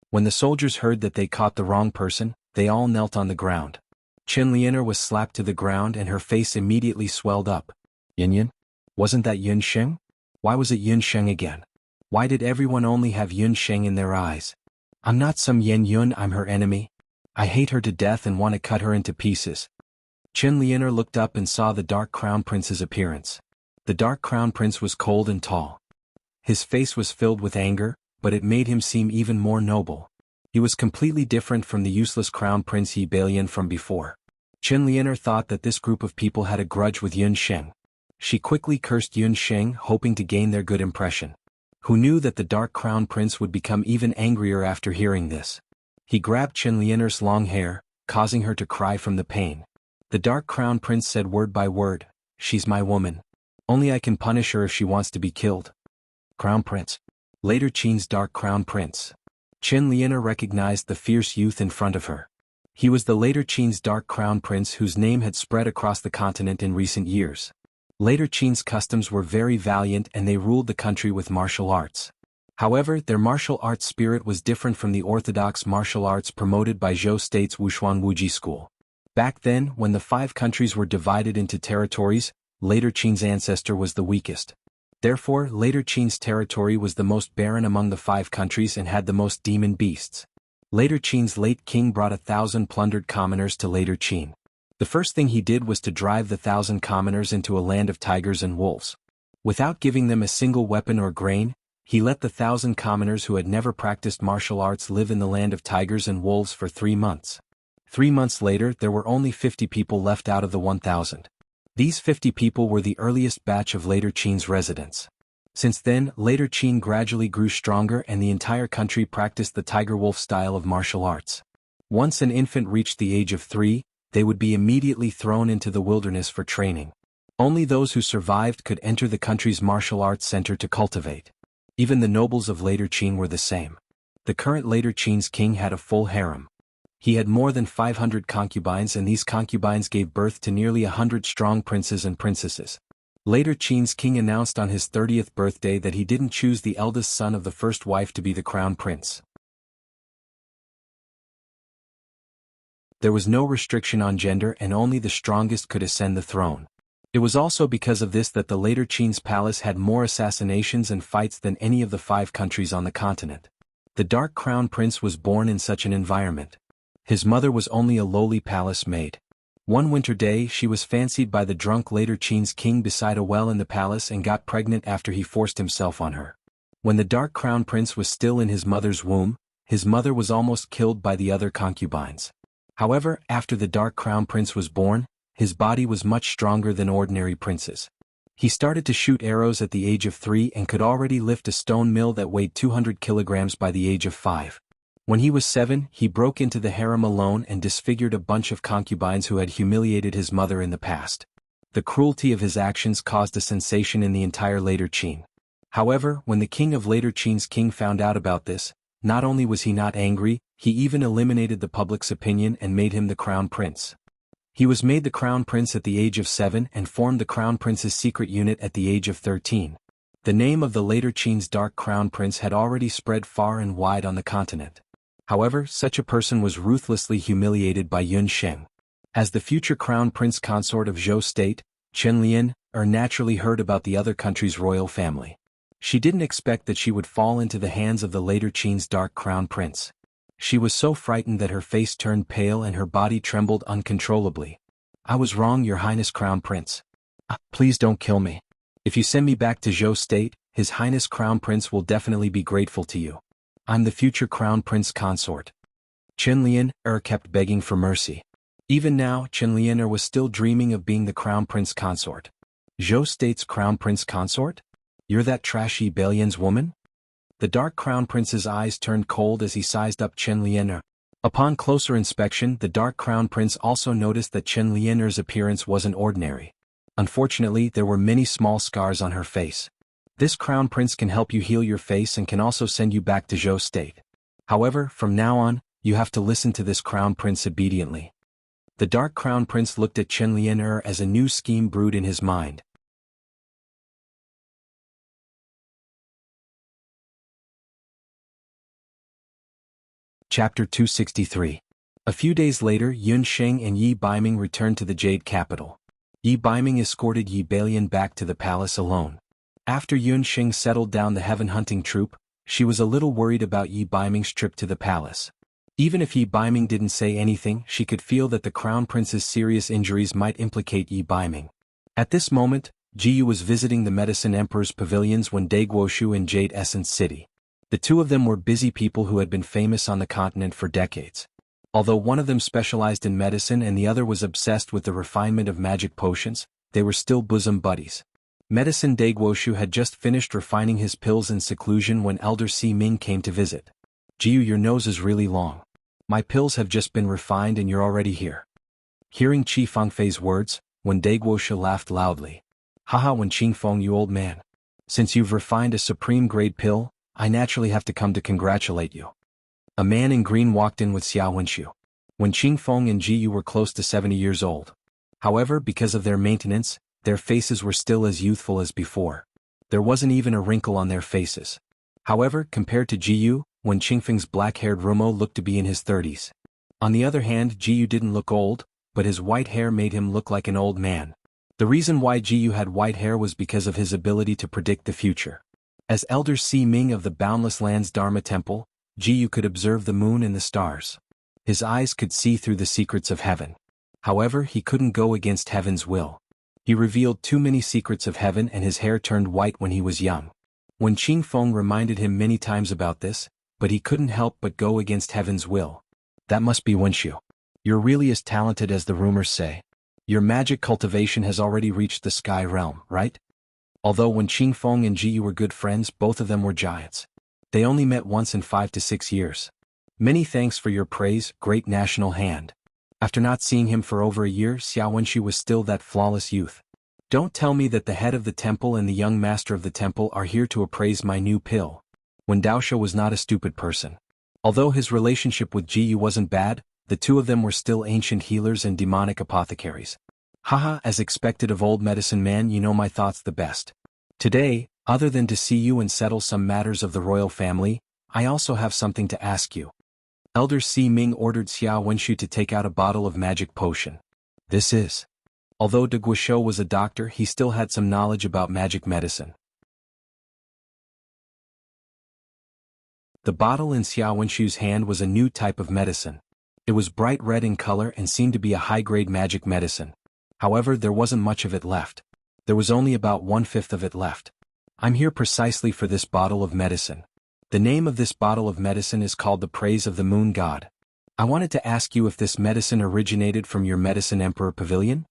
When the soldiers heard that they caught the wrong person, they all knelt on the ground. Chen Lianer was slapped to the ground and her face immediately swelled up. Yan Yun? Wasn't that Yun Sheng? Why was it Yun Sheng again? Why did everyone only have Yun Sheng in their eyes? I'm not some Yan Yun, I'm her enemy. I hate her to death and want to cut her into pieces. Chen Lianer looked up and saw the Dark Crown Prince's appearance. The Dark Crown Prince was cold and tall. His face was filled with anger, but it made him seem even more noble. He was completely different from the useless Crown Prince Yi Balian from before. Chen Lianer thought that this group of people had a grudge with Yun Sheng. She quickly cursed Yun Sheng, hoping to gain their good impression. Who knew that the Dark Crown Prince would become even angrier after hearing this? He grabbed Chen Lianer's long hair, causing her to cry from the pain. The Dark Crown Prince said word by word, "She's my woman. Only I can punish her if she wants to be killed." Crown Prince. Later Qin's Dark Crown Prince. Chen Lianer recognized the fierce youth in front of her. He was the later Qin's Dark Crown Prince whose name had spread across the continent in recent years. Later Qin's customs were very valiant and they ruled the country with martial arts. However, their martial arts spirit was different from the orthodox martial arts promoted by Zhou State's Wushuan Wuji school. Back then, when the 5 countries were divided into territories, later Qin's ancestor was the weakest. Therefore, later Qin's territory was the most barren among the 5 countries and had the most demon beasts. Later Qin's late king brought 1,000 plundered commoners to later Qin. The first thing he did was to drive the 1,000 commoners into a land of tigers and wolves. Without giving them a single weapon or grain, he let the 1,000 commoners who had never practiced martial arts live in the land of tigers and wolves for 3 months. 3 months later, there were only 50 people left out of the 1,000. These 50 people were the earliest batch of later Qin's residents. Since then, later Qin gradually grew stronger and the entire country practiced the tiger-wolf style of martial arts. Once an infant reached the age of 3, they would be immediately thrown into the wilderness for training. Only those who survived could enter the country's martial arts center to cultivate. Even the nobles of later Qin were the same. The current later Qin's king had a full harem. He had more than 500 concubines and these concubines gave birth to nearly 100 strong princes and princesses. Later Qin's king announced on his 30th birthday that he didn't choose the eldest son of the first wife to be the crown prince. There was no restriction on gender and only the strongest could ascend the throne. It was also because of this that the later Qin's palace had more assassinations and fights than any of the 5 countries on the continent. The Dark Crown Prince was born in such an environment. His mother was only a lowly palace maid. One winter day she was fancied by the drunk later Qin's king beside a well in the palace and got pregnant after he forced himself on her. When the Dark Crown Prince was still in his mother's womb, his mother was almost killed by the other concubines. However, after the Dark Crown Prince was born, his body was much stronger than ordinary princes. He started to shoot arrows at the age of 3 and could already lift a stone mill that weighed 200 kilograms by the age of 5. When he was 7, he broke into the harem alone and disfigured a bunch of concubines who had humiliated his mother in the past. The cruelty of his actions caused a sensation in the entire later Qin. However, when the king of later Qin's king found out about this, not only was he not angry, he even eliminated the public's opinion and made him the crown prince. He was made the crown prince at the age of 7 and formed the crown prince's secret unit at the age of 13. The name of the later Qin's Dark Crown Prince had already spread far and wide on the continent. However, such a person was ruthlessly humiliated by Yun Sheng. As the future crown prince consort of Zhou state, Chen Lian naturally heard about the other country's royal family. She didn't expect that she would fall into the hands of the later Qin's dark crown prince. She was so frightened that her face turned pale and her body trembled uncontrollably. I was wrong, Your Highness Crown Prince. Please don't kill me. If you send me back to Zhou state, His Highness Crown Prince will definitely be grateful to you. I'm the future crown prince consort. Chen Lian kept begging for mercy. Even now, Chen Lian was still dreaming of being the crown prince consort. Zhou state's crown prince consort? You're that trashy Balian's woman? The dark crown prince's eyes turned cold as he sized up Chen Lian. Upon closer inspection, the dark crown prince also noticed that Chen Lian's appearance wasn't ordinary. Unfortunately, there were many small scars on her face. This crown prince can help you heal your face and can also send you back to Zhou state. However, from now on, you have to listen to this crown prince obediently. The dark crown prince looked at Chen Lian as a new scheme brewed in his mind. Chapter 263. A few days later, Yun Sheng and Yi Baiming returned to the Jade capital. Yi Baiming escorted Yi Balian back to the palace alone. After Yun Sheng settled down the heaven hunting troop, she was a little worried about Yi Baiming's trip to the palace. Even if Yi Baiming didn't say anything, she could feel that the crown prince's serious injuries might implicate Yi Baiming. At this moment, Jiyu was visiting the Medicine Emperor's pavilions when Daiguoshu and Jade Essence City. The two of them were busy people who had been famous on the continent for decades. Although one of them specialized in medicine and the other was obsessed with the refinement of magic potions, they were still bosom buddies. Medicine Daiguoshu had just finished refining his pills in seclusion when Elder Si Ming came to visit. Jiyu, your nose is really long. My pills have just been refined and you're already here. Hearing Qi Fengfei's words, when Daiguoshu laughed loudly. Haha, when Qingfeng, you old man. Since you've refined a supreme grade pill, I naturally have to come to congratulate you. A man in green walked in with Xiao Wenshu. When Qingfeng and Jiyu were close to 70 years old. However, because of their maintenance, their faces were still as youthful as before. There wasn't even a wrinkle on their faces. However, compared to Jiyu, when Qingfeng's black-haired Rumo looked to be in his 30s. On the other hand, Jiyu didn't look old, but his white hair made him look like an old man. The reason why Jiyu had white hair was because of his ability to predict the future. As Elder Si Ming of the Boundless Lands Dharma Temple, Jiyu could observe the moon and the stars. His eyes could see through the secrets of heaven. However, he couldn't go against heaven's will. He revealed too many secrets of heaven and his hair turned white when he was young. When Qingfeng reminded him many times about this, but he couldn't help but go against heaven's will. That must be Wenshu. You're really as talented as the rumors say. Your magic cultivation has already reached the sky realm, right? Although when Qingfeng and Jiyu were good friends, both of them were giants. They only met once in 5 to 6 years. Many thanks for your praise, great national hand. After not seeing him for over a year, Xiao Wenshu was still that flawless youth. Don't tell me that the head of the temple and the young master of the temple are here to appraise my new pill. When Daosha was not a stupid person. Although his relationship with Jiyu wasn't bad, the two of them were still ancient healers and demonic apothecaries. Haha, as expected of old medicine man, you know my thoughts the best. Today, other than to see you and settle some matters of the royal family, I also have something to ask you. Elder Si Ming ordered Xiao Wenshu to take out a bottle of magic potion. This is. Although De Guichot was a doctor, he still had some knowledge about magic medicine. The bottle in Xiao Wenshu's hand was a new type of medicine. It was bright red in color and seemed to be a high-grade magic medicine. However, there wasn't much of it left. There was only about 1/5 of it left. I'm here precisely for this bottle of medicine. The name of this bottle of medicine is called the Praise of the Moon God. I wanted to ask you if this medicine originated from your Medicine Emperor Pavilion?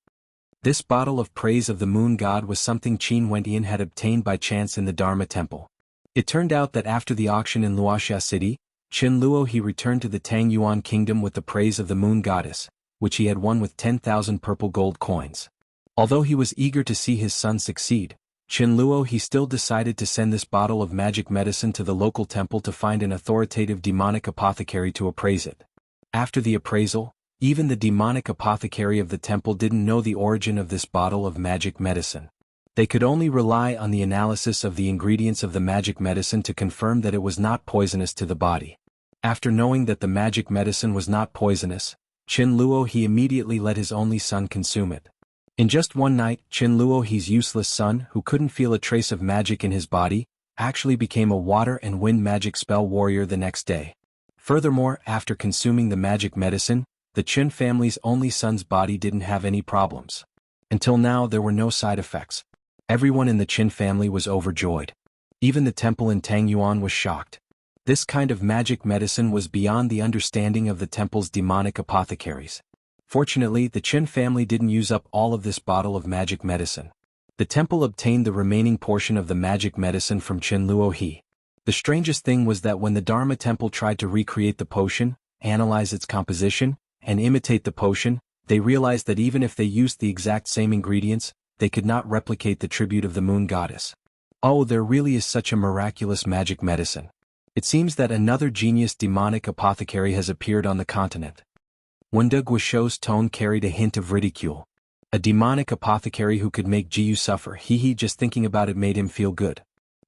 This bottle of Praise of the Moon God was something Qin Wentian had obtained by chance in the Dharma Temple. It turned out that after the auction in Luoxia City, Qin Luo he returned to the Tang Yuan kingdom with the Praise of the Moon Goddess, which he had won with 10,000 purple gold coins. Although he was eager to see his son succeed, Qin Luo he still decided to send this bottle of magic medicine to the local temple to find an authoritative demonic apothecary to appraise it. After the appraisal, even the demonic apothecary of the temple didn't know the origin of this bottle of magic medicine. They could only rely on the analysis of the ingredients of the magic medicine to confirm that it was not poisonous to the body. After knowing that the magic medicine was not poisonous, Qin Luo he immediately let his only son consume it. In just one night, Qin Luo he's useless son, who couldn't feel a trace of magic in his body, actually became a water and wind magic spell warrior the next day. Furthermore, after consuming the magic medicine, the Qin family's only son's body didn't have any problems. Until now there were no side effects. Everyone in the Qin family was overjoyed. Even the temple in Tangyuan was shocked. This kind of magic medicine was beyond the understanding of the temple's demonic apothecaries. Fortunately, the Qin family didn't use up all of this bottle of magic medicine. The temple obtained the remaining portion of the magic medicine from Qin Luo he. The strangest thing was that when the Dharma temple tried to recreate the potion, analyze its composition, and imitate the potion, they realized that even if they used the exact same ingredients, they could not replicate the tribute of the moon goddess. Oh, there really is such a miraculous magic medicine. It seems that another genius demonic apothecary has appeared on the continent. Wenda Guosho's tone carried a hint of ridicule. A demonic apothecary who could make Jiyu suffer, just thinking about it made him feel good.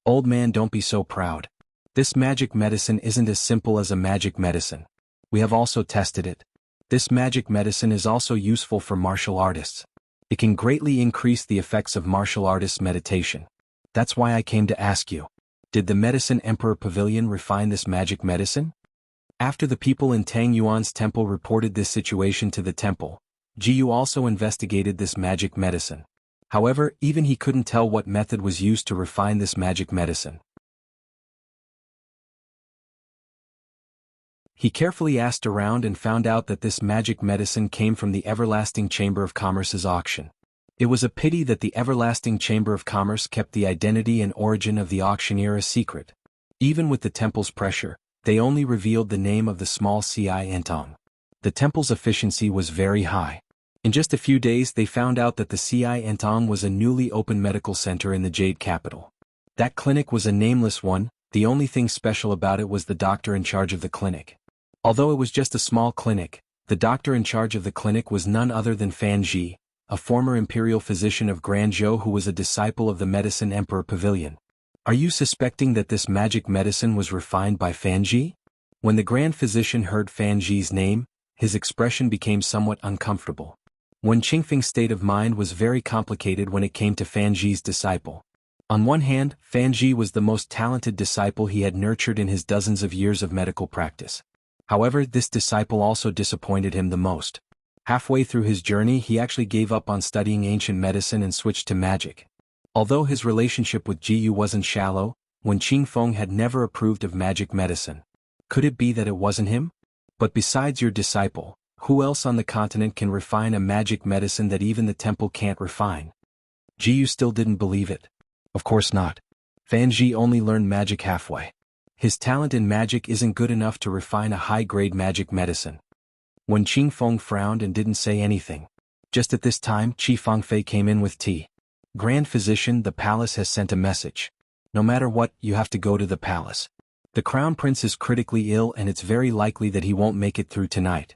Old man, don't be so proud. This magic medicine isn't as simple as a magic medicine. We have also tested it. This magic medicine is also useful for martial artists. It can greatly increase the effects of martial artists' meditation. That's why I came to ask you. Did the Medicine Emperor Pavilion refine this magic medicine? After the people in Tang Yuan's temple reported this situation to the temple, Jiyu also investigated this magic medicine. However, even he couldn't tell what method was used to refine this magic medicine. He carefully asked around and found out that this magic medicine came from the Everlasting Chamber of Commerce's auction. It was a pity that the Everlasting Chamber of Commerce kept the identity and origin of the auctioneer a secret. Even with the temple's pressure, they only revealed the name of the small Ci Entong. The temple's efficiency was very high. In just a few days they found out that the Ci Entong was a newly opened medical center in the Jade capital. That clinic was a nameless one, the only thing special about it was the doctor in charge of the clinic. Although it was just a small clinic, the doctor in charge of the clinic was none other than Fan Ji, a former imperial physician of Guangzhou who was a disciple of the Medicine Emperor Pavilion. Are you suspecting that this magic medicine was refined by Fan Ji? When the grand physician heard Fan Ji's name, his expression became somewhat uncomfortable. Wen Qingfeng's state of mind was very complicated when it came to Fan Ji's disciple. On one hand, Fan Ji was the most talented disciple he had nurtured in his dozens of years of medical practice. However, this disciple also disappointed him the most. Halfway through his journey he actually gave up on studying ancient medicine and switched to magic. Although his relationship with Jiyu wasn't shallow, Wen Qingfeng had never approved of magic medicine. Could it be that it wasn't him? But besides your disciple, who else on the continent can refine a magic medicine that even the temple can't refine? Jiyu still didn't believe it. Of course not. Fan Ji only learned magic halfway. His talent in magic isn't good enough to refine a high-grade magic medicine. Wen Qingfeng frowned and didn't say anything. Just at this time, Qi Fangfei came in with tea. Grand Physician, the palace has sent a message. No matter what, you have to go to the palace. The Crown Prince is critically ill and it's very likely that he won't make it through tonight.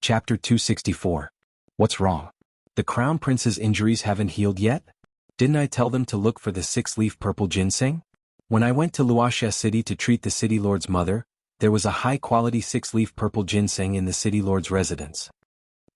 Chapter 264. What's wrong? The Crown Prince's injuries haven't healed yet? Didn't I tell them to look for the 6-leaf purple ginseng? When I went to Wuxia city to treat the city lord's mother, there was a high-quality 6-leaf purple ginseng in the city lord's residence.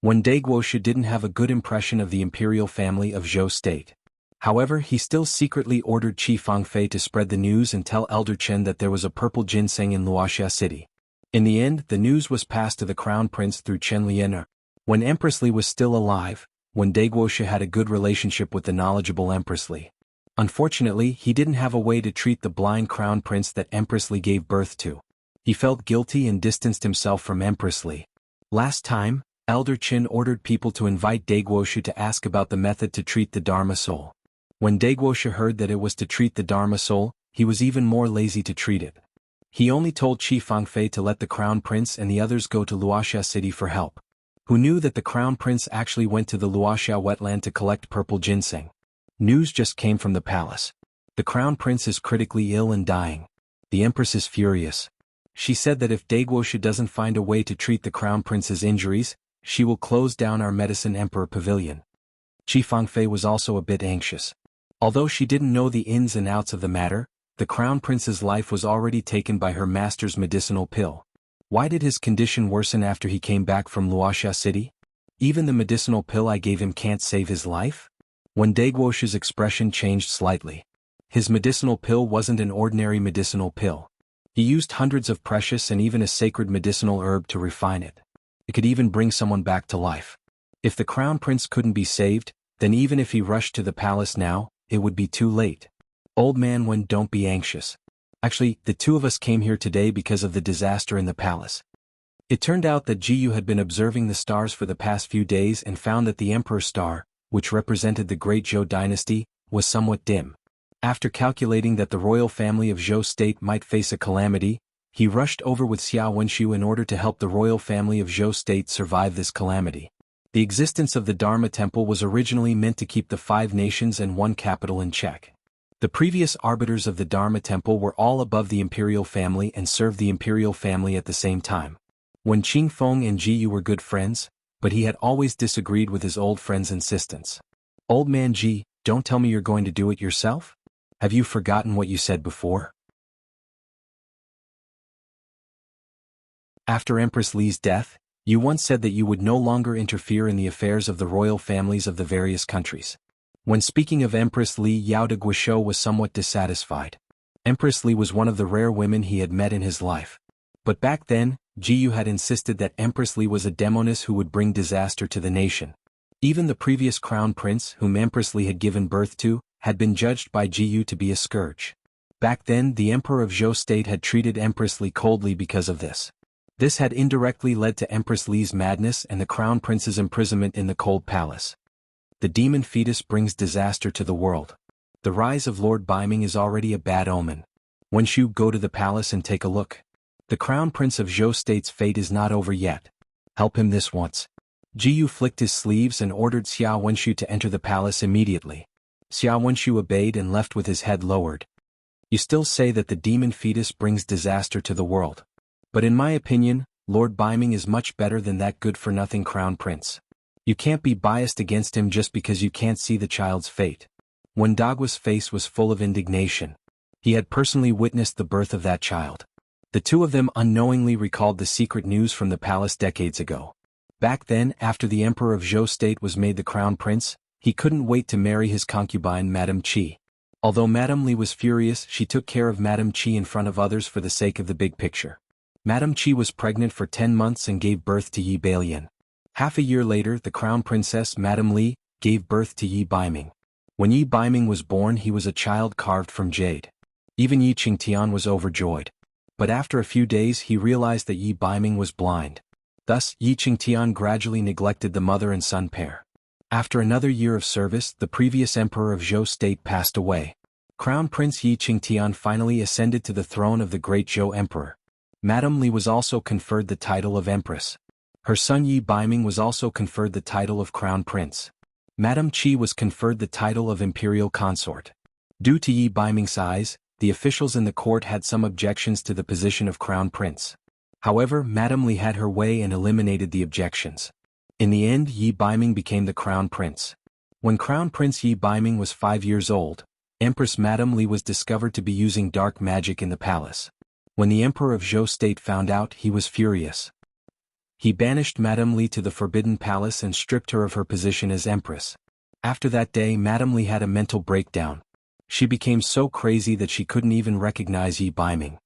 When Daiguoshu didn't have a good impression of the imperial family of Zhou state. However, he still secretly ordered Qi Fangfei to spread the news and tell Elder Chen that there was a purple ginseng in Wuxia city. In the end, the news was passed to the Crown Prince through Chen Lianer. When Empress Li was still alive, when Daiguoshu had a good relationship with the knowledgeable Empress Li. Unfortunately, he didn't have a way to treat the blind Crown Prince that Empress Li gave birth to. He felt guilty and distanced himself from Empress Li. Last time, Elder Qin ordered people to invite Daiguoshu to ask about the method to treat the Dharma soul. When Daiguoshu heard that it was to treat the Dharma soul, he was even more lazy to treat it. He only told Qi Fangfei to let the Crown Prince and the others go to Wuxia city for help. Who knew that the Crown Prince actually went to the Wuxia wetland to collect purple ginseng? News just came from the palace. The Crown Prince is critically ill and dying. The Empress is furious. She said that if Daiguoshu doesn't find a way to treat the Crown Prince's injuries, she will close down our Medicine Emperor Pavilion. Qi Fangfei was also a bit anxious. Although she didn't know the ins and outs of the matter, the crown prince's life was already taken by her master's medicinal pill. Why did his condition worsen after he came back from Wuxia city? Even the medicinal pill I gave him can't save his life? When Daguosh's expression changed slightly. His medicinal pill wasn't an ordinary medicinal pill. He used hundreds of precious and even a sacred medicinal herb to refine it. It could even bring someone back to life. If the crown prince couldn't be saved, then even if he rushed to the palace now, it would be too late. Old man Wen, don't be anxious. Actually, the two of us came here today because of the disaster in the palace. It turned out that Jianghu had been observing the stars for the past few days and found that the Emperor's star, which represented the great Zhou dynasty, was somewhat dim. After calculating that the royal family of Zhou state might face a calamity, he rushed over with Xiao Wenshu in order to help the royal family of Zhou state survive this calamity. The existence of the Dharma temple was originally meant to keep the 5 nations and 1 capital in check. The previous arbiters of the Dharma temple were all above the imperial family and served the imperial family at the same time. When Qingfeng and Jianghu were good friends, but he had always disagreed with his old friend's insistence. Old man Ji, don't tell me you're going to do it yourself? Have you forgotten what you said before? After Empress Li's death, you once said that you would no longer interfere in the affairs of the royal families of the various countries. When speaking of Empress Li, Yao de Guizhou was somewhat dissatisfied. Empress Li was one of the rare women he had met in his life. But back then, Jianghu had insisted that Empress Li was a demoness who would bring disaster to the nation. Even the previous crown prince, whom Empress Li had given birth to, had been judged by Jianghu to be a scourge. Back then, the Emperor of Zhou state had treated Empress Li coldly because of this. This had indirectly led to Empress Li's madness and the crown prince's imprisonment in the cold palace. The demon fetus brings disaster to the world. The rise of Lord Baiming is already a bad omen. Wenshu, go to the palace and take a look. The crown prince of Zhou state's fate is not over yet. Help him this once. Jianghu flicked his sleeves and ordered Xiao Wenshu to enter the palace immediately. Xiao Wenshu obeyed and left with his head lowered. You still say that the demon fetus brings disaster to the world. But in my opinion, Lord Baiming is much better than that good-for-nothing crown prince. You can't be biased against him just because you can't see the child's fate. When Dagua's face was full of indignation. He had personally witnessed the birth of that child. The two of them unknowingly recalled the secret news from the palace decades ago. Back then, after the Emperor of Zhou state was made the crown prince, he couldn't wait to marry his concubine Madame Qi. Although Madame Li was furious, she took care of Madame Qi in front of others for the sake of the big picture. Madame Qi was pregnant for 10 months and gave birth to Yi Balian. Half a year later, the crown princess Madame Li gave birth to Yi Baiming. When Yi Baiming was born, he was a child carved from jade. Even Yi Qingtian was overjoyed. But after a few days he realized that Yi Baiming was blind. Thus, Yi Qingtian gradually neglected the mother and son pair. After another year of service, the previous emperor of Zhou state passed away. Crown Prince Yi Qingtian finally ascended to the throne of the great Zhou emperor. Madame Li was also conferred the title of Empress. Her son Yi Baiming was also conferred the title of Crown Prince. Madame Qi was conferred the title of Imperial Consort. Due to Yi Baiming's size, the officials in the court had some objections to the position of Crown Prince. However, Madame Li had her way and eliminated the objections. In the end, Yi Baiming became the Crown Prince. When Crown Prince Yi Baiming was 5 years old, Empress Madame Li was discovered to be using dark magic in the palace. When the Emperor of Zhou state found out, he was furious. He banished Madame Li to the Forbidden Palace and stripped her of her position as Empress. After that day, Madame Li had a mental breakdown. She became so crazy that she couldn't even recognize Yi Baiming.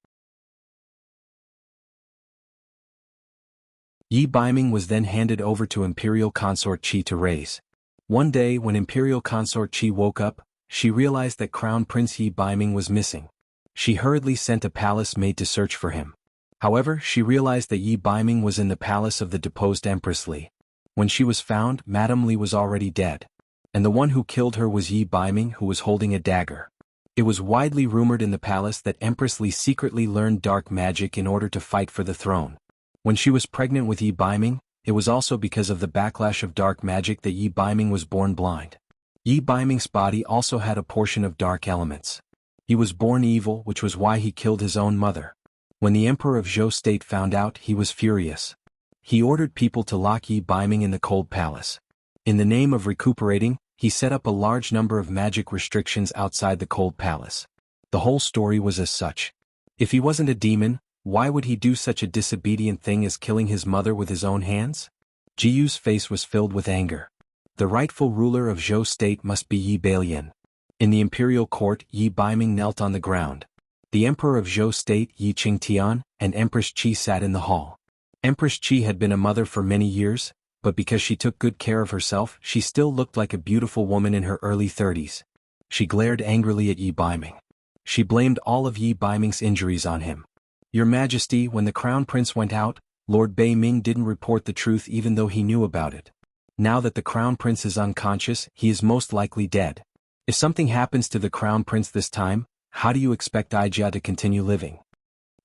Yi Baiming was then handed over to Imperial Consort Qi to raise. One day, when Imperial Consort Qi woke up, she realized that Crown Prince Yi Baiming was missing. She hurriedly sent a palace maid to search for him. However, she realized that Yi Baiming was in the palace of the deposed Empress Li. When she was found, Madame Li was already dead. And the one who killed her was Yi Baiming, who was holding a dagger. It was widely rumored in the palace that Empress Li secretly learned dark magic in order to fight for the throne. When she was pregnant with Yi Baiming, it was also because of the backlash of dark magic that Yi Baiming was born blind. Yi Baiming's body also had a portion of dark elements. He was born evil, which was why he killed his own mother. When the Emperor of Zhou state found out, he was furious. He ordered people to lock Yi Baiming in the cold palace. In the name of recuperating, he set up a large number of magic restrictions outside the cold palace. The whole story was as such. If he wasn't a demon, why would he do such a disobedient thing as killing his mother with his own hands? Jiu's face was filled with anger. The rightful ruler of Zhou state must be Yi Balian. In the imperial court, Yi Baiming knelt on the ground. The emperor of Zhou state, Yi Qingtian, and Empress Qi sat in the hall. Empress Qi had been a mother for many years, but because she took good care of herself, she still looked like a beautiful woman in her early 30s. She glared angrily at Yi Baiming. She blamed all of Yi Baiming's injuries on him. Your Majesty, when the crown prince went out, Lord Bei Ming didn't report the truth even though he knew about it. Now that the crown prince is unconscious, he is most likely dead. If something happens to the crown prince this time, how do you expect Aijia to continue living?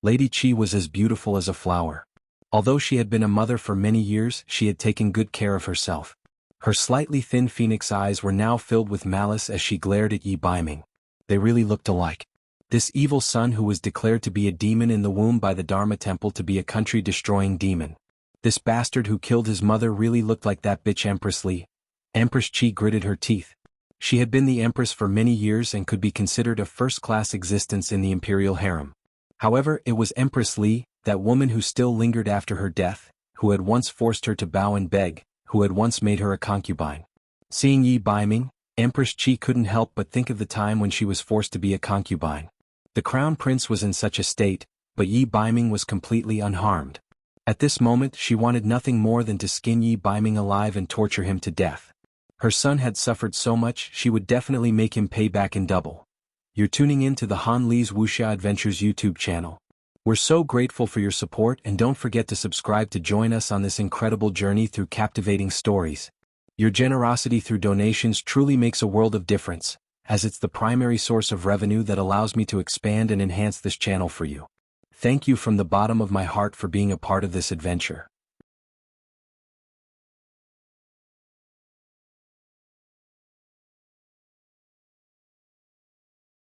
Lady Qi was as beautiful as a flower. Although she had been a mother for many years, she had taken good care of herself. Her slightly thin phoenix eyes were now filled with malice as she glared at Yi Baiming. They really looked alike. This evil son who was declared to be a demon in the womb by the Dharma temple to be a country-destroying demon. This bastard who killed his mother really looked like that bitch Empress Li. Empress Qi gritted her teeth. She had been the empress for many years and could be considered a first-class existence in the imperial harem. However, it was Empress Li, that woman who still lingered after her death, who had once forced her to bow and beg, who had once made her a concubine. Seeing Yi Baiming, Empress Qi couldn't help but think of the time when she was forced to be a concubine. The crown prince was in such a state, but Yi Baiming was completely unharmed. At this moment she wanted nothing more than to skin Yi Baiming alive and torture him to death. Her son had suffered so much she would definitely make him pay back in double. You're tuning in to the Han Li's Wuxia Adventures YouTube channel. We're so grateful for your support, and don't forget to subscribe to join us on this incredible journey through captivating stories. Your generosity through donations truly makes a world of difference, as it's the primary source of revenue that allows me to expand and enhance this channel for you. Thank you from the bottom of my heart for being a part of this adventure.